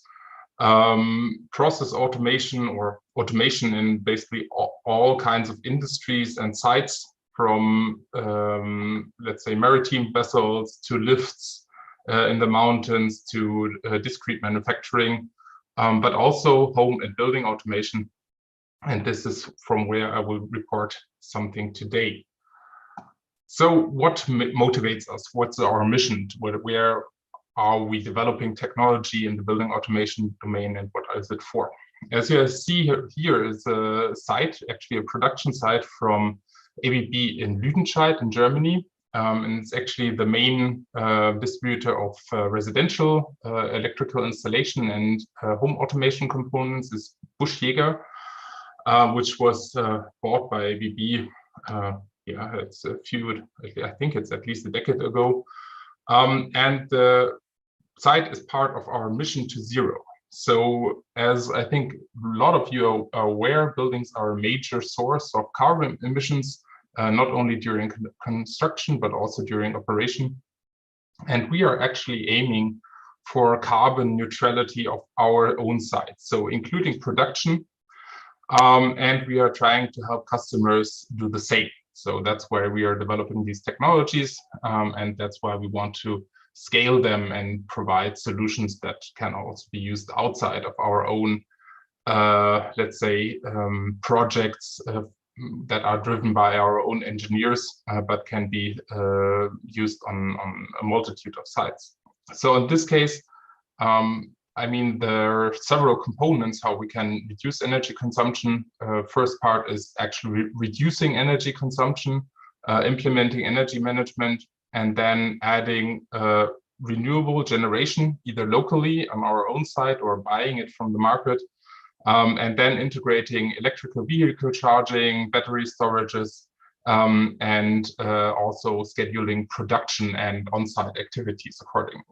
process automation or automation in basically all kinds of industries and sites, from let's say maritime vessels to lifts in the mountains to discrete manufacturing, but also home and building automation. And this is from where I will report something today. So what motivates us? What's our mission? Where are we developing technology in the building automation domain, and what is it for? As you see here is a site, actually a production site from ABB in Lüdenscheid in Germany. And it's actually the main distributor of residential electrical installation and home automation components is Busch-Jaeger, which was bought by ABB. It's a few, I think it's at least a decade ago. And the site is part of our mission to zero. So as I think a lot of you are aware, buildings are a major source of carbon emissions, not only during construction, but also during operation. And we are actually aiming for carbon neutrality of our own sites, so including production. And we are trying to help customers do the same. So that's why we are developing these technologies. And that's why we want to scale them and provide solutions that can also be used outside of our own, let's say, projects that are driven by our own engineers, but can be used on a multitude of sites. So in this case, I mean, there are several components how we can reduce energy consumption. First part is actually reducing energy consumption, implementing energy management, and then adding renewable generation, either locally on our own site or buying it from the market, and then integrating electrical vehicle charging, battery storages, and also scheduling production and on-site activities accordingly.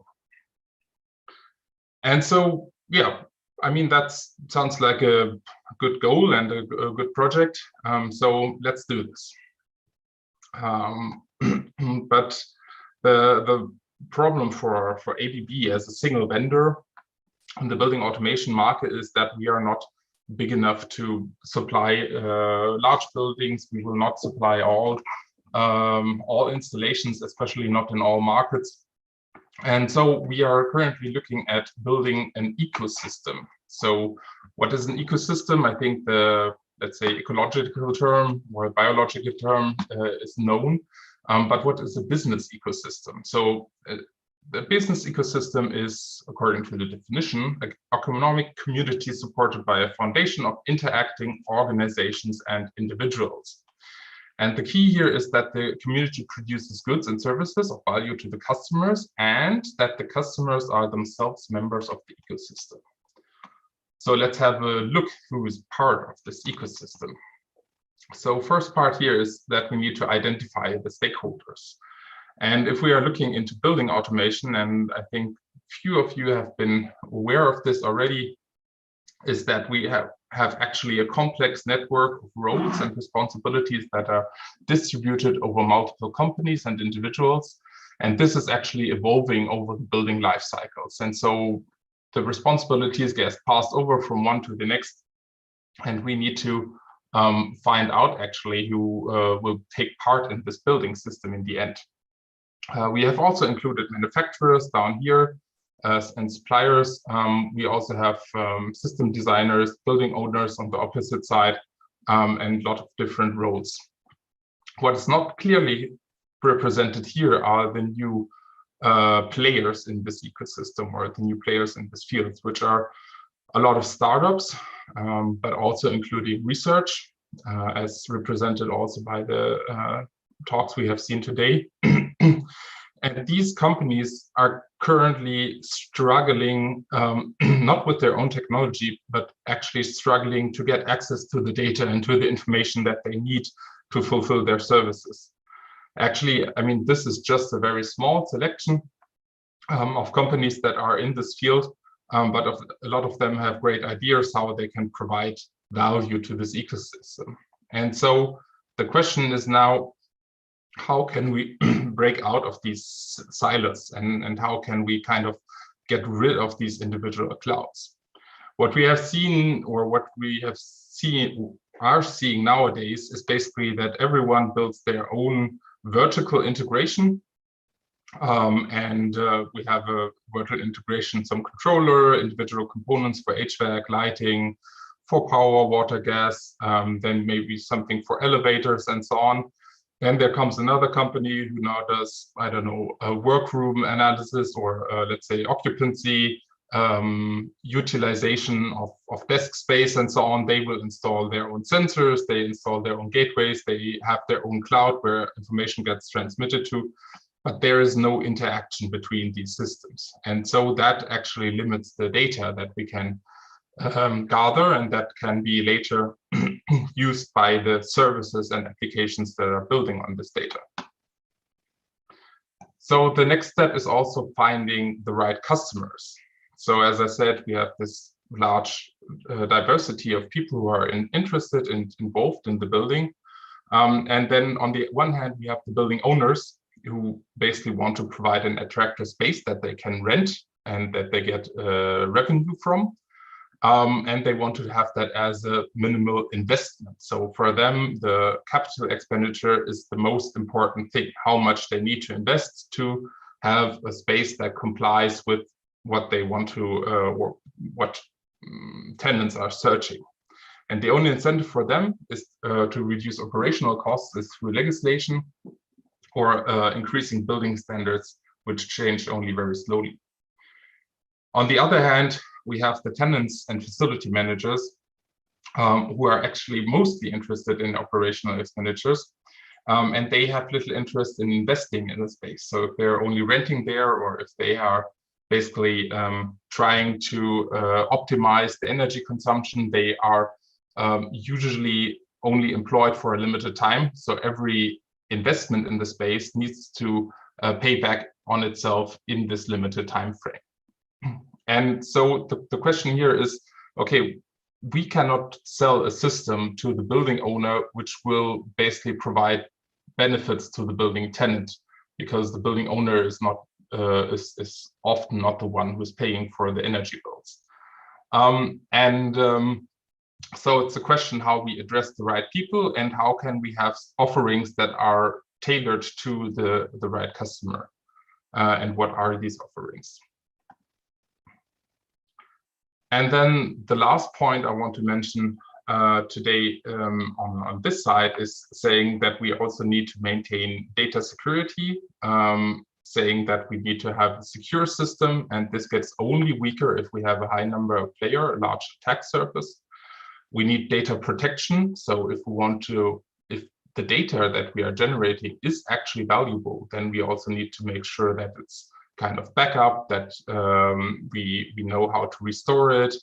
And so, yeah, I mean, that sounds like a good goal and a good project. So let's do this. But the problem for ABB as a single vendor in the building automation market is that we are not big enough to supply large buildings. We will not supply all installations, especially not in all markets. And so we are currently looking at building an ecosystem. So what is an ecosystem? I think the, let's say, ecological term or biological term is known, but what is a business ecosystem? So the business ecosystem is, according to the definition, an economic community supported by a foundation of interacting organizations and individuals. And the key here is that the community produces goods and services of value to the customers, and that the customers are themselves members of the ecosystem. So let's have a look who is part of this ecosystem. So first part here is that we need to identify the stakeholders. And if we are looking into building automation, and I think few of you have been aware of this already, is that we have actually a complex network of roles and responsibilities that are distributed over multiple companies and individuals. And this is actually evolving over the building life cycles. And so the responsibilities get passed over from one to the next. And we need to find out actually who will take part in this building system in the end. We have also included manufacturers down here and suppliers. We also have system designers, building owners on the opposite side, and a lot of different roles. What is not clearly represented here are the new players in this ecosystem, or the new players in this field, which are a lot of startups, but also including research, as represented also by the talks we have seen today. And these companies are currently struggling, not with their own technology, but actually struggling to get access to the data and to the information that they need to fulfill their services. Actually, I mean, this is just a very small selection of companies that are in this field, but a lot of them have great ideas how they can provide value to this ecosystem. And so the question is now, how can we break out of these silos, and how can we kind of get rid of these individual clouds? What we have seen, or what we have seen, are seeing nowadays, is basically that everyone builds their own vertical integration. We have a vertical integration, some controller, individual components for HVAC, lighting, for power, water, gas, then maybe something for elevators and so on. Then there comes another company who now does, I don't know, a workroom analysis, or let's say occupancy, utilization of desk space and so on. They will install their own sensors, they install their own gateways, they have their own cloud where information gets transmitted to, but there is no interaction between these systems. And so that actually limits the data that we can gather, and that can be later used by the services and applications that are building on this data. So the next step is also finding the right customers. So as I said, we have this large diversity of people who are interested and involved in the building. And then on the one hand, we have the building owners who basically want to provide an attractive space that they can rent and that they get revenue from. And they want to have that as a minimal investment. So for them, the capital expenditure is the most important thing, how much they need to invest to have a space that complies with what they want to, or what tenants are searching. And the only incentive for them is to reduce operational costs is through legislation or increasing building standards, which change only very slowly. On the other hand, we have the tenants and facility managers who are actually mostly interested in operational expenditures. and they have little interest in investing in the space. So if they're only renting there, or if they are basically trying to optimize the energy consumption, they are usually only employed for a limited time. So every investment in the space needs to pay back on itself in this limited time frame. And so the question here is, okay, we cannot sell a system to the building owner which will basically provide benefits to the building tenant, because the building owner is not is often not the one who's paying for the energy bills. So it's a question how we address the right people and how can we have offerings that are tailored to the right customer, and what are these offerings. And then the last point I want to mention today on this side is saying that we also need to maintain data security, saying that we need to have a secure system, and this gets only weaker if we have a high number of players, a large attack surface. We need data protection, so if the data that we are generating is actually valuable, then we also need to make sure that it's kind of backup, that we know how to restore it,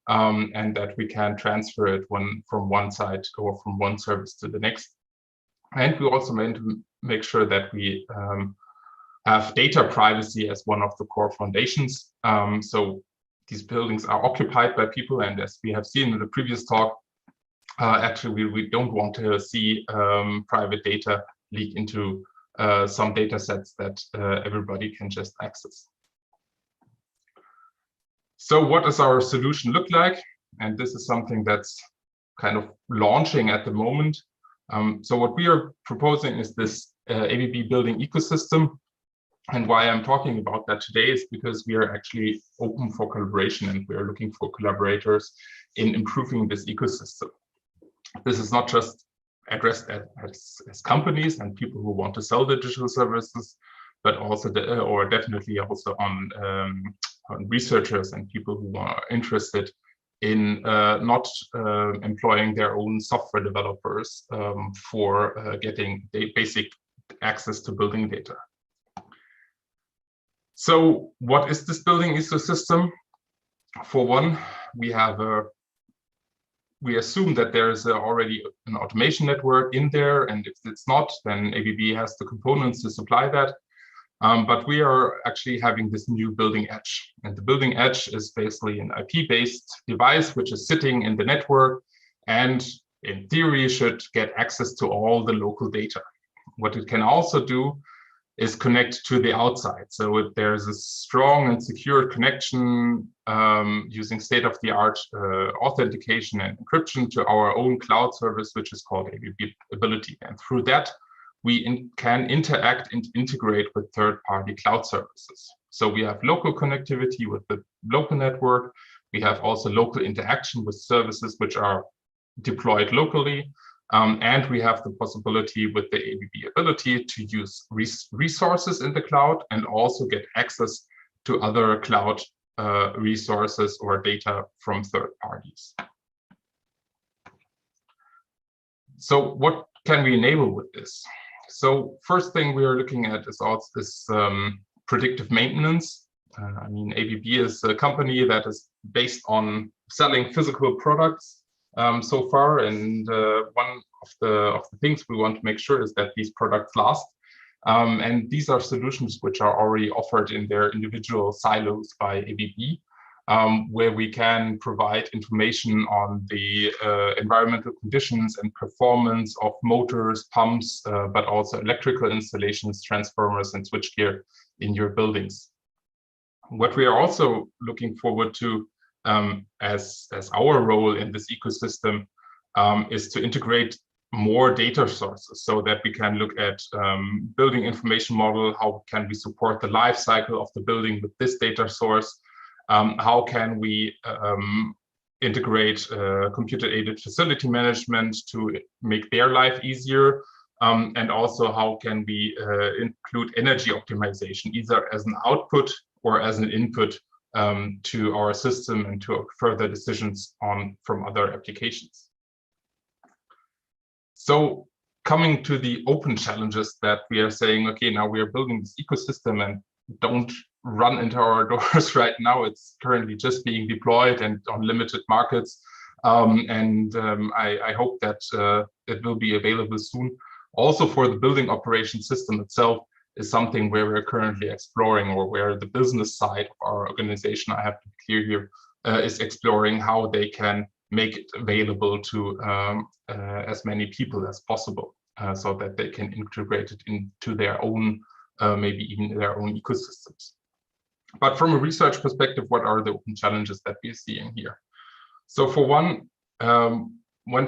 and that we can transfer it from one side or from one service to the next. And we also need to make sure that we have data privacy as one of the core foundations. So these buildings are occupied by people, and as we have seen in the previous talk, actually we don't want to see private data leak into some data sets that everybody can just access. So what does our solution look like? And this is something that's kind of launching at the moment. So what we are proposing is this ABB building ecosystem. And why I'm talking about that today is because we are actually open for collaboration, and we are looking for collaborators in improving this ecosystem. This is not just addressed as companies and people who want to sell digital services, but also or definitely also on researchers and people who are interested in not employing their own software developers for getting basic access to building data. So what is this building ecosystem? For one, we assume that there is already an automation network in there, and if it's not, then ABB has the components to supply that. But we are actually having this new building edge, and the building edge is basically an IP-based device which is sitting in the network, and in theory should get access to all the local data. What it can also do is connect to the outside. So if there's a strong and secure connection using state-of-the-art authentication and encryption to our own cloud service, which is called ABB Ability. And through that, we can interact and integrate with third-party cloud services. So we have local connectivity with the local network. We have also local interaction with services which are deployed locally. And we have the possibility with the ABB Ability to use resources in the cloud and also get access to other cloud resources or data from third parties. So what can we enable with this? So first thing we are looking at is also this predictive maintenance. I mean, ABB is a company that is based on selling physical products so far, and one of the things we want to make sure is that these products last. And these are solutions which are already offered in their individual silos by ABB, where we can provide information on the environmental conditions and performance of motors, pumps, but also electrical installations, transformers, and switchgear in your buildings. What we are also looking forward to as our role in this ecosystem is to integrate more data sources so that we can look at building information model, how can we support the life cycle of the building with this data source, how can we integrate computer-aided facility management to make their life easier, and also how can we include energy optimization either as an output or as an input to our system and to further decisions from other applications. So coming to the open challenges that we are saying, okay, now we are building this ecosystem and don't run into our doors right now. It's currently just being deployed and on limited markets. I hope that it will be available soon. Also for the building operation system itself is something where we're currently exploring, or where the business side of our organization, I have to be clear here, is exploring how they can make it available to as many people as possible, so that they can integrate it into their own, maybe even their own ecosystems. But from a research perspective, what are the open challenges that we're seeing here? So for one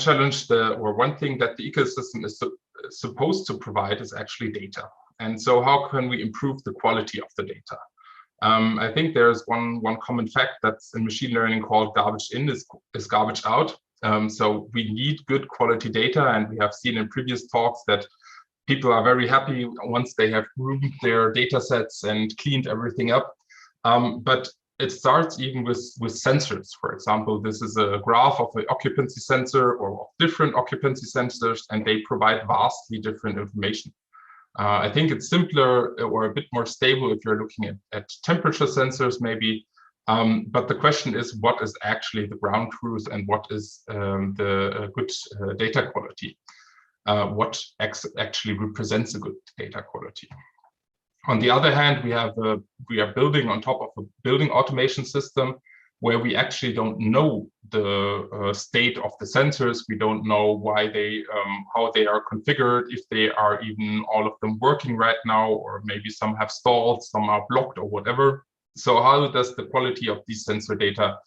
challenge, or one thing that the ecosystem is supposed to provide is actually data. And so how can we improve the quality of the data? I think there's one common fact that's in machine learning called garbage in is garbage out. So we need good quality data, and we have seen in previous talks that people are very happy once they have groomed their data sets and cleaned everything up. But it starts even with sensors. For example, this is a graph of an occupancy sensor or of different occupancy sensors, and they provide vastly different information. I think it's simpler or a bit more stable if you're looking at temperature sensors maybe, but the question is, what is actually the ground truth and what is the good data quality? What actually represents a good data quality? On the other hand, we are building on top of a building automation system where we actually don't know the state of the sensors. We don't know why how they are configured, if they are even all of them working right now, or maybe some have stalled, some are blocked or whatever. So how does the quality of these sensor data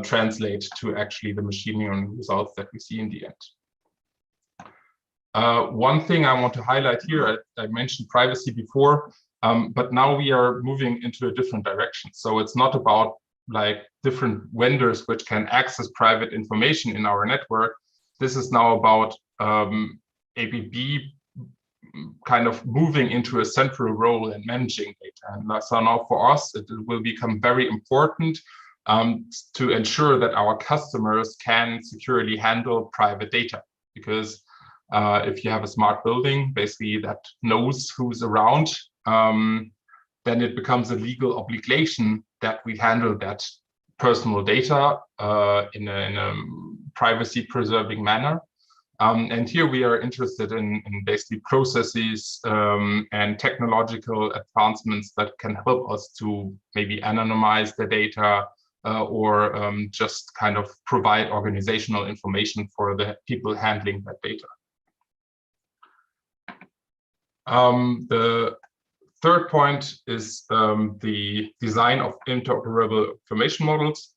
translate to actually the machine learning results that we see in the end? One thing I want to highlight here, I mentioned privacy before, but now we are moving into a different direction. So it's not about like different vendors which can access private information in our network. This is now about ABB kind of moving into a central role in managing data. And so now for us, it will become very important to ensure that our customers can securely handle private data. Because if you have a smart building, basically that knows who's around, then it becomes a legal obligation that we handle that personal data in a privacy preserving manner. And here we are interested in basically processes and technological advancements that can help us to maybe anonymize the data or just kind of provide organizational information for the people handling that data. The third point is the design of interoperable information models.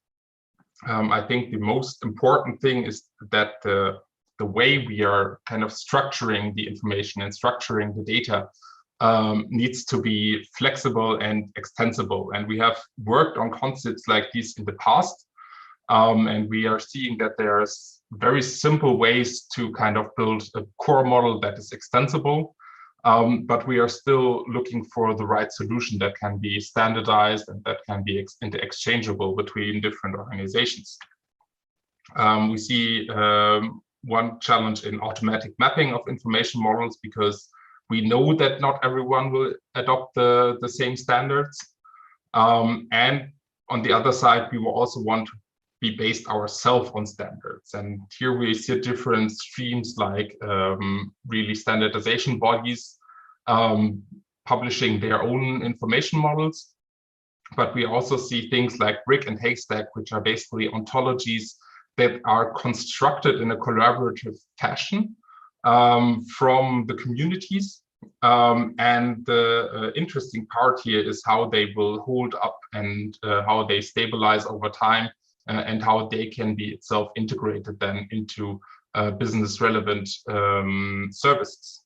I think the most important thing is that the way we are kind of structuring the information and structuring the data needs to be flexible and extensible. And we have worked on concepts like these in the past. And we are seeing that there's very simple ways to kind of build a core model that is extensible. But we are still looking for the right solution that can be standardized and that can be interchangeable between different organizations. We see one challenge in automatic mapping of information models, because we know that not everyone will adopt the same standards. And on the other side, we will also want to be based ourselves on standards. And here we see different streams like really standardization bodies publishing their own information models. But we also see things like Brick and Haystack, which are basically ontologies that are constructed in a collaborative fashion from the communities. And the interesting part here is how they will hold up and how they stabilize over time and how they can be itself integrated then into business relevant services.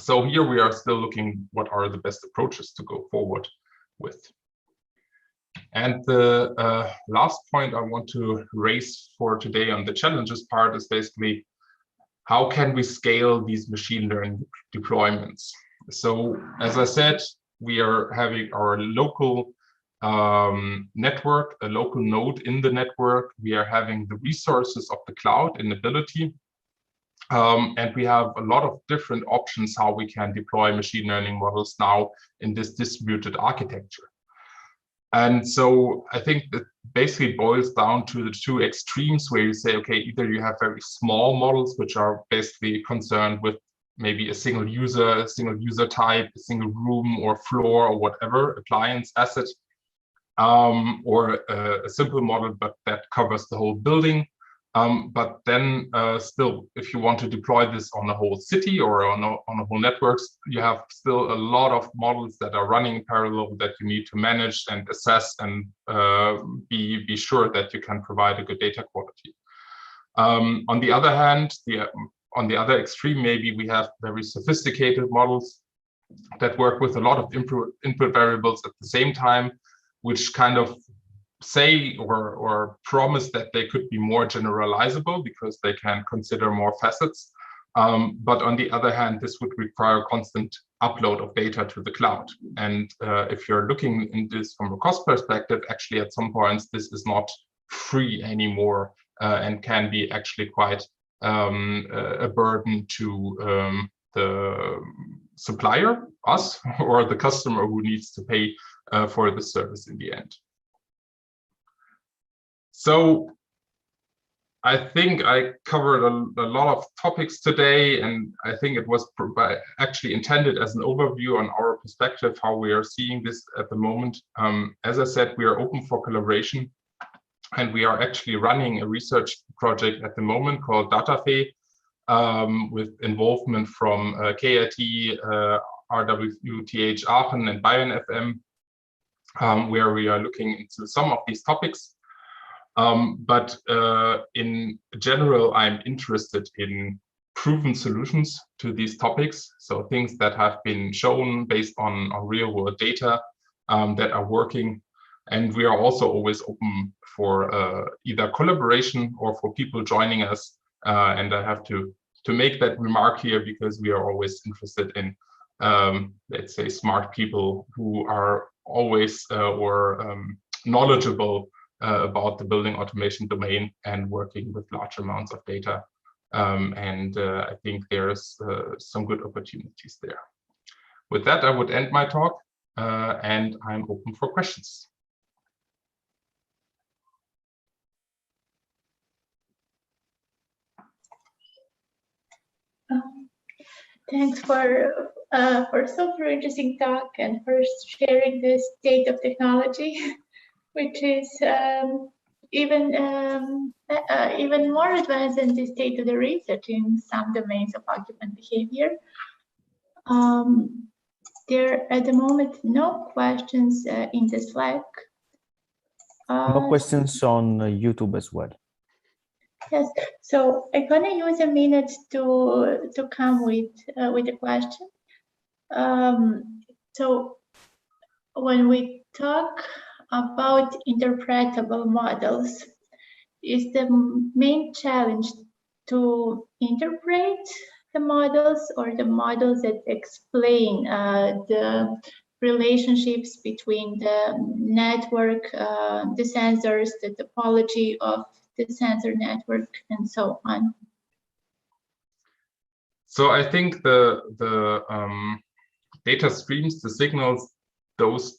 So here we are still looking what are the best approaches to go forward with. And the last point I want to raise for today on the challenges part is basically, how can we scale these machine learning deployments? So as I said, we are having our local network, a local node in the network. We are having the resources of the cloud in ability. And we have a lot of different options how we can deploy machine learning models now in this distributed architecture. And so I think that basically boils down to the two extremes where you say, okay, either you have very small models, which are basically concerned with maybe a single user type, a single room or floor or whatever, appliance, asset, or a simple model, but that covers the whole building. But then still, if you want to deploy this on a whole city or on a whole networks, you have still a lot of models that are running in parallel that you need to manage and assess and be sure that you can provide a good data quality. On the other hand, on the other extreme, maybe we have very sophisticated models that work with a lot of input variables at the same time, which kind of say or promise that they could be more generalizable because they can consider more facets. But on the other hand, this would require constant upload of data to the cloud. And if you're looking in this from a cost perspective, actually at some points, this is not free anymore and can be actually quite a burden to the supplier, us, or the customer who needs to pay for the service in the end. So I think I covered a lot of topics today, and I think it was actually intended as an overview on our perspective, how we are seeing this at the moment. As I said, we are open for collaboration, and we are actually running a research project at the moment called DataFe, with involvement from KIT, RWTH Aachen, and Bayern FM, where we are looking into some of these topics. But in general, I'm interested in proven solutions to these topics. So things that have been shown based on real world data that are working. And we are also always open for either collaboration or for people joining us. And I have to make that remark here because we are always interested in, let's say, smart people who are always knowledgeable about the building automation domain and working with large amounts of data. I think there's some good opportunities there. With that, I would end my talk and I'm open for questions. Thanks for super interesting talk and for sharing the state of technology, which is even more advanced than the state of the research in some domains of occupant behavior. There are at the moment no questions in the Slack. No questions on YouTube as well. Yes, so I'm gonna use a minute to come with a question. So when we talk about interpretable models, is the main challenge to interpret the models or the models that explain the relationships between the network, the sensors, the topology of the sensor network, and so on? So I think the data streams, the signals, those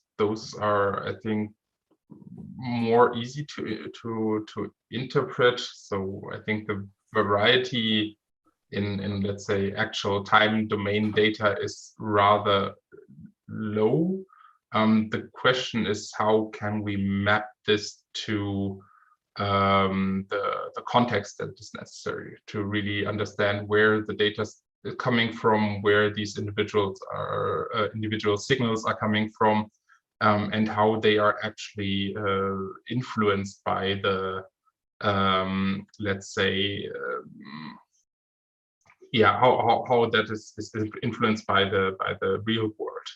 are, I think, more easy to interpret. So I think the variety in let's say actual time domain data is rather low. The question is, how can we map this to the context that is necessary to really understand where the data is coming from, where these individual signals are coming from, and how they are actually influenced by the let's say how that is influenced by the real world.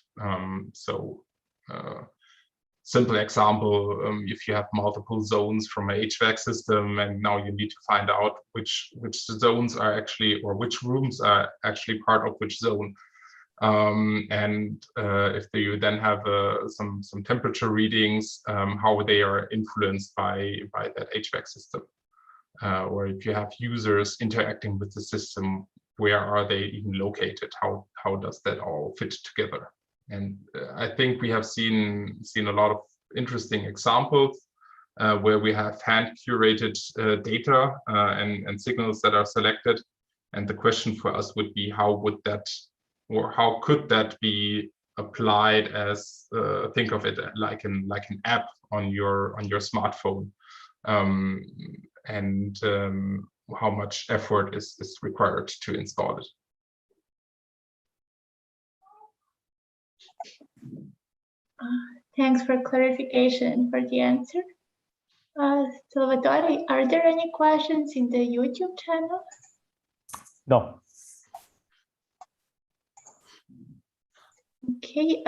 Simple example, if you have multiple zones from an HVAC system and now you need to find out which zones are actually, or which rooms are actually part of which zone. If you then have some temperature readings, how they are influenced by that HVAC system. or if you have users interacting with the system, where are they even located? How does that all fit together? And I think we have seen a lot of interesting examples where we have hand curated data and signals that are selected. And the question for us would be, how would that, or how could that be applied as think of it like an app on your smartphone, and how much effort is required to install it. Thanks for clarification for the answer. Salvatore, are there any questions in the YouTube channel? No. Okay.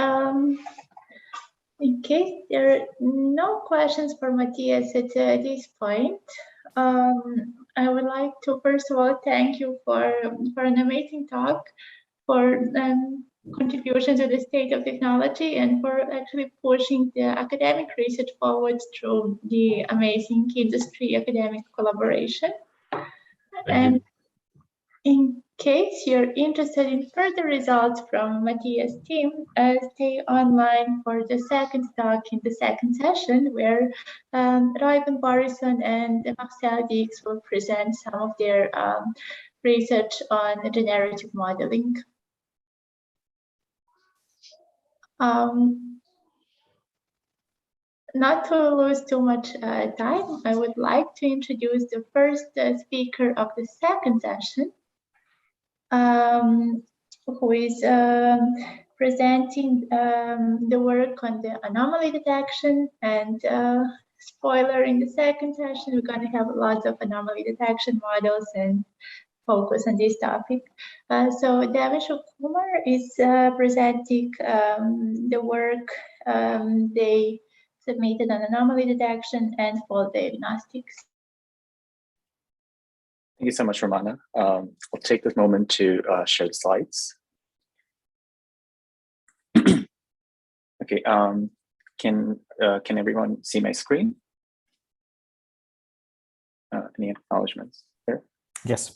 In case there are no questions for Matthias at this point, I would like to first of all thank you for an amazing talk, for contribution to the state of technology, and for actually pushing the academic research forward through the amazing industry academic collaboration. And in case you're interested in further results from Matthias' team, stay online for the second talk in the second session, where Reuben Borison and Marcel Dix will present some of their research on generative modeling. Not to lose too much time, I would like to introduce the first speaker of the second session, who is presenting the work on the anomaly detection. And spoiler, in the second session, we're going to have lots of anomaly detection models and focus on this topic. So Devesh Kumar is presenting the work they submitted on anomaly detection and fault diagnostics. Thank you so much, Romana. I'll take this moment to share the slides. Okay, can everyone see my screen? Any acknowledgements there? Yes,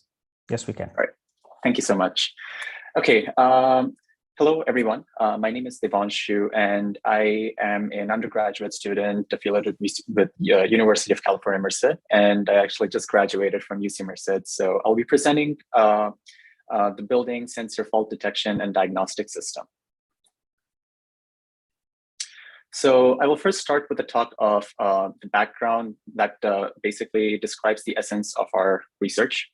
yes, we can. All right, thank you so much. Okay, hello everyone. My name is Devanshu, and I am an undergraduate student affiliated with University of California, Merced, and I actually just graduated from UC Merced. So I'll be presenting the building sensor fault detection and diagnostic system. So I will first start with a talk of the background that basically describes the essence of our research.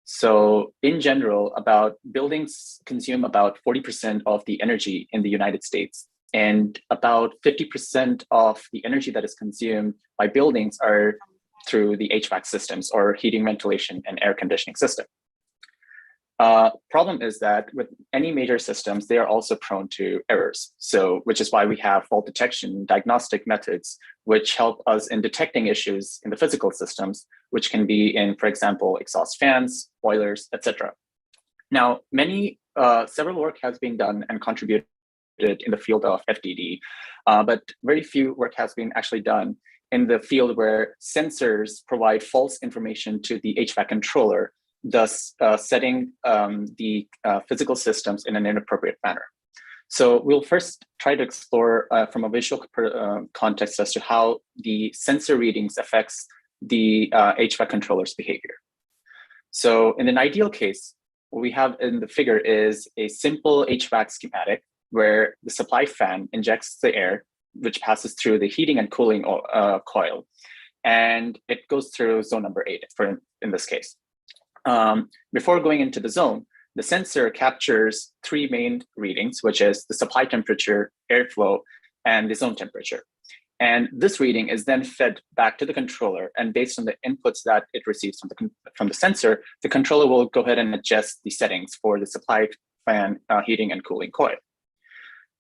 So in general, buildings consume about 40% of the energy in the United States, and about 50% of the energy that is consumed by buildings are through the HVAC systems, or heating, ventilation, and air conditioning system. Problem is that with any major systems, they are also prone to errors. So, which is why we have fault detection diagnostic methods, which help us in detecting issues in the physical systems, which can be in, for example, exhaust fans, boilers, etc. Now, several work has been done and contributed in the field of FDD, but very few work has been actually done in the field where sensors provide false information to the HVAC controller, thus setting the physical systems in an inappropriate manner. So we'll first try to explore from a visual context as to how the sensor readings affects the HVAC controller's behavior. So in an ideal case, what we have in the figure is a simple HVAC schematic where the supply fan injects the air, which passes through the heating and cooling coil, and it goes through zone number 8 in this case. Before going into the zone, the sensor captures 3 main readings, which is the supply temperature, airflow, and the zone temperature. And this reading is then fed back to the controller, and based on the inputs that it receives from the sensor, the controller will go ahead and adjust the settings for the supply fan, heating, and cooling coil.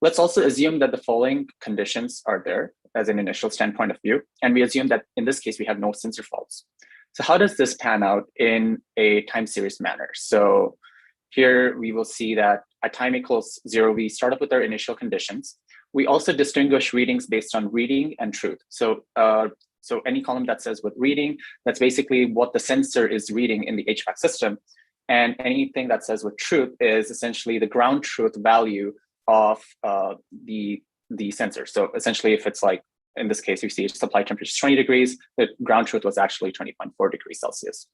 Let's also assume that the following conditions are there as an initial standpoint of view, and we assume that in this case we have no sensor faults. So how does this pan out in a time series manner? So here we will see that at time equals 0, we start up with our initial conditions. We also distinguish readings based on reading and truth. So So any column that says with reading, that's basically what the sensor is reading in the HVAC system. And anything that says with truth is essentially the ground truth value of the sensor. So essentially, if it's like, in this case, you see supply temperature is 20 degrees, the ground truth was actually 20.4 degrees Celsius.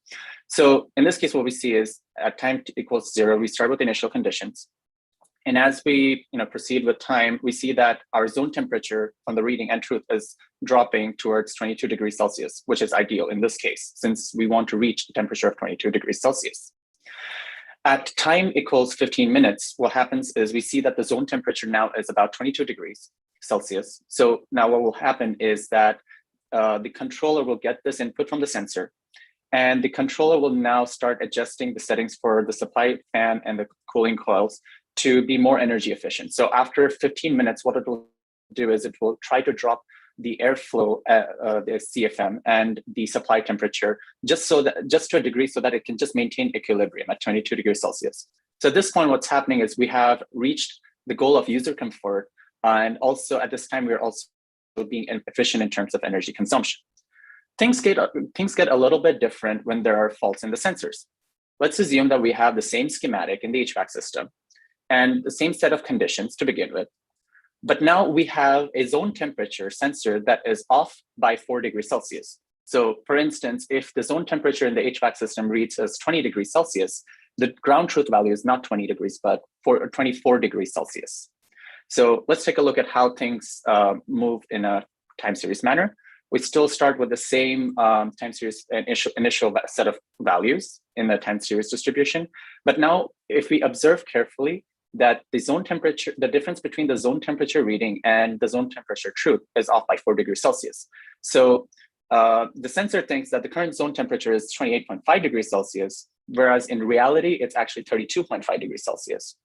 So in this case, what we see is at time equals 0, we start with initial conditions. And as we proceed with time, we see that our zone temperature from the reading and truth is dropping towards 22 degrees Celsius, which is ideal in this case, since we want to reach the temperature of 22 degrees Celsius. At time equals 15 minutes, what happens is we see that the zone temperature now is about 22 degrees Celsius. So now what will happen is that the controller will get this input from the sensor, and the controller will now start adjusting the settings for the supply fan and the cooling coils to be more energy efficient. So after 15 minutes, what it will do is it will try to drop the airflow, the CFM, and the supply temperature just to a degree so that it can just maintain equilibrium at 22 degrees Celsius. So at this point, what's happening is we have reached the goal of user comfort, and also at this time we're also being efficient in terms of energy consumption. Things get a little bit different when there are faults in the sensors. Let's assume that we have the same schematic in the HVAC system and the same set of conditions to begin with. But now we have a zone temperature sensor that is off by 4 degrees Celsius. So for instance, if the zone temperature in the HVAC system reads as 20 degrees Celsius, the ground truth value is not 20 degrees, but 24 degrees Celsius. So let's take a look at how things move in a time series manner. We still start with the same time series initial set of values in the time series distribution. But now if we observe carefully, that the zone temperature, the difference between the zone temperature reading and the zone temperature truth is off by 4 degrees Celsius. So the sensor thinks that the current zone temperature is 28.5 degrees Celsius, whereas in reality, it's actually 32.5 degrees Celsius.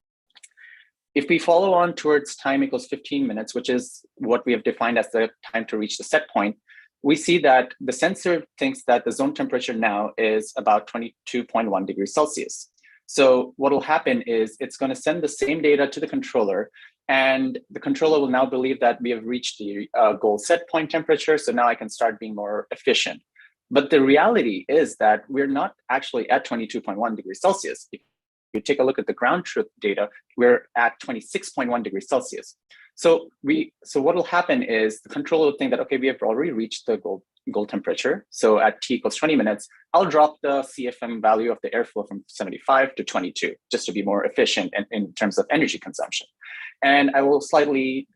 If we follow on towards time equals 15 minutes, which is what we have defined as the time to reach the set point, we see that the sensor thinks that the zone temperature now is about 22.1 degrees Celsius. So what will happen is it's going to send the same data to the controller, and the controller will now believe that we have reached the goal set point temperature. So now I can start being more efficient. But the reality is that we're not actually at 22.1 degrees Celsius. If you take a look at the ground truth data, we're at 26.1 degrees Celsius. So what will happen is the controller will think that, okay, we have already reached the goal temperature. So at t equals 20 minutes, I'll drop the CFM value of the airflow from 75 to 22, just to be more efficient in terms of energy consumption. And I will slightly,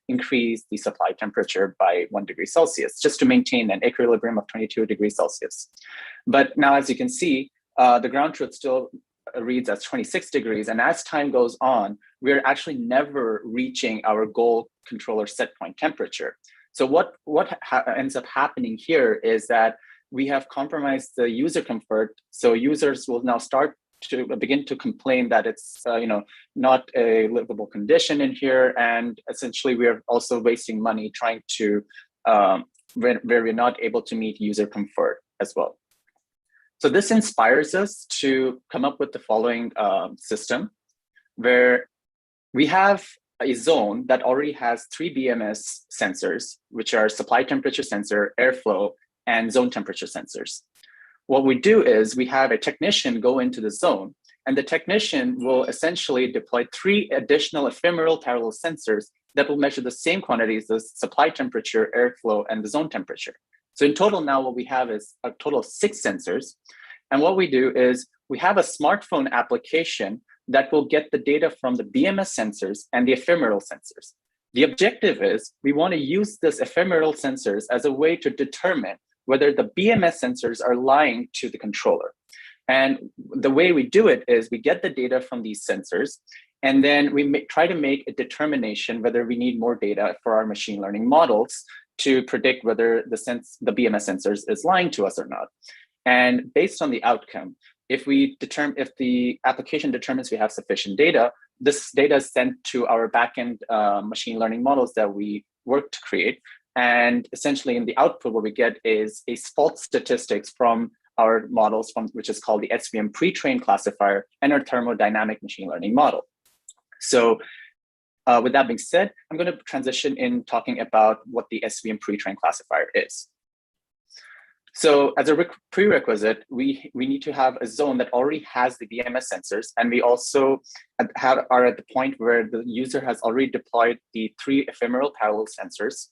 increase the supply temperature by 1 degree Celsius, just to maintain an equilibrium of 22 degrees Celsius. But now, as you can see, the ground truth still reads as 26 degrees. And as time goes on, we're actually never reaching our goal controller set point temperature. So what ends up happening here is that we have compromised the user comfort. So users will now start to begin to complain that it's not a livable condition in here, and essentially we are also wasting money trying to where we're not able to meet user comfort as well. So this inspires us to come up with the following system, where we have a zone that already has 3 BMS sensors, which are supply temperature sensor, airflow, and zone temperature sensors. What we do is we have a technician go into the zone, and the technician will essentially deploy 3 additional ephemeral parallel sensors that will measure the same quantities as supply temperature, airflow, and the zone temperature. So in total now what we have is a total of 6 sensors. And what we do is we have a smartphone application that will get the data from the BMS sensors and the ephemeral sensors. The objective is we want to use this ephemeral sensors as a way to determine whether the BMS sensors are lying to the controller. And the way we do it is we get the data from these sensors, and then we try to make a determination whether we need more data for our machine learning models to predict whether the BMS sensors is lying to us or not. And based on the outcome, if the application determines we have sufficient data, this data is sent to our backend machine learning models that we work to create. And essentially in the output, what we get is a fault statistics from our models, which is called the SVM pre-trained classifier and our thermodynamic machine learning model. So with that being said, I'm going to transition in talking about what the SVM pre-trained classifier is. So as a prerequisite, we need to have a zone that already has the BMS sensors, and we also are at the point where the user has already deployed the 3 ephemeral parallel sensors.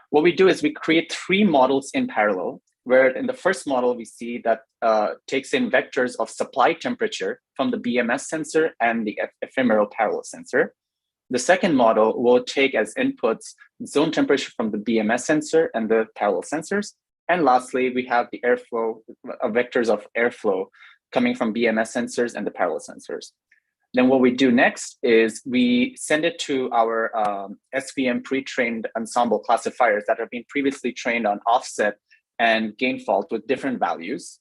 What we do is we create 3 models in parallel, where in the first model, we see that takes in vectors of supply temperature from the BMS sensor and the ephemeral parallel sensor. The second model will take as inputs zone temperature from the BMS sensor and the parallel sensors. And lastly, we have the airflow, vectors of airflow coming from BMS sensors and the parallel sensors. Then what we do next is we send it to our SVM pre-trained ensemble classifiers that have been previously trained on offset and gain fault with different values.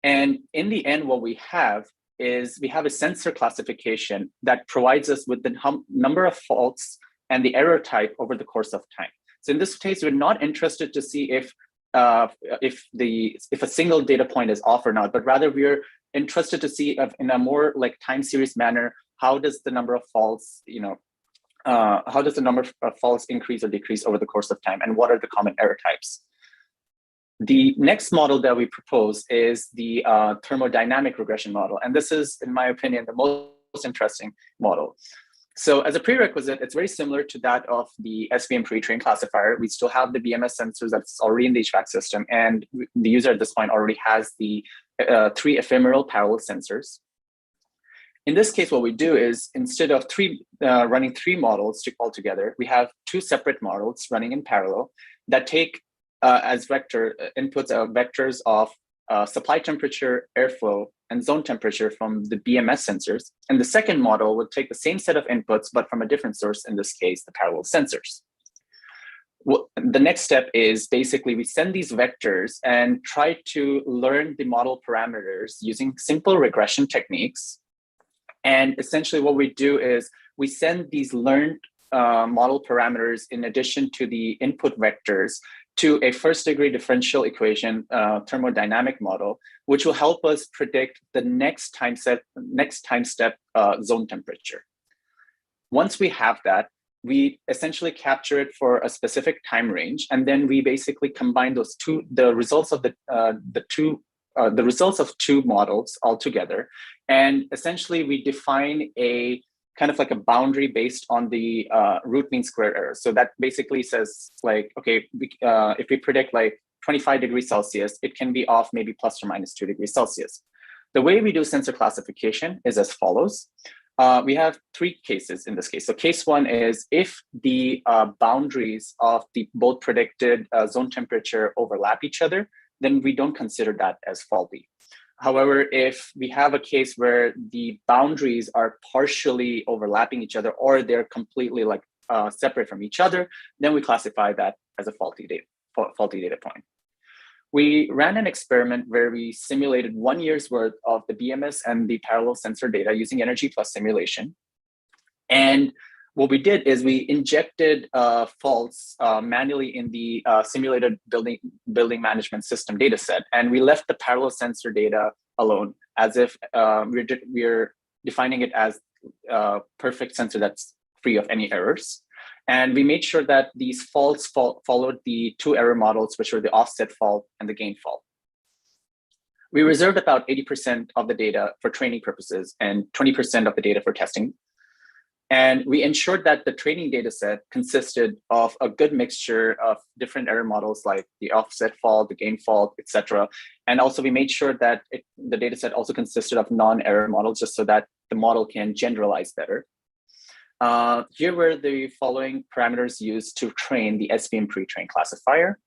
And in the end, what we have is we have a sensor classification that provides us with the number of faults and the error type over the course of time. So in this case, we're not interested to see if a single data point is off or not, but rather we're interested to see if in a more like time series manner, how does the number of faults, how does the number of faults increase or decrease over the course of time, and what are the common error types? The next model that we propose is the thermodynamic regression model. And this is, in my opinion, the most interesting model. So as a prerequisite, it's very similar to that of the SVM pre-trained classifier. We still have the BMS sensors that's already in the HVAC system, and the user at this point already has the 3 ephemeral parallel sensors. In this case, what we do is instead of running 3 models altogether, we have 2 separate models running in parallel that take as vector inputs vectors of supply temperature, airflow, and zone temperature from the BMS sensors. And the second model would take the same set of inputs, but from a different source, in this case, the parallel sensors. Well, the next step is basically we send these vectors and try to learn the model parameters using simple regression techniques. And essentially what we do is we send these learned model parameters in addition to the input vectors to a first-degree differential equation thermodynamic model, which will help us predict the next time step zone temperature. Once we have that, we essentially capture it for a specific time range, and then we basically combine the results of the results of 2 models all together, and essentially we define a kind of like a boundary based on the root mean square error. So that basically says like, okay, if we predict like 25 degrees Celsius, it can be off maybe plus or minus 2 degrees Celsius. The way we do sensor classification is as follows. We have 3 cases in this case. So case 1 is if the boundaries of the both predicted zone temperature overlap each other, then we don't consider that as faulty. However, if we have a case where the boundaries are partially overlapping each other or they're completely like separate from each other, then we classify that as a faulty data point. We ran an experiment where we simulated 1 year's worth of the BMS and the parallel sensor data using Energy Plus simulation. And what we did is we injected faults manually in the simulated building management system data set, and we left the parallel sensor data alone, as if we're defining it as a perfect sensor that's free of any errors. And we made sure that these faults followed the 2 error models, which were the offset fault and the gain fault. We reserved about 80% of the data for training purposes and 20% of the data for testing. And we ensured that the training data set consisted of a good mixture of different error models like the offset fault, the gain fault, etc. And also we made sure that the data set also consisted of non-error models just so that the model can generalize better. Here were the following parameters used to train the SVM pre-trained classifier.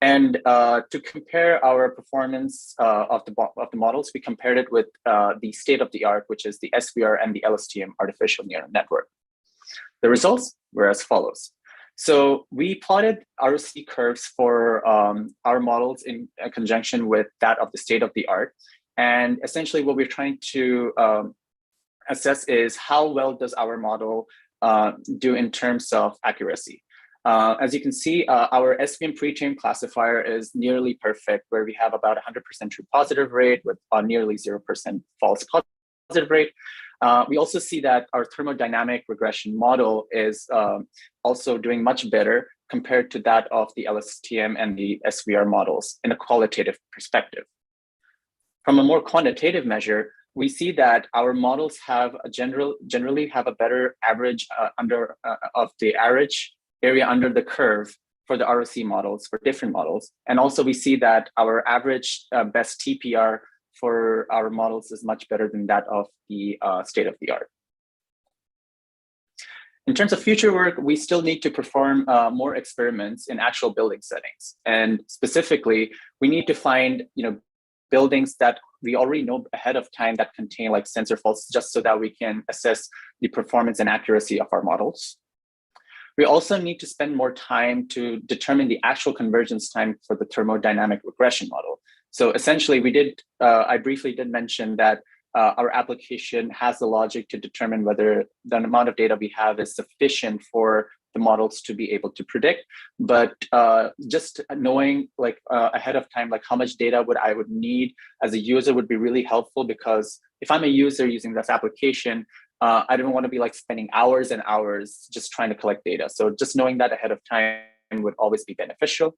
And to compare our performance of the models, we compared it with the state-of-the-art, which is the SVR and the LSTM artificial neural network. The results were as follows. So we plotted ROC curves for our models in conjunction with that of the state-of-the-art. And essentially what we're trying to assess is how well does our model do in terms of accuracy. As you can see, our SVM pre-trained classifier is nearly perfect, where we have about 100% true positive rate with a nearly 0% false positive rate. We also see that our thermodynamic regression model is also doing much better compared to that of the LSTM and the SVR models in a qualitative perspective. From a more quantitative measure, we see that our models have generally have a better average of the average area under the curve for the ROC models, for different models. And also we see that our average best TPR for our models is much better than that of the state of the art. In terms of future work, we still need to perform more experiments in actual building settings. And specifically, we need to find buildings that we already know ahead of time that contain like sensor faults, just so that we can assess the performance and accuracy of our models. We also need to spend more time to determine the actual convergence time for the thermodynamic regression model. So essentially, I briefly did mention that our application has the logic to determine whether the amount of data we have is sufficient for the models to be able to predict. But just knowing like ahead of time, like how much data I would need as a user would be really helpful, because if I'm a user using this application, I don't want to be like spending hours and hours just trying to collect data. So just knowing that ahead of time would always be beneficial.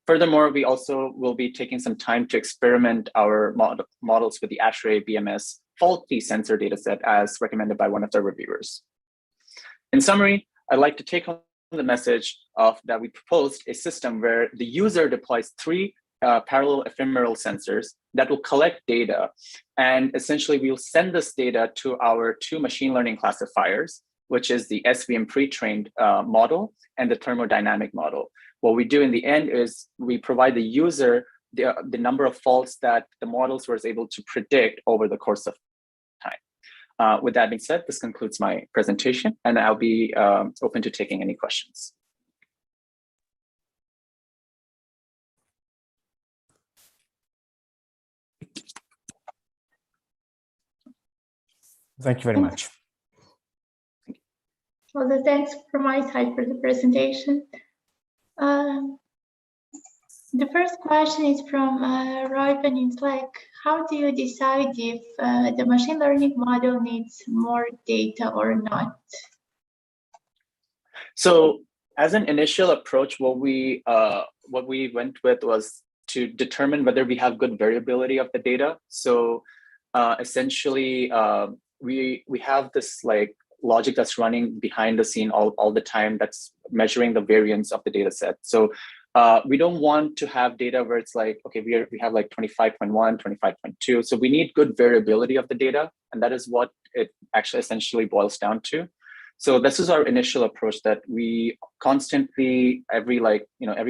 Furthermore, we also will be taking some time to experiment our models with the ASHRAE BMS faulty sensor dataset as recommended by one of the reviewers. In summary, I'd like to take home the message of that we proposed a system where the user deploys 3 parallel ephemeral sensors that will collect data. And essentially, we'll send this data to our 2 machine learning classifiers, which is the SVM pre-trained model and the thermodynamic model. What we do in the end is we provide the user the number of faults that the models was able to predict over the course of time. With that being said, this concludes my presentation, and I'll be open to taking any questions. Thank you very much. Well, thanks from my side for the presentation. The first question is from Royven in Slack. How do you decide if the machine learning model needs more data or not? So as an initial approach, what we went with was to determine whether we have good variability of the data. So essentially, we have this like logic that's running behind the scene all the time that's measuring the variance of the data set. So we don't want to have data where it's like, okay, we have like 25.1, 25.2. So we need good variability of the data. And that is what it actually essentially boils down to. So this is our initial approach, that we constantly, every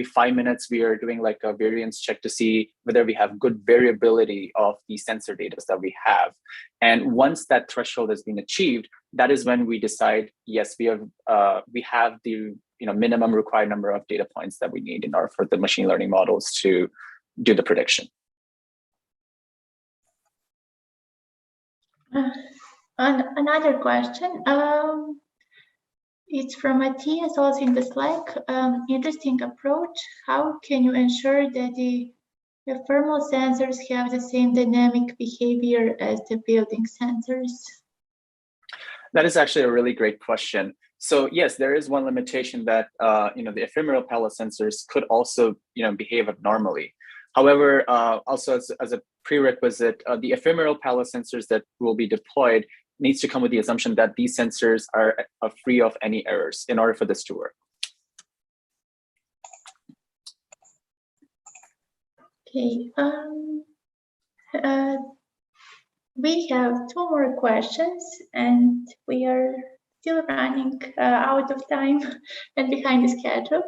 5 minutes, we are doing like a variance check to see whether we have good variability of the sensor data that we have. And once that threshold has been achieved, that is when we decide, yes, we have the minimum required number of data points that we need in order for the machine learning models to do the prediction. Another question. It's from Matthias, also in the Slack. Interesting approach. How can you ensure that the thermal sensors have the same dynamic behavior as the building sensors? That is actually a really great question. So yes, there is one limitation that the ephemeral palette sensors could also behave abnormally. However, also as a prerequisite, the ephemeral palette sensors that will be deployed needs to come with the assumption that these sensors are free of any errors in order for this to work. Okay. We have 2 more questions, and we are still running out of time and behind the schedule.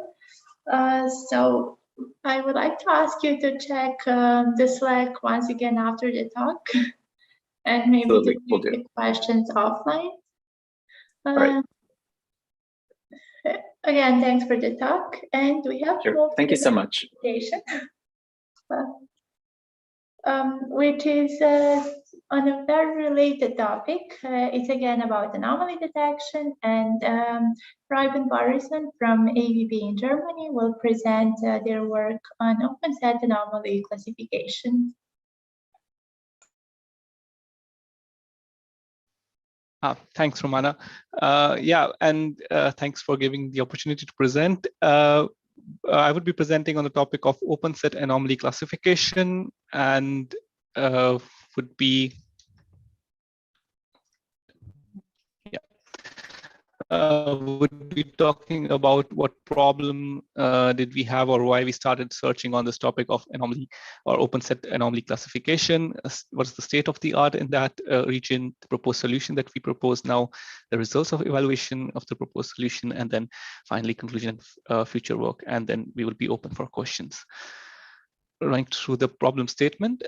So I would like to ask you to check the Slack once again after the talk, and maybe to take the questions offline. Right. Again, thanks for the talk, and we have Sure. Thank you so much. Which is on a very related topic. It's again about anomaly detection, and Ruben Barison from AVB in Germany will present their work on open set anomaly classification. Thanks, Romana. Yeah, and thanks for giving the opportunity to present. I would be presenting on the topic of open set anomaly classification, and would be would be talking about what problem did we have, or why we started searching on this topic of anomaly or open set anomaly classification. What's the state of the art in that region, the proposed solution that we propose now, the results of evaluation of the proposed solution, and then finally conclusion and future work. And then we will be open for questions. Running through the problem statement.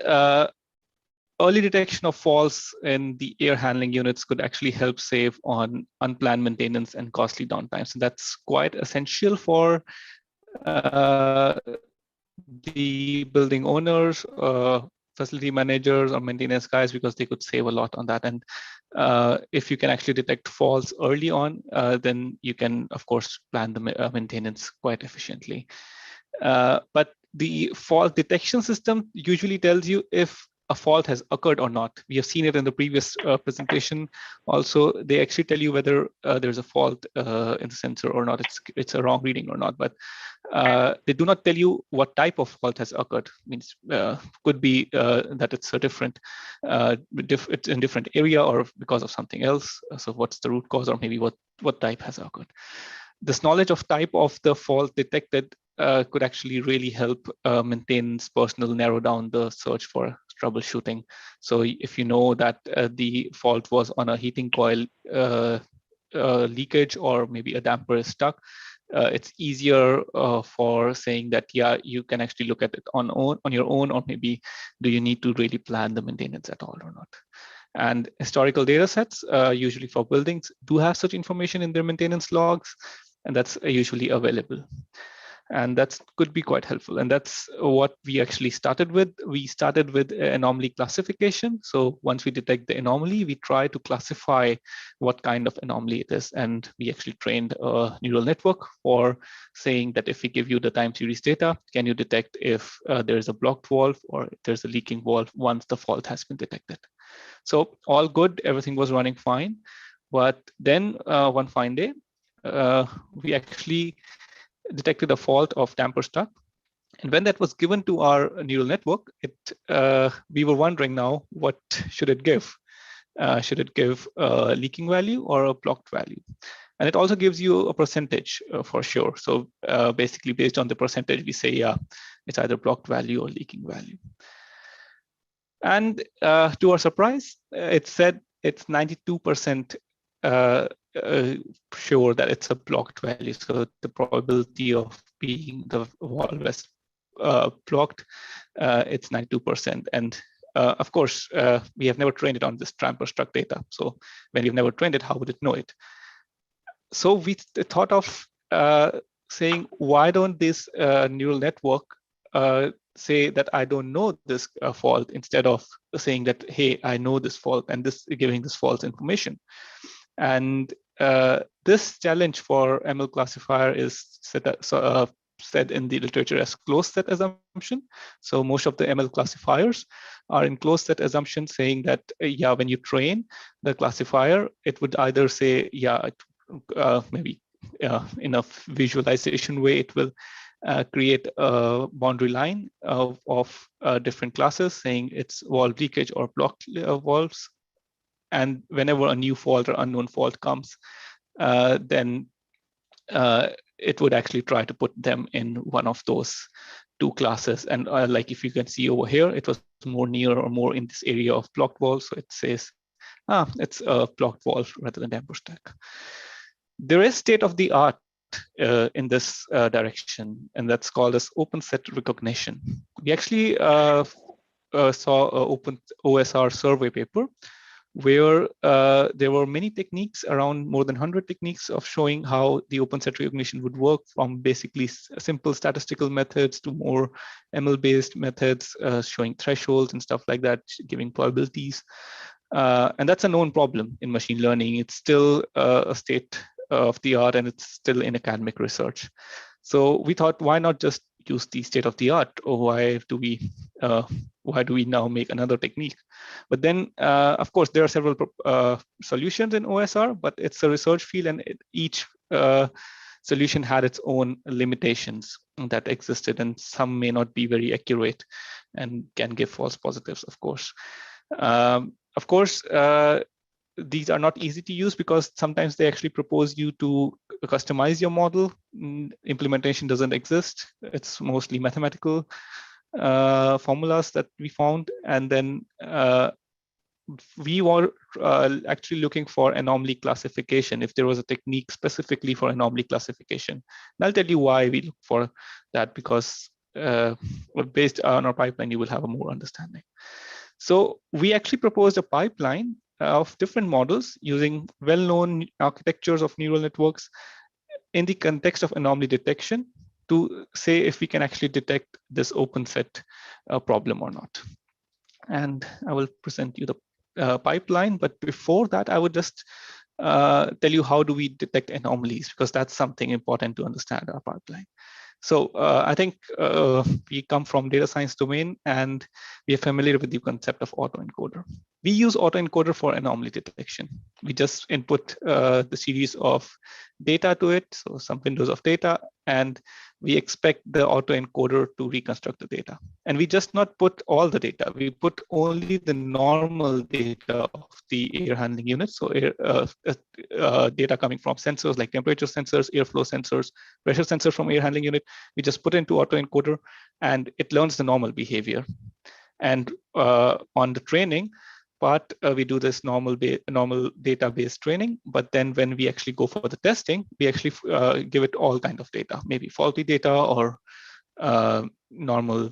Early detection of faults in the air handling units could actually help save on unplanned maintenance and costly downtime. So that's quite essential for the building owners, facility managers, or maintenance guys, because they could save a lot on that. And if you can actually detect faults early on, then you can, of course, plan the maintenance quite efficiently. But the fault detection system usually tells you if a fault has occurred or not. We have seen it in the previous presentation. Also, they actually tell you whether there's a fault in the sensor or not. It's a wrong reading or not. But they do not tell you what type of fault has occurred. Means could be that it's a different, it's in different area or because of something else. So what's the root cause, or maybe what type has occurred? This knowledge of type of the fault detected could actually really help maintenance personnel narrow down the search for troubleshooting. So if you know that the fault was on a heating coil leakage, or maybe a damper is stuck, it's easier for saying that, yeah, you can actually look at it on your own, or maybe do you need to really plan the maintenance at all or not. And historical data sets, usually for buildings, do have such information in their maintenance logs, and that's usually available. And that could be quite helpful. And that's what we actually started with. We started with anomaly classification. So once we detect the anomaly, we try to classify what kind of anomaly it is. And we actually trained a neural network for saying that if we give you the time series data, can you detect if there's a blocked valve or if there's a leaking valve once the fault has been detected. So all good, everything was running fine. But then one fine day, we actually detected a fault of damper stuck. And when that was given to our neural network, we were wondering now, what should it give? Should it give a leaking value or a blocked value? And it also gives you a percentage for sure. So basically based on the percentage, we say, yeah, it's either blocked value or leaking value. And to our surprise, it said it's 92% sure that it's a blocked value. So the probability of being the valve is blocked, it's 92%. And of course, we have never trained it on this damper stuck data. So when you've never trained it, how would it know it? So we thought of saying, why don't this neural network say that I don't know this fault, instead of saying that, hey, I know this fault, and giving this false information. And this challenge for ML classifier is said in the literature as closed set assumption. So most of the ML classifiers are in closed set assumption, saying that, yeah, when you train the classifier, it would either say, yeah, maybe in a visualization way, it will create a boundary line of different classes, saying it's valve leakage or blocked valves. And whenever a new fault or unknown fault comes, then it would actually try to put them in one of those two classes. And like if you can see over here, it was more near or more in this area of blocked valves. So it says, it's a blocked valve rather than damper stack. There is state of the art in this direction, and that's called as open set recognition. We actually saw an open OSR survey paper where there were many techniques, around more than 100 techniques of showing how the open set recognition would work, from basically simple statistical methods to more ML-based methods, showing thresholds and stuff like that, giving probabilities. And that's a known problem in machine learning. It's still a state of the art, and it's still in academic research. So we thought, why not just use the state of the art, or why do we now make another technique? But then, of course, there are several solutions in OSR, but it's a research field, and each solution had its own limitations that existed, and some may not be very accurate and can give false positives, of course. These are not easy to use because sometimes they actually propose you to customize your model. Implementation doesn't exist. It's mostly mathematical formulas that we found. And then we were actually looking for anomaly classification, if there was a technique specifically for anomaly classification. And I'll tell you why we look for that, because based on our pipeline, you will have a more understanding. So we actually proposed a pipeline of different models using well-known architectures of neural networks in the context of anomaly detection to say if we can actually detect this open set problem or not. And I will present you the pipeline, but before that, I would just tell you how do we detect anomalies, because that's something important to understand our pipeline. So I think we come from data science domain, and we are familiar with the concept of autoencoder. We use autoencoder for anomaly detection. We just input the series of data to it, so some windows of data, and we expect the autoencoder to reconstruct the data. And we just not put all the data. We put only the normal data of the air handling unit. So data coming from sensors like temperature sensors, airflow sensors, pressure sensors from air handling unit. We just put into autoencoder, and it learns the normal behavior. And on the training part, we do this normal database training. But then when we actually go for the testing, we actually give it all kind of data, maybe faulty data or normal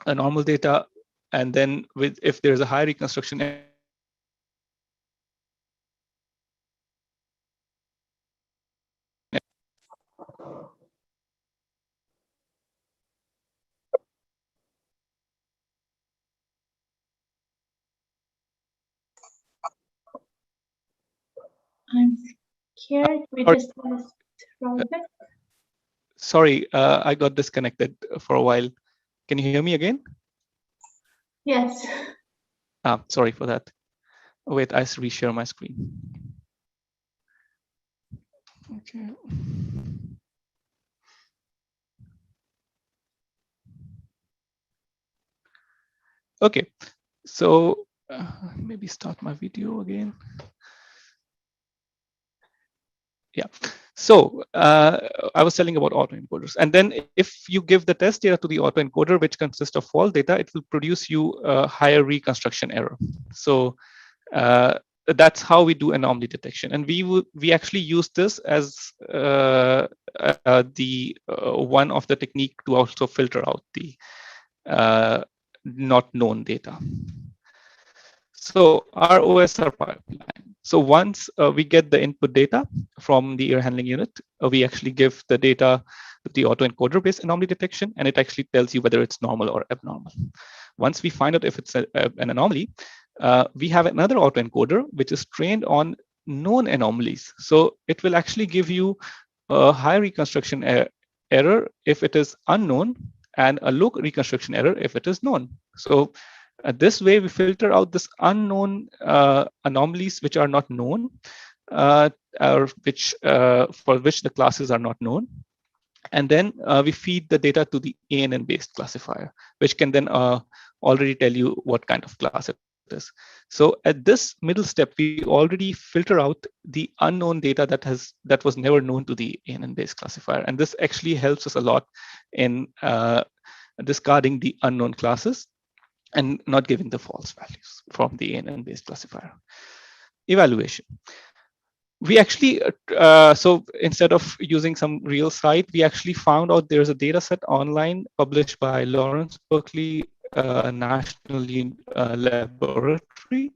data. And then if there's a high reconstruction error, I'm scared we just lost Robert. Sorry, I got disconnected for a while. Can you hear me again? Yes. Sorry for that. Wait, I reshare my screen. Okay. Okay, so maybe start my video again. Yeah, so I was telling about autoencoders, and then if you give the test data to the autoencoder, which consists of fault data, it will produce you a higher reconstruction error. So that's how we do anomaly detection, and we actually use this as the one of the technique to also filter out the not known data. So our OSR pipeline. So once we get the input data from the air handling unit, we actually give the data to the autoencoder based anomaly detection, and it actually tells you whether it's normal or abnormal. Once we find out if it's an anomaly, we have another autoencoder which is trained on known anomalies. So it will actually give you a high reconstruction error if it is unknown, and a low reconstruction error if it is known. So this way, we filter out this unknown anomalies which are not known, or which for which the classes are not known. And then we feed the data to the ANN based classifier, which can then already tell you what kind of class it is. So at this middle step, we already filter out the unknown data that was never known to the ANN based classifier. And this actually helps us a lot in discarding the unknown classes and not giving the false values from the ANN based classifier. Evaluation. We actually, so instead of using some real site, we actually found out there's a data set online published by Lawrence Berkeley National Laboratory,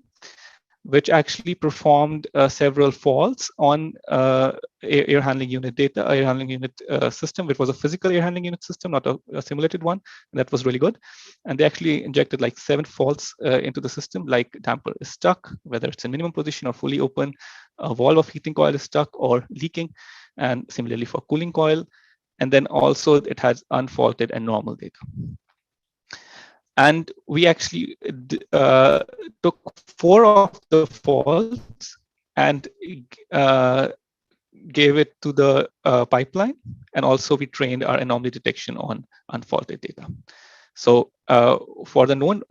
which actually performed several faults on air handling unit data, air handling unit system, which was a physical air handling unit system, not a simulated one. And that was really good. And they actually injected like 7 faults into the system, like damper is stuck, whether it's in minimum position or fully open, a valve of heating coil is stuck or leaking, and similarly for cooling coil. And then also it has unfaulted and normal data. And we actually took 4 of the faults and gave it to the pipeline. And also we trained our anomaly detection on unfaulted data. So for the known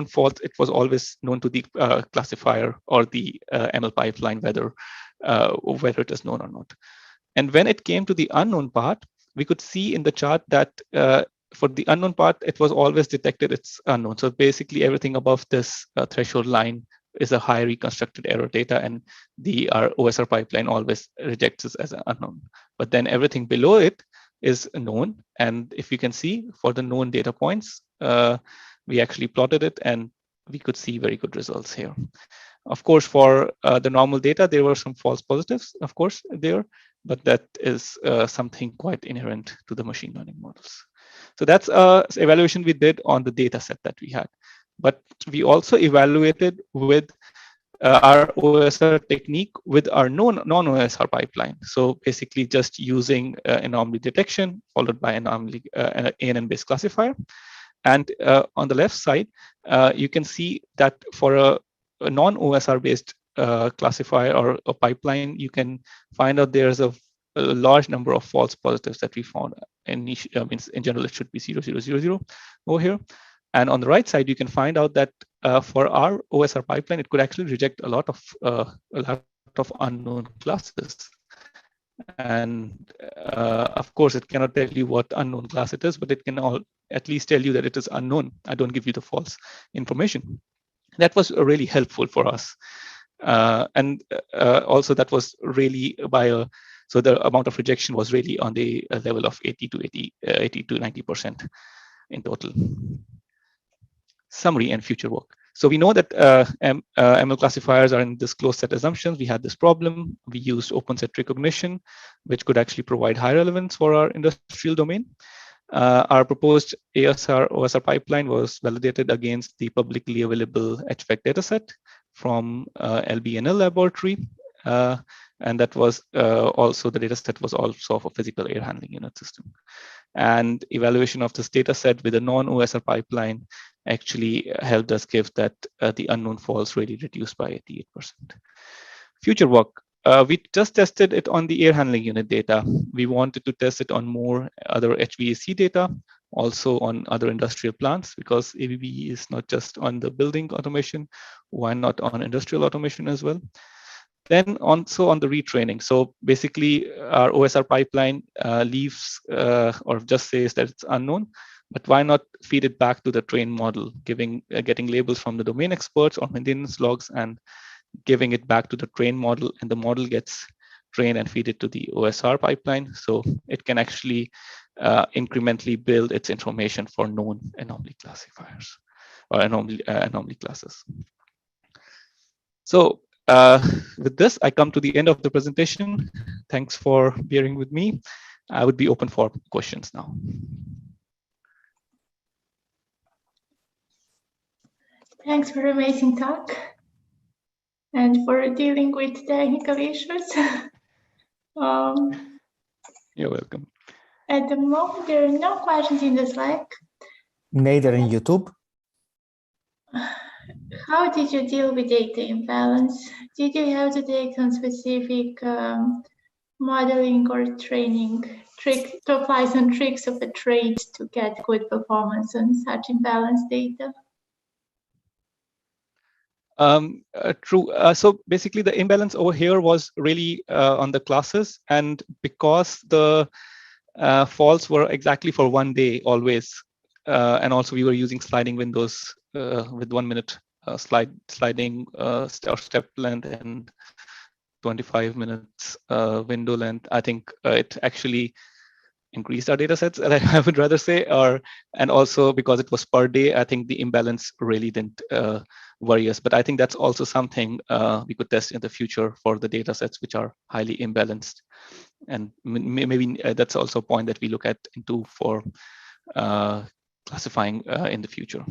faults, it was always known to the classifier or the ML pipeline whether it is known or not. And when it came to the unknown part, we could see in the chart that for the unknown part, it was always detected it's unknown. So basically everything above this threshold line is a high reconstructed error data, and our OSR pipeline always rejects this as an unknown. But then everything below it is known. And if you can see for the known data points, we actually plotted it and we could see very good results here. Of course, for the normal data, there were some false positives, of course, there, but that is something quite inherent to the machine learning models. So that's evaluation we did on the data set that we had. But we also evaluated with our OSR technique with our non-OSR pipeline. So basically just using anomaly detection followed by anomaly ANN-based classifier. And on the left side, you can see that for a non-OSR based classifier or a pipeline, you can find out there's a large number of false positives that we found. In general, it should be 0, 0, 0, 0 over here. And on the right side, you can find out that for our OSR pipeline, it could actually reject a lot of unknown classes. And of course, it cannot tell you what unknown class it is, but it can at least tell you that it is unknown. I don't give you the false information. That was really helpful for us. And also that was really so the amount of rejection was really on the level of 80 to 90% in total. Summary and future work. So we know that ML classifiers are in this closed set assumptions. We had this problem. We used open set recognition, which could actually provide high relevance for our industrial domain. Our proposed ASR OSR pipeline was validated against the publicly available HVAC dataset from LBNL laboratory. And that was also, the dataset was also of a physical air handling unit system. And evaluation of this dataset with a non-OSR pipeline actually helped us give that the unknown false really reduced by 88%. Future work. We just tested it on the air handling unit data. We wanted to test it on more other HVAC data, also on other industrial plants, because ABB is not just on the building automation, why not on industrial automation as well? Then also on the retraining. So basically our OSR pipeline leaves or just says that it's unknown, but why not feed it back to the trained model, getting labels from the domain experts or maintenance logs and giving it back to the trained model, and the model gets trained and feed it to the OSR pipeline. So it can actually incrementally build its information for known anomaly classifiers or anomaly classes. So with this, I come to the end of the presentation. Thanks for bearing with me. I would be open for questions now. Thanks for an amazing talk and for dealing with technical issues. You're welcome. At the moment, there are no questions in the Slack. Neither in YouTube. How did you deal with data imbalance? Did you have to take some specific modeling or training to apply some tricks of a trade to get good performance on such imbalanced data? True. So basically the imbalance over here was really on the classes, and because the faults were exactly for 1 day always, and also we were using sliding windows with 1 minute sliding or step length and 25 minutes window length. I think it actually increased our data sets, I would rather say, and also because it was per day, I think the imbalance really didn't worry us. But I think that's also something we could test in the future for the data sets which are highly imbalanced. And maybe that's also a point that we look at into for classifying in the future.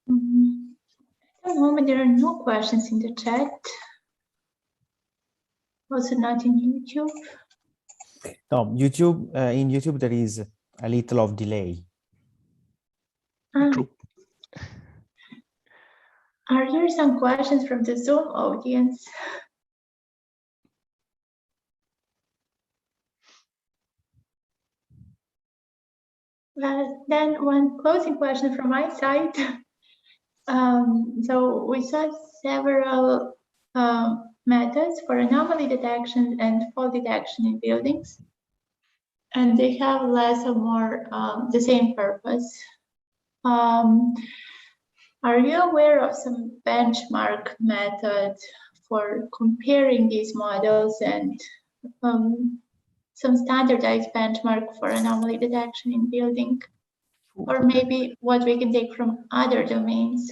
At the moment, there are no questions in the chat. Also not in YouTube. No, YouTube. In YouTube, there is a little of delay. True. Are there some questions from the Zoom audience? Then one closing question from my side. So we saw several methods for anomaly detection and fault detection in buildings, and they have less or more the same purpose. Are you aware of some benchmark method for comparing these models and some standardized benchmark for anomaly detection in building? Or maybe what we can take from other domains?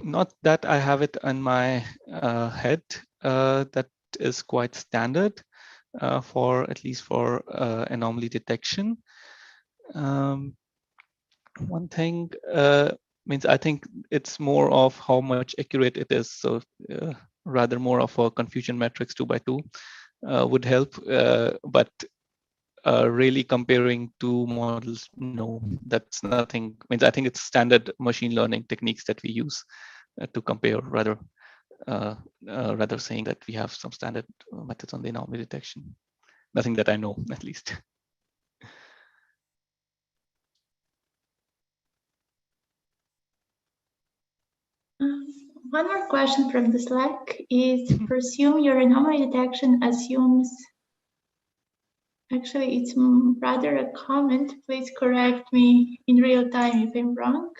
Not that I have it in my head. That is quite standard for at least for anomaly detection. One thing means I think it's more of how much accurate it is. So rather more of a confusion matrix 2 by 2 would help. But really comparing two models, no, that's nothing. Means I think it's standard machine learning techniques that we use to compare, rather saying that we have some standard methods on the anomaly detection. Nothing that I know, at least. One more question from the Slack is, presume your anomaly detection assumes, actually it's rather a comment, please correct me in real time if I'm wrong,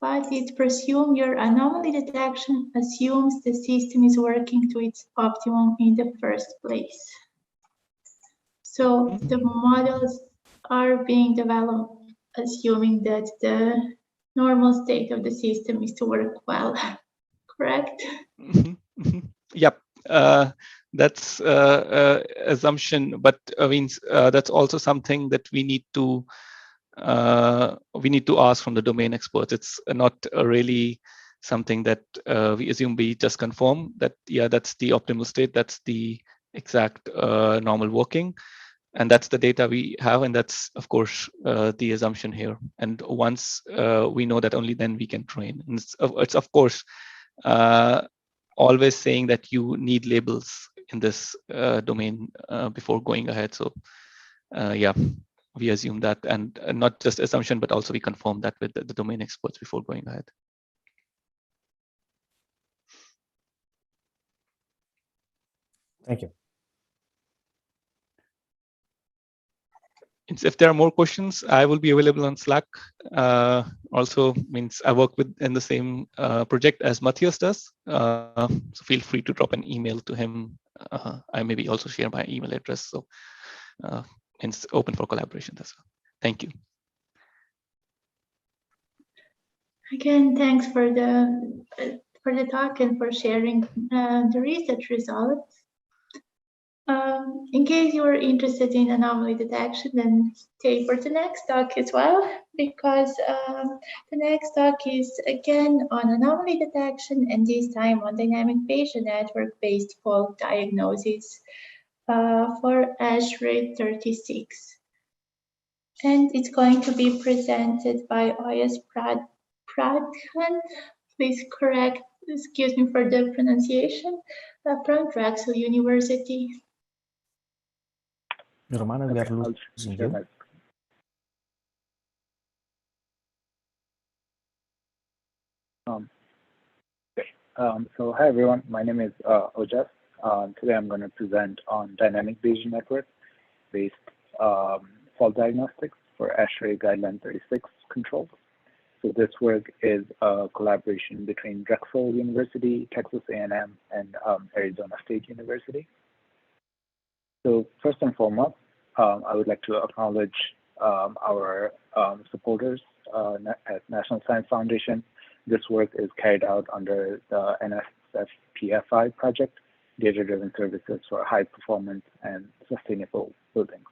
but it's presume your anomaly detection assumes the system is working to its optimum in the first place. So the models are being developed assuming that the normal state of the system is to work well, correct? Yep, that's assumption, but means that's also something that we need to ask from the domain experts. It's not really something that we assume we just confirm that, yeah, that's the optimal state, that's the exact normal working. And that's the data we have, and that's of course the assumption here. And once we know that, only then we can train. And it's of course always saying that you need labels in this domain before going ahead. So yeah, we assume that, and not just assumption, but also we confirm that with the domain experts before going ahead. Thank you. If there are more questions, I will be available on Slack. Also means I work in the same project as Matthias does. So feel free to drop an email to him. I maybe also share my email address. So it's open for collaboration as well. Thank you. Again, thanks for the talk and for sharing the research results. In case you are interested in anomaly detection, then stay for the next talk as well, because the next talk is again on anomaly detection, and this time on dynamic Bayesian network-based fault diagnosis for ASHRAE 36. And it's going to be presented by Oyas Pradhan. Please excuse me for the pronunciation, from Drexel University. Romano, we are losing you. So hi everyone, my name is Ojas. Today I'm going to present on dynamic Bayesian network-based fault diagnostics for ASHRAE guideline 36 controls. So this work is a collaboration between Drexel University, Texas A&M, and Arizona State University. So first and foremost, I would like to acknowledge our supporters at National Science Foundation. This work is carried out under the NSF-PFI project, Data-Driven Services for High Performance and Sustainable Buildings.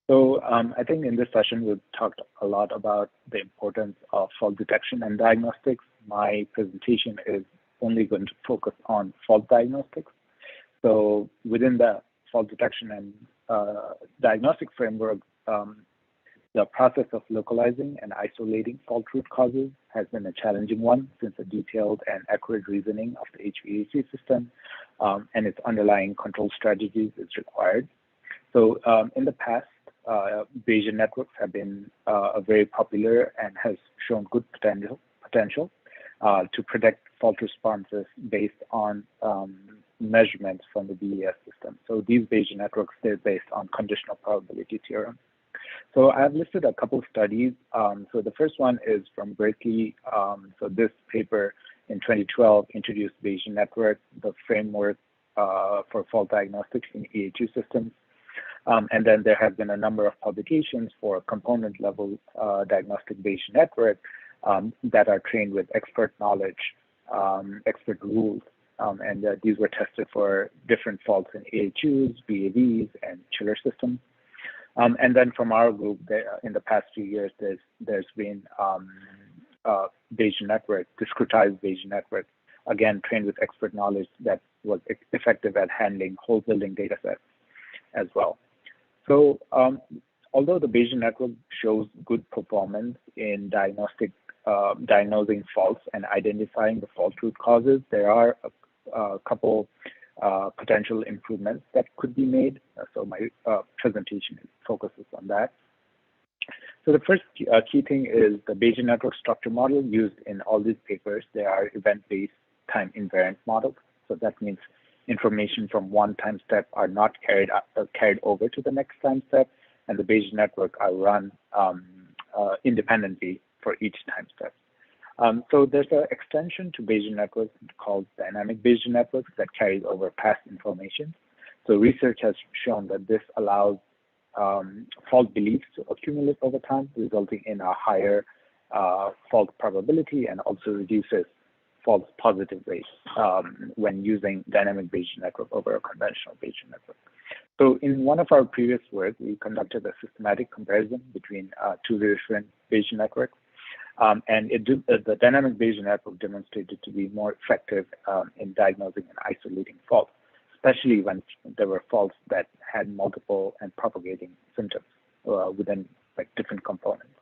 So I think in this session, we've talked a lot about the importance of fault detection and diagnostics. My presentation is only going to focus on fault diagnostics. So within the fault detection and diagnostic framework, the process of localizing and isolating fault root causes has been a challenging one since a detailed and accurate reasoning of the HVAC system and its underlying control strategies is required. So in the past, Bayesian networks have been very popular and has shown good potential to predict fault responses based on measurements from the BES system. So these Bayesian networks, they're based on conditional probability theorem. So I've listed a couple of studies. So the first one is from Berkeley. So this paper in 2012 introduced Bayesian network, the framework for fault diagnostics in EHU systems. And then there have been a number of publications for component level diagnostic Bayesian network that are trained with expert knowledge, expert rules. And these were tested for different faults in AHUs, VAVs, and chiller systems. And then from our group, in the past few years, there's been Bayesian network, discretized Bayesian network, again, trained with expert knowledge that was effective at handling whole building data sets as well. So although the Bayesian network shows good performance in diagnosing faults and identifying the fault root causes, there are a couple potential improvements that could be made. So my presentation focuses on that. So the first key thing is the Bayesian network structure model used in all these papers. They are event-based time invariant models. So that means information from one time step are not carried over to the next time step, and the Bayesian network are run independently for each time step. So there's an extension to Bayesian networks called dynamic Bayesian networks that carries over past information. So research has shown that this allows fault beliefs to accumulate over time, resulting in a higher fault probability and also reduces false positive rates when using dynamic Bayesian network over a conventional Bayesian network. So in one of our previous work, we conducted a systematic comparison between two different Bayesian networks. And the dynamic Bayesian network demonstrated to be more effective in diagnosing and isolating faults, especially when there were faults that had multiple and propagating symptoms within like different components.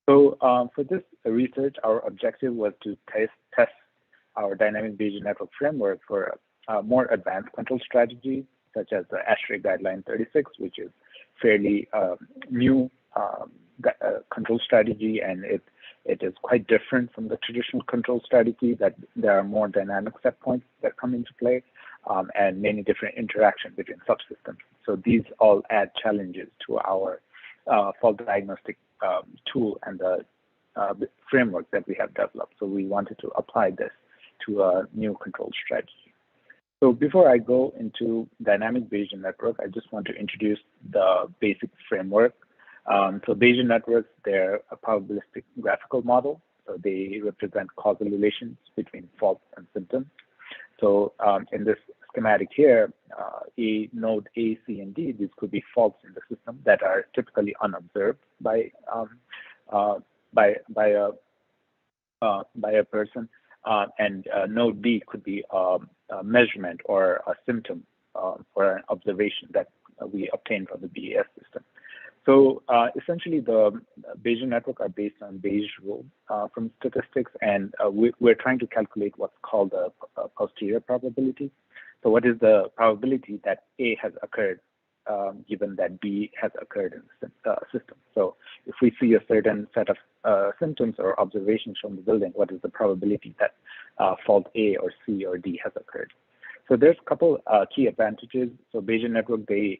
So for this research, our objective was to test our dynamic Bayesian network framework for more advanced control strategies, such as the ASHRAE guideline 36, which is fairly new control strategy, and it is quite different from the traditional control strategy, that there are more dynamic set points that come into play and many different interactions between subsystems. So these all add challenges to our fault diagnostic tool and the framework that we have developed. So we wanted to apply this to a new control strategy. So before I go into dynamic Bayesian network, I just want to introduce the basic framework. So Bayesian networks, they're a probabilistic graphical model. So they represent causal relations between faults and symptoms. So in this schematic here, node A, C, and D, these could be faults in the system that are typically unobserved by a person. And node B could be a measurement or a symptom or an observation that we obtain from the BES system. So essentially, the Bayesian network are based on Bayes' rule from statistics, and we're trying to calculate what's called the posterior probability. So what is the probability that A has occurred given that B has occurred in the system? So if we see a certain set of symptoms or observations from the building, what is the probability that fault A or C or D has occurred? So there's a couple key advantages. So Bayesian network, they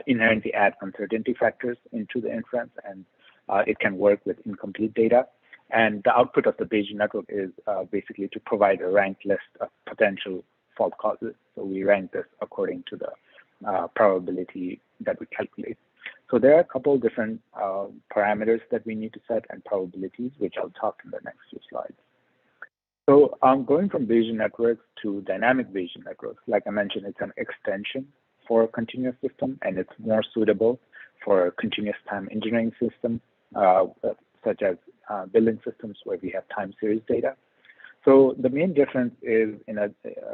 inherently add uncertainty factors into the inference, and it can work with incomplete data. And the output of the Bayesian network is basically to provide a ranked list of potential fault causes. So we rank this according to the probability that we calculate. So there are a couple different parameters that we need to set and probabilities, which I'll talk in the next few slides. So going from Bayesian networks to dynamic Bayesian networks, like I mentioned, it's an extension for a continuous system, and it's more suitable for continuous time engineering systems, such as building systems where we have time series data. So the main difference is in a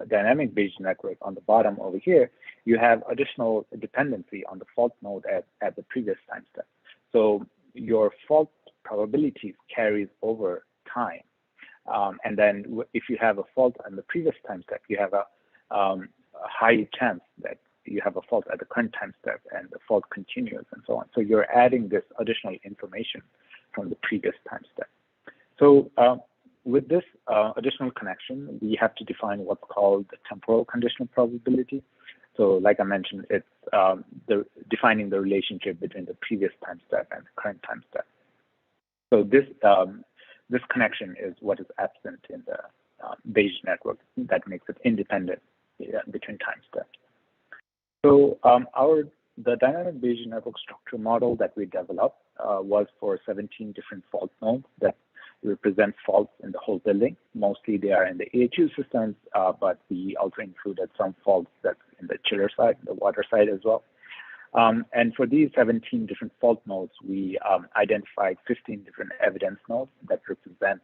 dynamic Bayesian network on the bottom over here, you have additional dependency on the fault node at the previous time step. So your fault probabilities carries over time. And then if you have a fault on the previous time step, you have a high chance that you have a fault at the current time step and the fault continues and so on. So you're adding this additional information from the previous time step. So with this additional connection, we have to define what's called the temporal conditional probability. So like I mentioned, it's defining the relationship between the previous time step and the current time step. So this connection is what is absent in the Bayesian network that makes it independent between time steps. So the dynamic Bayesian network structure model that we developed was for 17 different fault nodes that represent faults in the whole building. Mostly they are in the AHU systems, but we also included some faults that's in the chiller side, the water side as well. And for these 17 different fault nodes, we identified 15 different evidence nodes that represent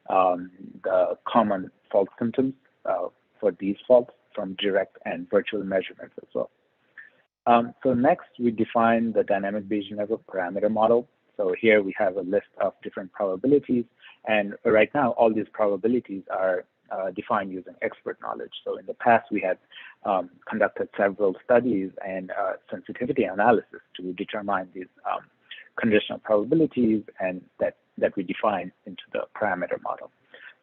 the common fault symptoms for these faults from direct and virtual measurements as well. So next, we define the dynamic Bayesian network parameter model. So here we have a list of different probabilities. And right now, all these probabilities are defined using expert knowledge. So in the past, we had conducted several studies and sensitivity analysis to determine these conditional probabilities and that we define into the parameter model.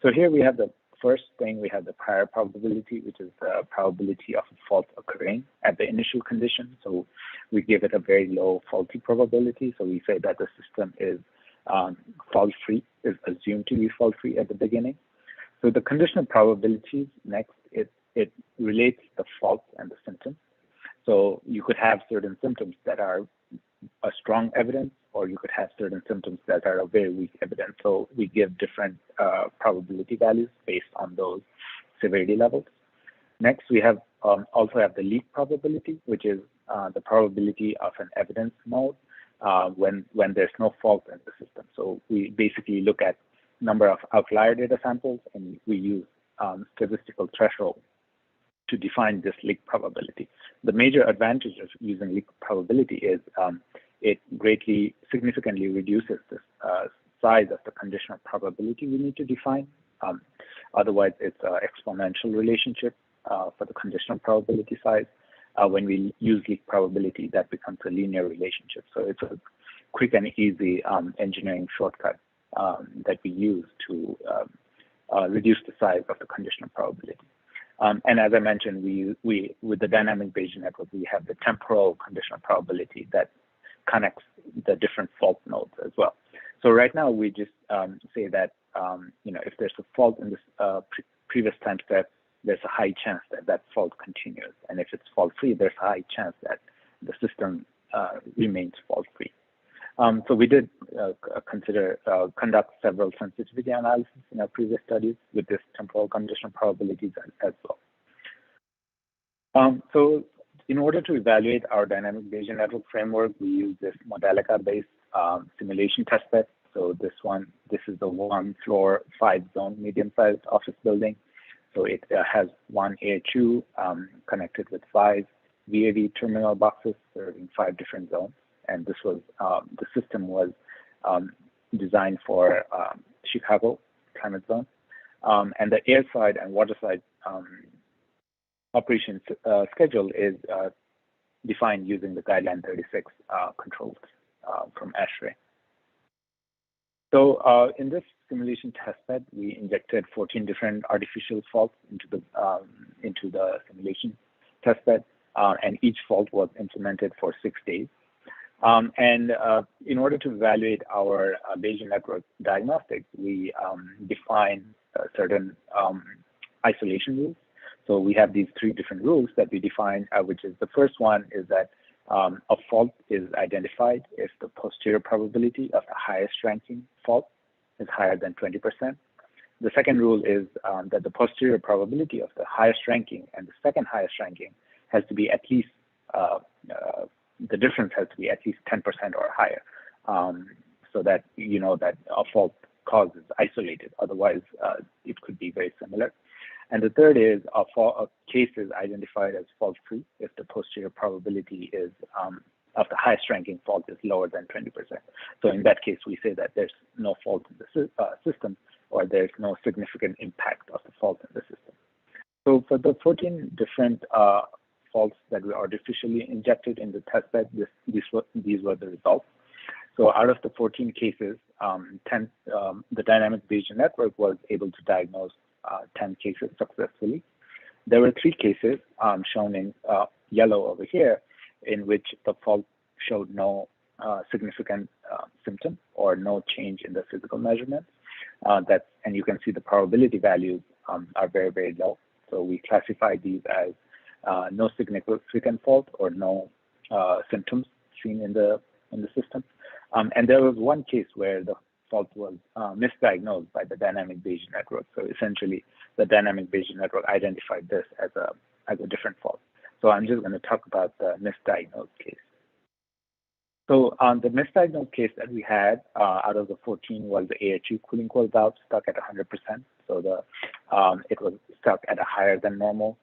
So here we have the first thing, we have the prior probability, which is the probability of a fault occurring at the initial condition. So we give it a very low faulty probability. So we say that the system is fault-free, is assumed to be fault-free at the beginning. So the conditional probabilities, next, it relates the fault and the symptom. So you could have certain symptoms that are a strong evidence, or you could have certain symptoms that are a very weak evidence. So we give different probability values based on those severity levels. Next, we have also have the leak probability, which is the probability of an evidence node when there's no fault in the system. So we basically look at number of outlier data samples, and we use statistical threshold to define this leak probability. The major advantage of using leak probability is it significantly reduces the size of the conditional probability we need to define. Otherwise, it's an exponential relationship for the conditional probability size. When we use leak probability, that becomes a linear relationship. So it's a quick and easy engineering shortcut that we use to reduce the size of the conditional probability. And as I mentioned, we with the dynamic Bayesian network, we have the temporal conditional probability that connects the different fault nodes as well. So right now, we just say that if there's a fault in this previous time step, there's a high chance that that fault continues. And if it's fault-free, there's a high chance that the system remains fault-free. So we did conduct several sensitivity analysis in our previous studies with this temporal conditional probabilities as well. So in order to evaluate our dynamic Bayesian network framework, we use this Modelica-based simulation testbed. So this is the 1-floor, 5-zone medium-sized office building. So it has one AHU connected with 5 VAV terminal boxes serving 5 different zones. And this was the system was designed for Chicago climate zone, and the air side and water side operation schedule is defined using the guideline 36 controls from ASHRAE. So in this simulation testbed, we injected 14 different artificial faults into the simulation testbed, and each fault was implemented for 6 days. And in order to evaluate our Bayesian network diagnostics, we define certain isolation rules. So we have these 3 different rules that we define, which is the first one is that a fault is identified if the posterior probability of the highest ranking fault is higher than 20%. The second rule is that the posterior probability of the highest ranking and the second highest ranking has to be at least the difference has to be at least 10% or higher, so that you know that a fault cause is isolated. Otherwise, it could be very similar. And the third is a case is identified as fault-free if the posterior probability is of the highest ranking fault is lower than 20%. So in that case, we say that there's no fault in the system, or there's no significant impact of the fault in the system. So for the 14 different faults that were artificially injected in the testbed, these were the results. So out of the 14 cases, the dynamic Bayesian network was able to diagnose 10 cases successfully. There were 3 cases shown in yellow over here, in which the fault showed no significant symptom or no change in the physical measurements. And you can see the probability values are very, very low. So we classify these as no significant fault or no symptoms seen in the system. And there was one case where the fault was misdiagnosed by the dynamic Bayesian network. So essentially, the dynamic Bayesian network identified this as a different fault. So I'm just going to talk about the misdiagnosed case. So the misdiagnosed case that we had out of the 14 was the AHU cooling coil valve stuck at 100%. So it was stuck at a higher than normal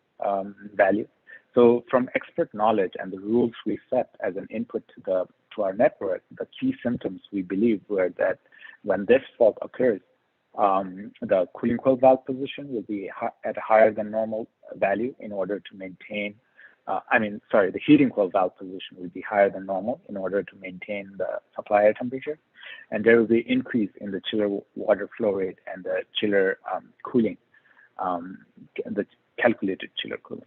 value. So from expert knowledge and the rules we set as an input to our network, the key symptoms we believe were that when this fault occurs, the cooling coil valve position will be at a higher than normal value in order to maintain, the heating coil valve position will be higher than normal in order to maintain the supply air temperature. And there will be increase in the chiller water flow rate and the chiller cooling, the calculated chiller cooling.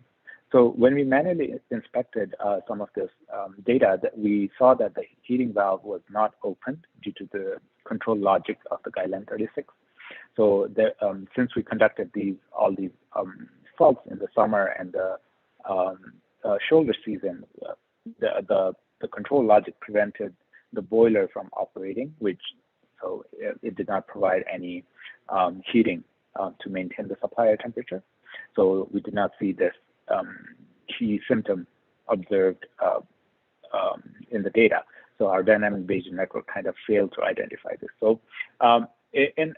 So when we manually inspected some of this data, that we saw that the heating valve was not opened due to the control logic of the guideline 36. So since we conducted all these faults in the summer and the shoulder season, the control logic prevented the boiler from operating, so it did not provide any heating to maintain the supply air temperature. So we did not see this key symptom observed in the data. So our dynamic Bayesian network kind of failed to identify this. So in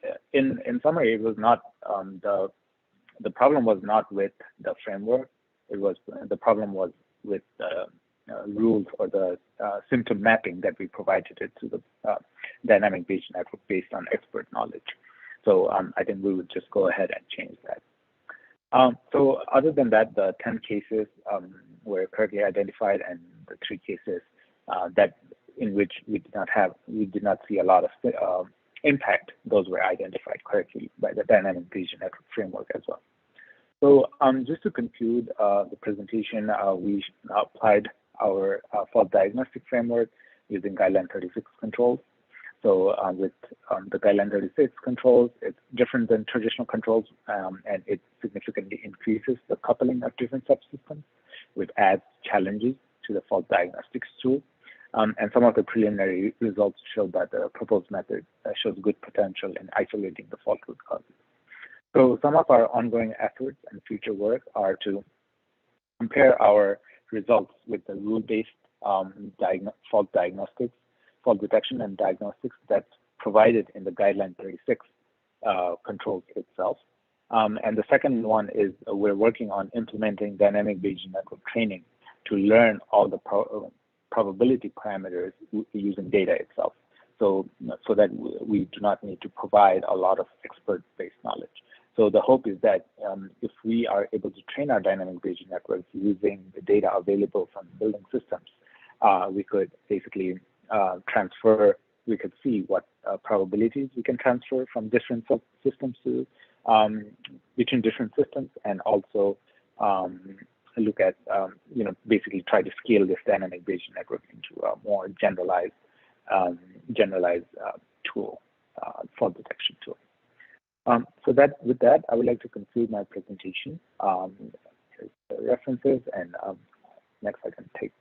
summary, it was not the problem was not with the framework. The problem was with the rules or the symptom mapping that we provided it to the dynamic Bayesian network based on expert knowledge. So I think we would just go ahead and change that. So other than that, the 10 cases were correctly identified, and the 3 cases in which we did not see a lot of impact, those were identified correctly by the dynamic Bayesian network framework as well. So just to conclude the presentation, we applied our fault diagnostic framework using guideline 36 controls. So with the guideline 36 controls, it's different than traditional controls, and it significantly increases the coupling of different subsystems, which adds challenges to the fault diagnostics tool. And some of the preliminary results show that the proposed method shows good potential in isolating the fault root causes. So some of our ongoing efforts and future work are to compare our results with the rule-based fault diagnostics, fault detection and diagnostics that's provided in the guideline 36 controls itself. And the second one is we're working on implementing dynamic Bayesian network training to learn all the probability parameters using data itself, so that we do not need to provide a lot of expert-based knowledge. So the hope is that if we are able to train our dynamic Bayesian networks using the data available from building systems, we could basically we could see what probabilities we can transfer from different systems to between different systems, and also look at basically try to scale this dynamic Bayesian network into a more generalized tool, fault detection tool. So with that, I would like to conclude my presentation. Here's the references, and next I can take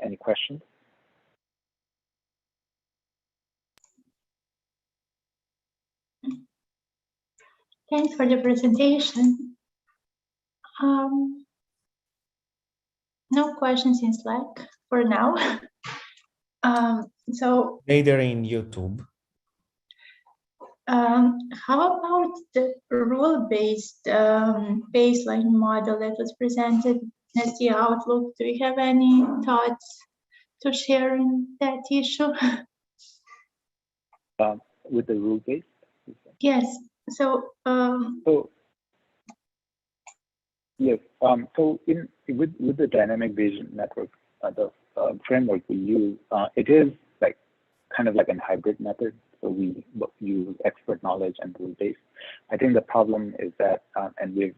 any questions. Thanks for the presentation. No questions in Slack for now. So neither in YouTube. How about the rule-based baseline model that was presented as the outlook? Do you have any thoughts to share in that issue? With the rule-based? Yes. So, yes. So with the dynamic Bayesian network, the framework we use, it is like kind of like a hybrid method. So we use expert knowledge and rule-based. I think the problem is that, and we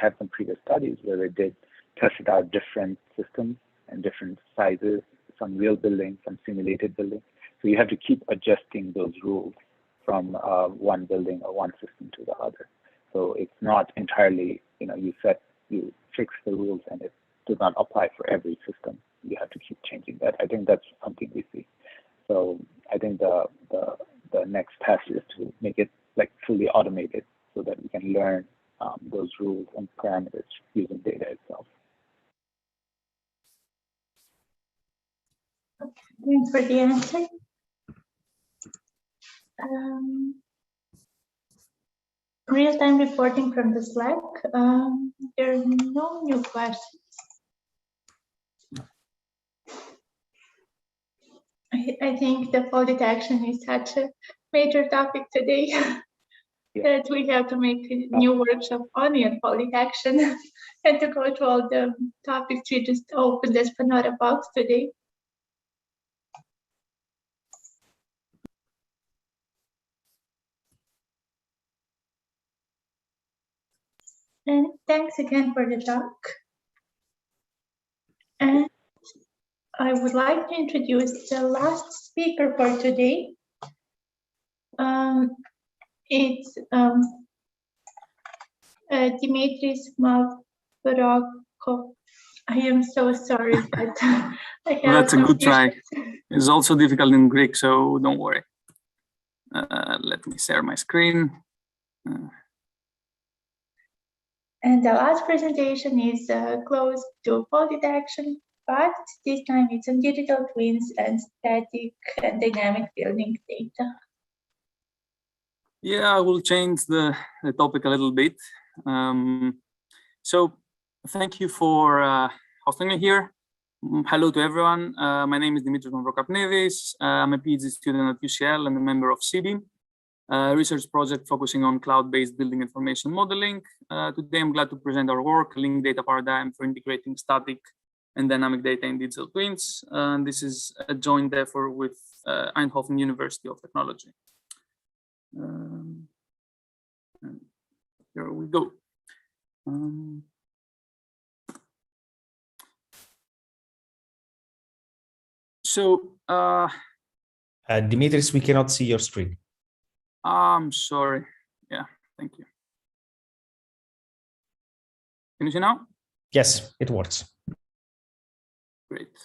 have some previous studies where they did tested out different systems and different sizes, some real buildings, some simulated buildings. So you have to keep adjusting those rules from one building or one system to the other. So it's not entirely, you fix the rules and it does not apply for every system. You have to keep changing that. I think that's something we see. So I think the next task is to make it like fully automated so that we can learn those rules and parameters using data itself. Thanks for the answer. Real-time reporting from the Slack. There are no new questions. I think the fall detection is such a major topic today that we have to make a new workshop only on fall detection and to go through all the topics we just opened as Panora box today. And thanks again for the talk. And I would like to introduce the last speaker for today. It's Dimitris Mavroco. I am so sorry, but I have That's a good try. It's also difficult in Greek, so don't worry. Let me share my screen. And the last presentation is close to fall detection, but this time it's on digital twins and static and dynamic building data. Yeah, I will change the topic a little bit. So thank you for hosting me here. Hello to everyone. My name is Dimitris Mavroco. I'm a PhD student at UCL and a member of CB, a research project focusing on cloud-based building information modeling. Today, I'm glad to present our work, link data paradigm for integrating static and dynamic data in digital twins. And this is a joint effort with Eindhoven University of Technology. Here we go. Dimitris, we cannot see your screen. I'm sorry. Yeah, thank you. Can you see now? Yes, it works. Great.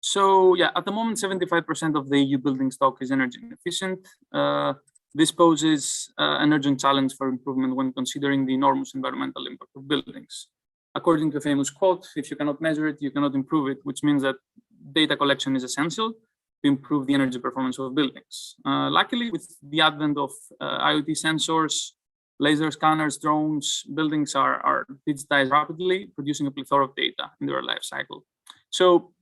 So yeah, at the moment, 75% of the EU building stock is energy inefficient. This poses an urgent challenge for improvement when considering the enormous environmental impact of buildings. According to a famous quote, if you cannot measure it, you cannot improve it, which means that data collection is essential to improve the energy performance of buildings. Luckily, with the advent of IoT sensors, laser scanners, drones, buildings are digitized rapidly, producing a plethora of data in their life cycle. So,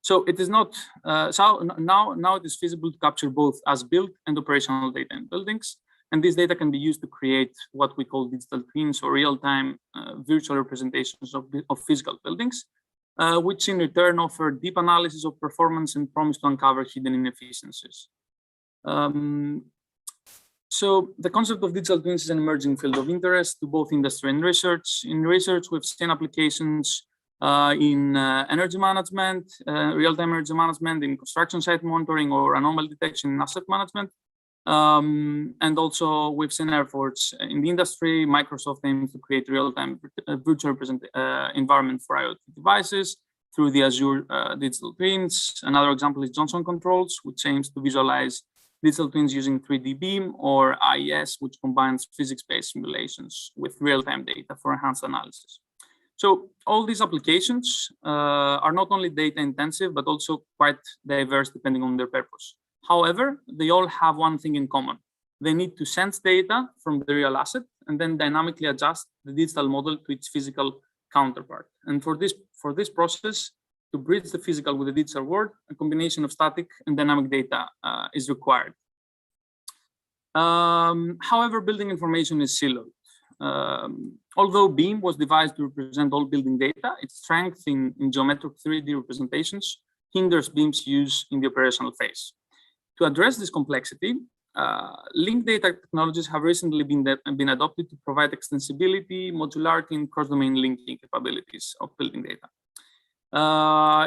so it is not now it is feasible to capture both as built and operational data in buildings, and this data can be used to create what we call digital twins or real-time virtual representations of physical buildings, which in return offer deep analysis of performance and promise to uncover hidden inefficiencies. So the concept of digital twins is an emerging field of interest to both industry and research. In research, we've seen applications in energy management, real-time energy management, in construction site monitoring or anomaly detection in asset management. And also we've seen efforts in the industry. Microsoft aims to create real-time virtual environment for IoT devices through the Azure digital twins. Another example is Johnson Controls, which aims to visualize digital twins using 3D BIM, or IES, which combines physics-based simulations with real-time data for enhanced analysis. So all these applications are not only data intensive, but also quite diverse depending on their purpose. However, they all have one thing in common. They need to sense data from the real asset and then dynamically adjust the digital model to its physical counterpart. And for this process, to bridge the physical with the digital world, a combination of static and dynamic data is required. However, building information is siloed. Although BEAM was devised to represent all building data, its strength in geometric 3D representations hinders BEAM's use in the operational phase. To address this complexity, linked data technologies have recently been adopted to provide extensibility, modularity, and cross-domain linking capabilities of building data.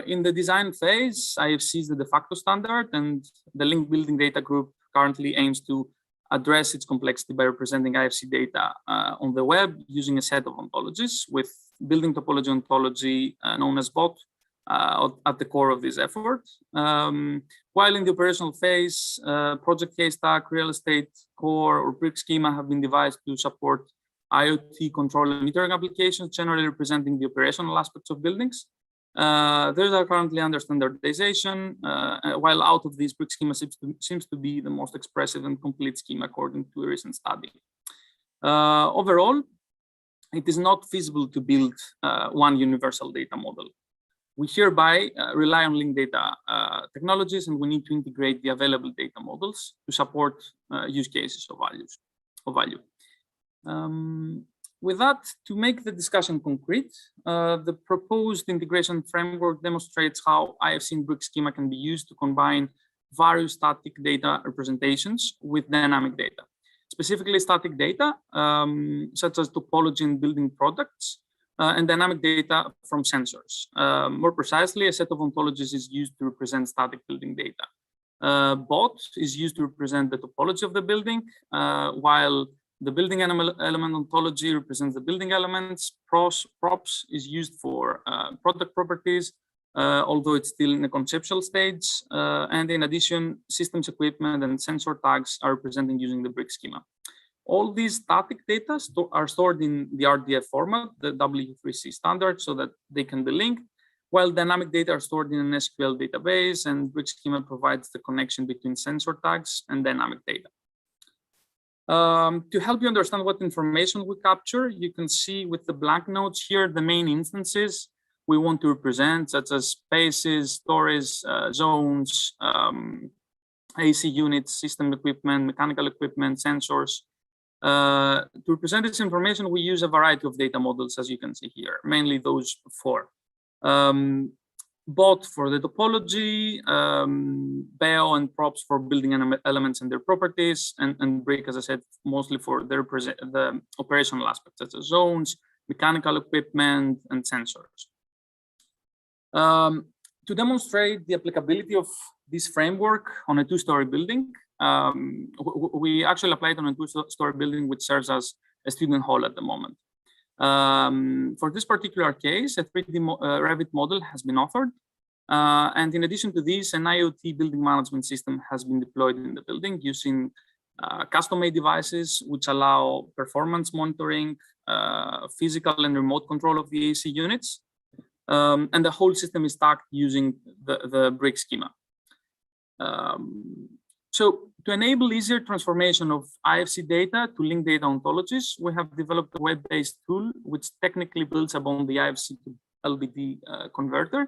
In the design phase, IFC is the de facto standard, and the linked building data group currently aims to address its complexity by representing IFC data on the web using a set of ontologies, with building topology ontology known as BOT at the core of this effort. While in the operational phase, project case stack, real estate core, or brick schema have been devised to support IoT control and metering applications, generally representing the operational aspects of buildings. Those are currently under standardization, while out of these, brick schema seems to be the most expressive and complete schema according to a recent study. Overall, it is not feasible to build one universal data model. We hereby rely on linked data technologies, and we need to integrate the available data models to support use cases of value. With that, to make the discussion concrete, the proposed integration framework demonstrates how IFC and brick schema can be used to combine various static data representations with dynamic data. Specifically static data, such as topology and building products, and dynamic data from sensors. More precisely, a set of ontologies is used to represent static building data. BOT is used to represent the topology of the building, while the building element ontology represents the building elements. Props is used for product properties, although it's still in a conceptual stage. And in addition, systems equipment and sensor tags are represented using the brick schema. All these static data are stored in the RDF format, the W3C standard, so that they can be linked, while dynamic data are stored in an SQL database, and brick schema provides the connection between sensor tags and dynamic data. To help you understand what information we capture, you can see with the blank notes here the main instances we want to represent, such as spaces, stories, zones, AC units, system equipment, mechanical equipment, sensors. To represent this information, we use a variety of data models, as you can see here, mainly those four. BOT for the topology, BEO and props for building elements and their properties, and brick, as I said, mostly for the operational aspects, such as zones, mechanical equipment, and sensors. To demonstrate the applicability of this framework on a two-story building, we actually applied on a two-story building, which serves as a student hall at the moment. For this particular case, a 3D Revit model has been offered. And in addition to this, an IoT building management system has been deployed in the building using custom-made devices, which allow performance monitoring, physical and remote control of the AC units. And the whole system is stacked using the brick schema. So to enable easier transformation of IFC data to linked data ontologies, we have developed a web-based tool which technically builds upon the IFC to LBD converter,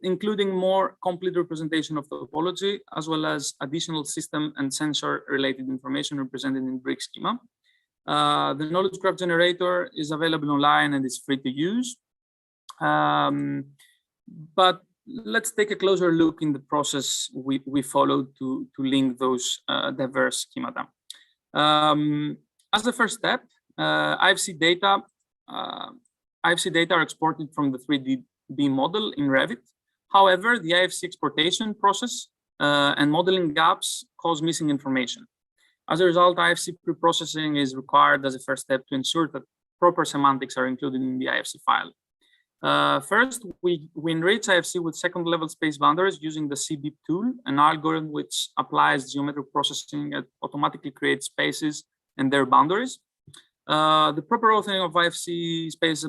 including more complete representation of the topology, as well as additional system and sensor related information represented in brick schema. The knowledge graph generator is available online and is free to use. But let's take a closer look in the process we followed to link those diverse schemata. As the first step, IFC data are exported from the 3D BEAM model in Revit. However, the IFC exportation process and modeling gaps cause missing information. As a result, IFC preprocessing is required as a first step to ensure that proper semantics are included in the IFC file. First, we enrich IFC with second-level space boundaries using the CBIP tool, an algorithm which applies geometric processing and automatically creates spaces and their boundaries. The proper authoring of IFC space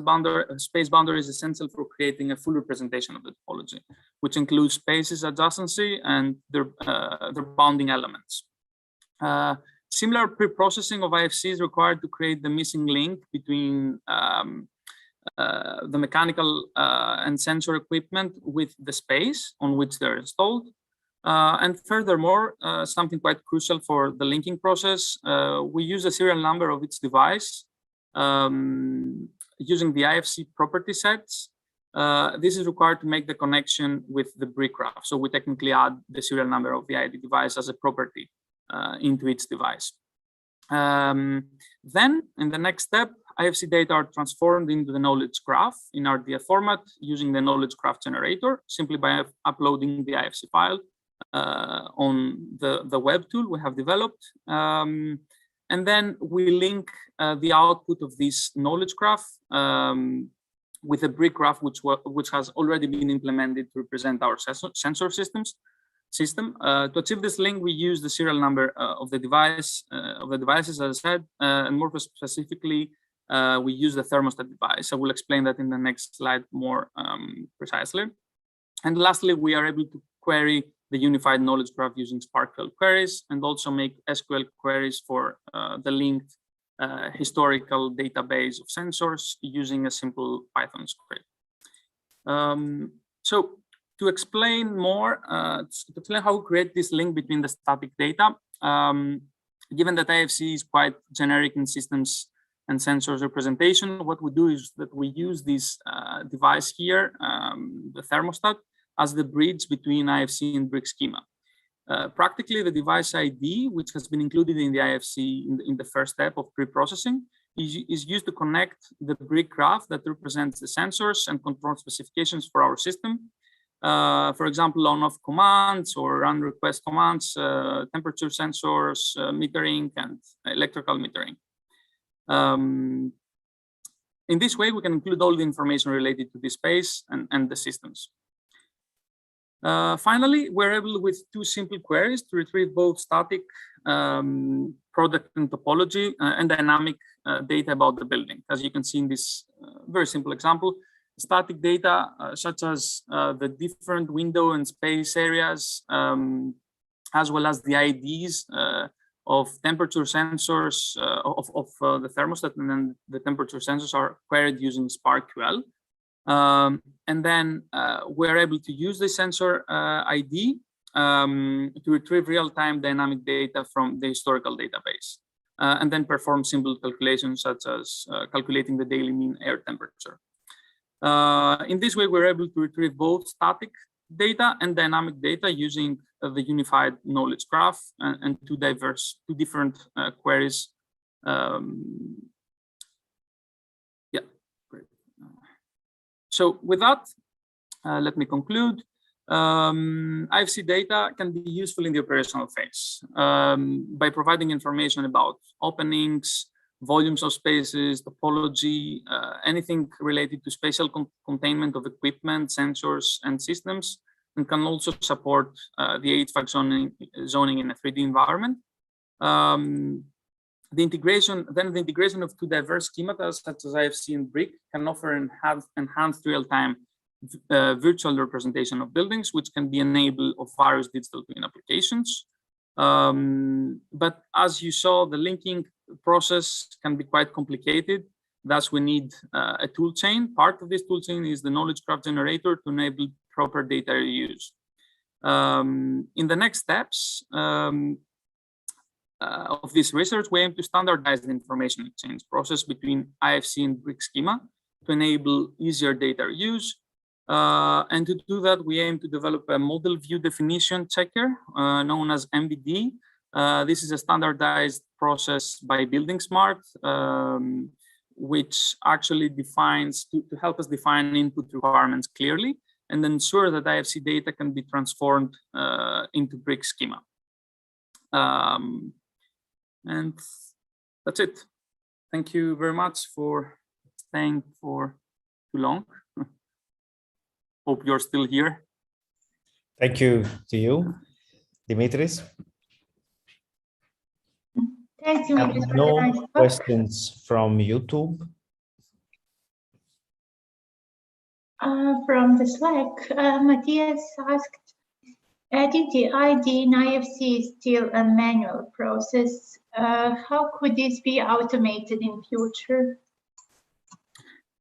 boundary is essential for creating a full representation of the topology, which includes spaces, adjacency, and their bounding elements. Similar pre-processing of IFC is required to create the missing link between the mechanical and sensor equipment with the space on which they're installed. And furthermore, something quite crucial for the linking process, we use the serial number of each device using the IFC property sets. This is required to make the connection with the brick graph. So we technically add the serial number of the ID device as a property into each device. Then in the next step, IFC data are transformed into the knowledge graph in RDF format using the knowledge graph generator, simply by uploading the IFC file on the web tool we have developed. And then we link the output of this knowledge graph with a brick graph, which has already been implemented to represent our sensor system. To achieve this link, we use the serial number of the devices, as I said, and more specifically, we use the thermostat device. I will explain that in the next slide more precisely. And lastly, we are able to query the unified knowledge graph using SparkQL queries, and also make SQL queries for the linked historical database of sensors using a simple Python script. So to explain more, to explain how we create this link between the static data, given that IFC is quite generic in systems and sensors representation, what we do is that we use this device here, the thermostat, as the bridge between IFC and brick schema. Practically, the device ID, which has been included in the IFC in the first step of pre-processing, is used to connect the brick graph that represents the sensors and control specifications for our system. For example, on-off commands or run request commands, temperature sensors, metering, and electrical metering. In this way, we can include all the information related to the space and the systems. Finally, we're able with two simple queries to retrieve both static product and topology and dynamic data about the building. As you can see in this very simple example, static data such as the different window and space areas, as well as the IDs of temperature sensors of the thermostat, and then the temperature sensors are queried using SparkQL. And then we're able to use the sensor ID to retrieve real-time dynamic data from the historical database, and then perform simple calculations such as calculating the daily mean air temperature. In this way, we're able to retrieve both static data and dynamic data using the unified knowledge graph and two different queries. So with that, let me conclude. IFC data can be useful in the operational phase by providing information about openings, volumes of spaces, topology, anything related to spatial containment of equipment, sensors, and systems, and can also support the HVAC zoning in a 3D environment. The integration of two diverse schemata such as IFC and brick can offer enhanced real-time virtual representation of buildings, which can be enabled of various digital twin applications. But as you saw, the linking process can be quite complicated. Thus, we need a tool chain. Part of this tool chain is the knowledge graph generator to enable proper data reuse. In the next steps of this research, we aim to standardize the information exchange process between IFC and brick schema to enable easier data reuse. And to do that, we aim to develop a model view definition checker known as MVD. This is a standardized process by Building Smart, which actually defines to help us define input requirements clearly and ensure that IFC data can be transformed into brick schema. And that's it. Thank you very much for staying for too long. Hope you're still here. Thank you to you, Dimitris. Thanks, I have Dimitris, for the no nice talk. questions from YouTube. From the Slack, Matthias asked, adding the ID in IFC is still a manual process. How could this be automated in future?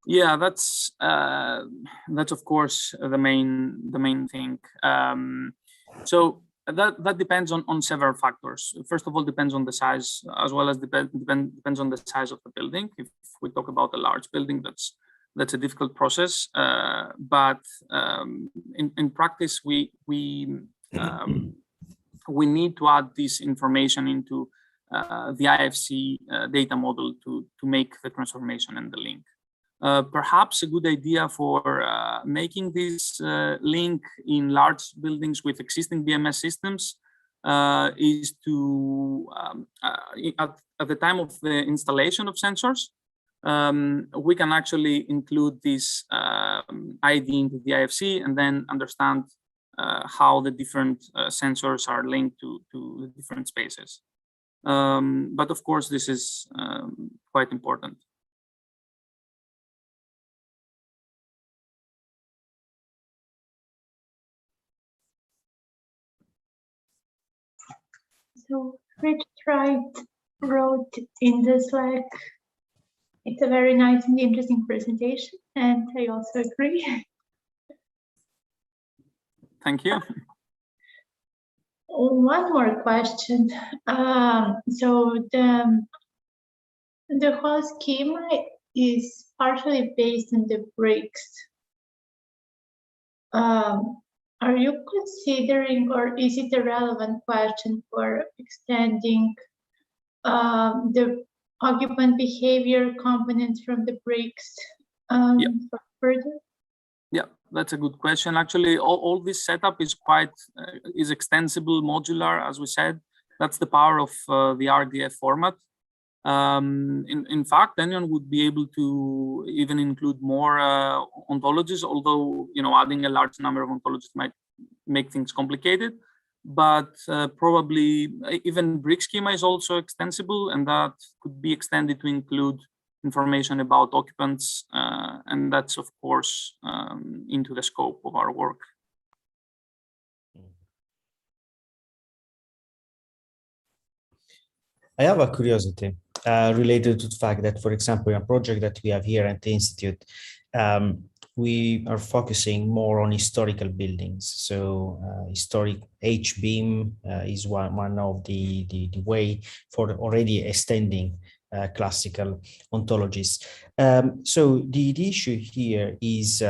Yeah, that's of course the main thing. So that depends on several factors. First of all, depends on the size, as well as depends on the size of the building. If we talk about a large building, that's a difficult process. But in practice, we need to add this information into the IFC data model to make the transformation and the link. Perhaps a good idea for making this link in large buildings with existing BMS systems is to, at the time of the installation of sensors, we can actually include this ID into the IFC and then understand how the different sensors are linked to the different spaces. But of course, this is quite important. So Richard wrote in the Slack, it's a very nice and interesting presentation, and I also agree. Thank you. One more question. So the whole schema is partially based on the bricks. Are you considering, or is it a relevant question for extending the occupant behavior components from the bricks further? Yeah, that's a good question. Actually, all this setup is quite is extensible, modular, as we said. That's the power of the RDF format. In fact, anyone would be able to even include more ontologies, although adding a large number of ontologies might make things complicated. But probably even brick schema is also extensible, and that could be extended to include information about occupants, and that's of course into the scope of our work. I have a curiosity related to the fact that, for example, in a project that we have here at the Institute, we are focusing more on historical buildings. So historic H-beam is one of the way for already extending classical ontologies. So the issue here is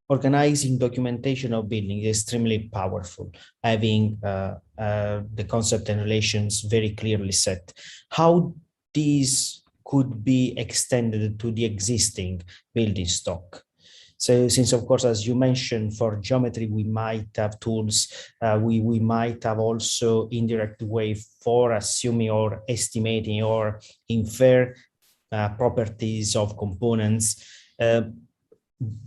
organizing documentation of building is extremely powerful, having the concept and relations very clearly set. How these could be extended to the existing building stock? So since, of course, as you mentioned, for geometry, we might have tools, we might have also indirect way for assuming or estimating or infer properties of components.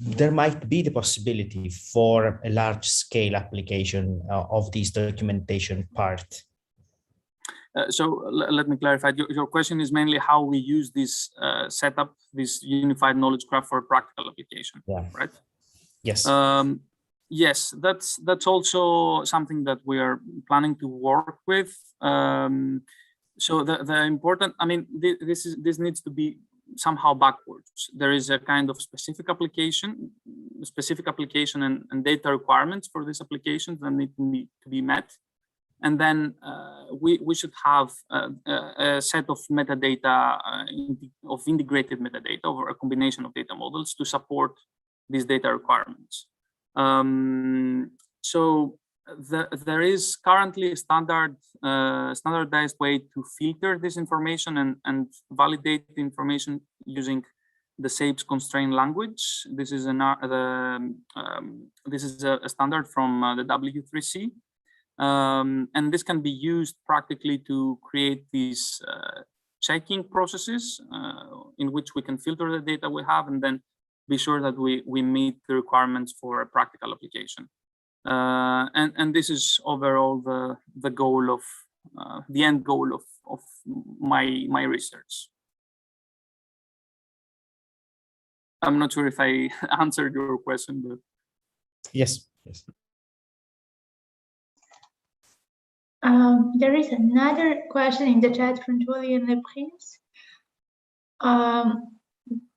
There might be the possibility for a large scale application of this documentation part. So let me clarify. Your question is mainly how we use this setup, this unified knowledge graph for practical application, right? Yes. Yes, that's also something that we are planning to work with. So the important, I mean, this needs to be somehow backwards. There is a kind of specific application and data requirements for these applications that need to be met. And then we should have a set of metadata, of integrated metadata over a combination of data models to support these data requirements. So there is currently a standardized way to filter this information and validate the information using the SAPE's constraint language. This is a standard from the W3C. And this can be used practically to create these checking processes in which we can filter the data we have and then be sure that we meet the requirements for a practical application. And this is overall the goal the end goal of my research. I'm not sure if I answered your question, but yes, yes. There is another question in the chat from Julian Leprince.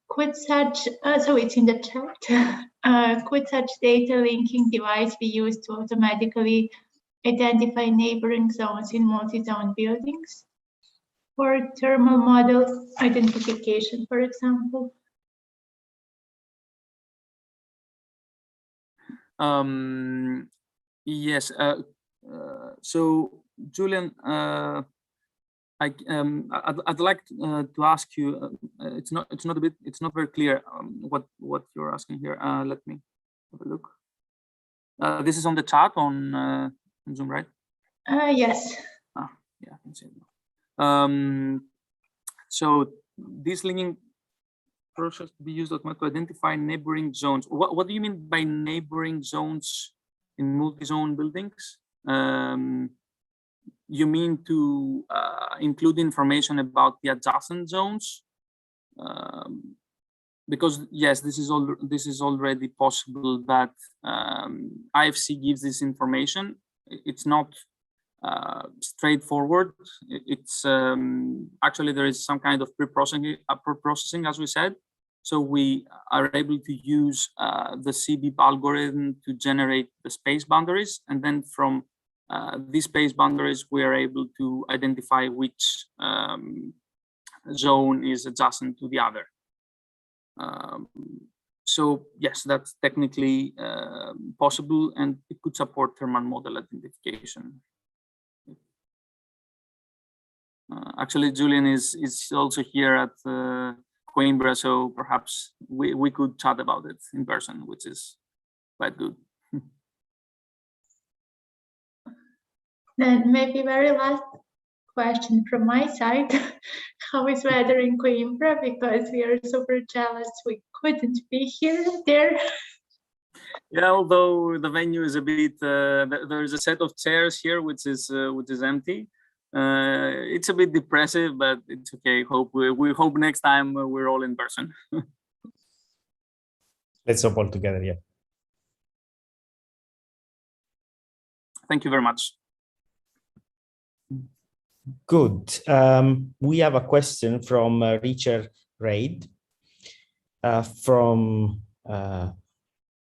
Could such, so it's in the chat, could such data linking device be used to automatically identify neighboring zones in multi-zone buildings for thermal model identification, for example? Yes. So Julian, I'd like to ask you. It's not very clear what you're asking here. Let me have a look. This is on the chat on Zoom, right? Yes. Yeah, I can see it now. So this linking process to be used to identify neighboring zones. What do you mean by neighboring zones in multi-zone buildings? You mean to include information about the adjacent zones? Because yes, this is already possible that IFC gives this information. It's not straightforward. It's actually there is some kind of pre-processing, as we said. So we are able to use the CBIP algorithm to generate the space boundaries, and then from these space boundaries, we are able to identify which zone is adjacent to the other. So yes, that's technically possible, and it could support thermal model identification. Actually, Julian is also here at Coimbra, so perhaps we could chat about it in person, which is quite good. Then maybe very last question from my side. How is weather in Coimbra? Because we are super jealous we couldn't be here there. Yeah, although the venue is a bit, there's a set of chairs here which is empty. It's a bit depressive, but it's okay. We hope next time we're all in person. Let's hope all together. Yeah. Thank you very much. Good. We have a question from Richard Reid from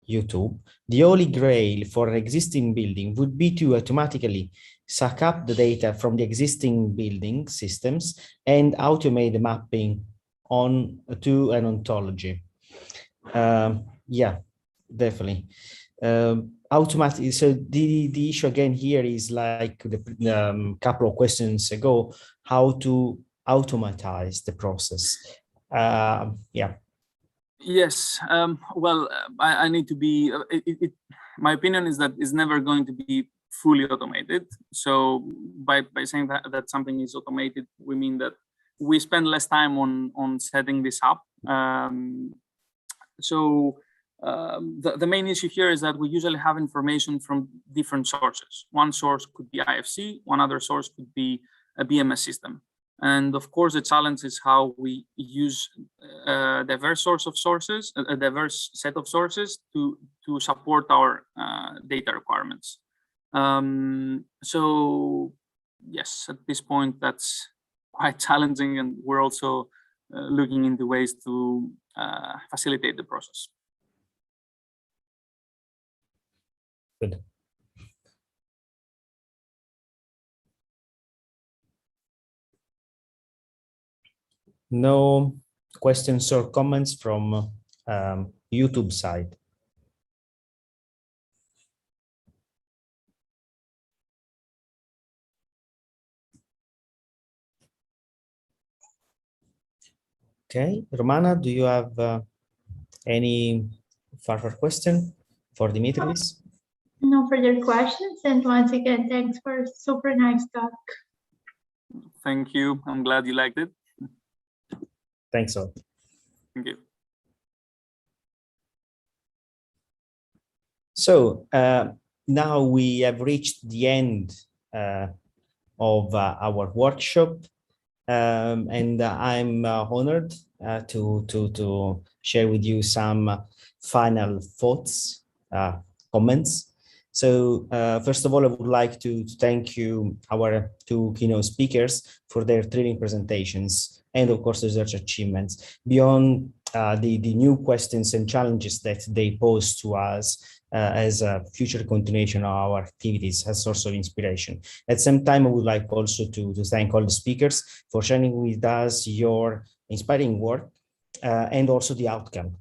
YouTube. The holy grail for an existing building would be to automatically suck up the data from the existing building systems and automate the mapping on to an ontology. Yeah, definitely. Automatic. So the issue again here is like the couple of questions ago, how to automatize the process. Yeah. Yes. Well, I need to be. My opinion is that it's never going to be fully automated. So by saying that something is automated, we mean that we spend less time on setting this up. The main issue here is that we usually have information from different sources. One source could be IFC, one other source could be a BMS system. And of course, the challenge is how we use a diverse set of sources to support our data requirements. So yes, at this point, that's quite challenging, and we're also looking into ways to facilitate the process. Good. No questions or comments from YouTube side. Okay, Romana, do you have any further question for Dimitris? No further questions, and once again, thanks for a super nice talk. Thank you. I'm glad you liked it. Thanks all. Thank you. So now we have reached the end of our workshop. And I'm honored to share with you some final thoughts, comments. So first of all, I would like to thank you, our two keynote speakers, for their thrilling presentations and of course research achievements. Beyond the new questions and challenges that they pose to us as a future continuation of our activities as source of inspiration. At the same time, I would like also to thank all the speakers for sharing with us your inspiring work and also the outcome.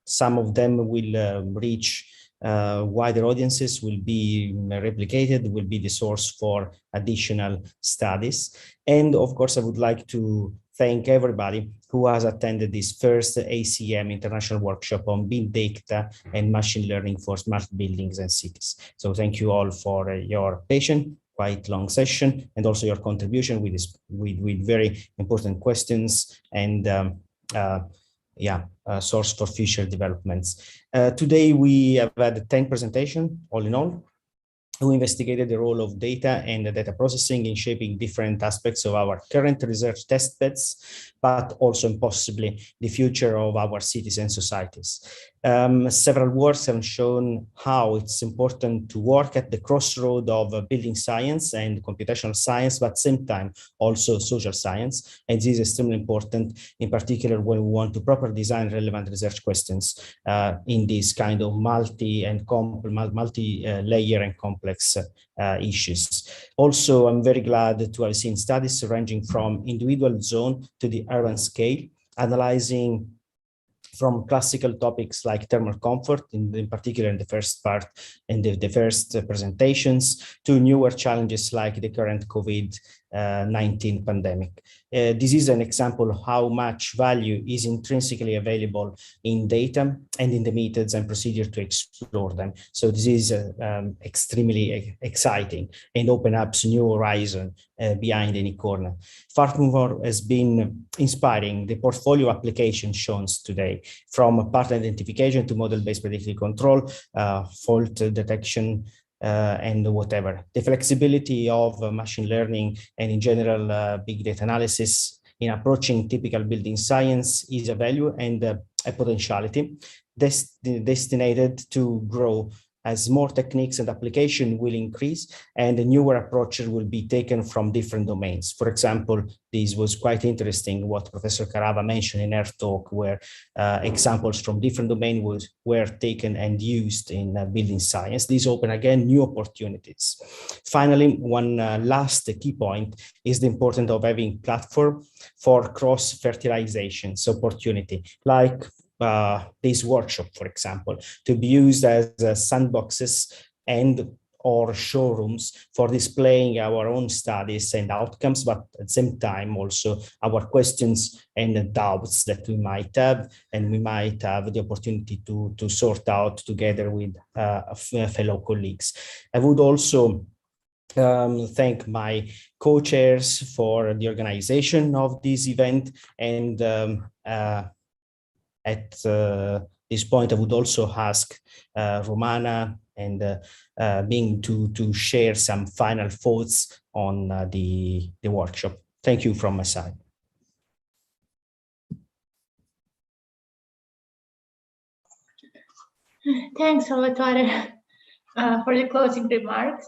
Some of them will reach wider audiences, will be replicated, will be the source for additional studies. And of course, I would like to thank everybody who has attended this first ACM International Workshop on Big Data and Machine Learning for Smart Buildings and Cities. So thank you all for your patience, quite long session, and also your contribution with this, with very important questions and source for future developments. Today we have had 10 presentations, all in all, who investigated the role of data and the data processing in shaping different aspects of our current research test beds, but also and possibly the future of our cities and societies. Several works have shown how it's important to work at the crossroad of building science and computational science, but at the same time also social science. And this is extremely important, in particular when we want to properly design relevant research questions in this kind of multi-layer and complex issues. Also, I'm very glad to have seen studies ranging from individual zone to the urban scale, analyzing from classical topics like thermal comfort, in particular in the first part and the first presentations, to newer challenges like the current COVID-19 pandemic. This is an example of how much value is intrinsically available in data and in the methods and procedure to explore them. So this is extremely exciting and open up new horizon behind any corner. Furthermore, has been inspiring the portfolio application shown today, from pattern identification to model-based predictive control, fault detection, and whatever. The flexibility of machine learning and in general big data analysis in approaching typical building science is a value and a potentiality destined to grow as more techniques and application will increase and the newer approaches will be taken from different domains. For example, this was quite interesting what Professor Carava mentioned in her talk, where examples from different domains were taken and used in building science. These open again new opportunities. Finally, one last key point is the importance of having platform for cross-fertilization opportunity, like this workshop, for example, to be used as sandboxes and or showrooms for displaying our own studies and outcomes, but at the same time also our questions and doubts that we might have, and we might have the opportunity to sort out together with fellow colleagues. I would also thank my co-chairs for the organization of this event, and at this point, I would also ask Romana and Bing to share some final thoughts on the workshop. Thank you from my side. Thanks, Salvatore, for the closing remarks,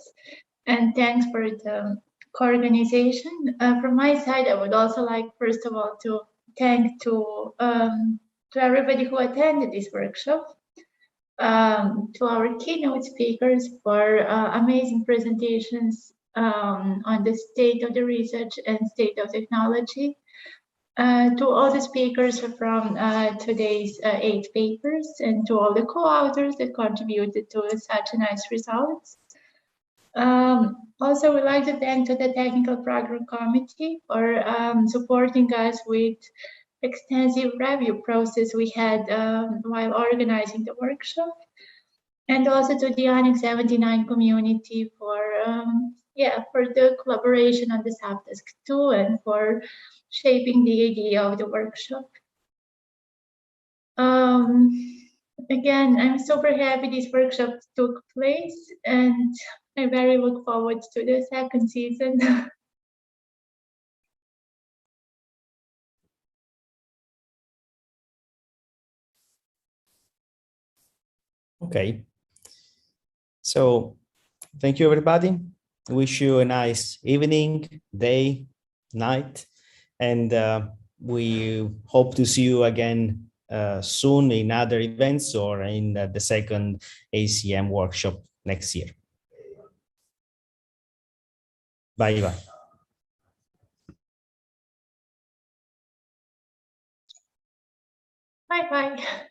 and thanks for the co-organization. From my side, I would also like, first of all, to thank to everybody who attended this workshop, to our keynote speakers for amazing presentations on the state of the research and state of technology, to all the speakers from today's 8 papers, and to all the co-authors that contributed to such nice results. Also, we'd like to thank to the Technical Program Committee for supporting us with extensive review process we had while organizing the workshop, and also to the Annex 79 community for the collaboration on the subtask 2 and for shaping the idea of the workshop. Again, I'm super happy this workshop took place, and I very look forward to the second season. Okay. So thank you, everybody. Wish you a nice evening, day, night, and we hope to see you again soon in other events or in the second ACM workshop next year. Bye-bye. Bye-bye.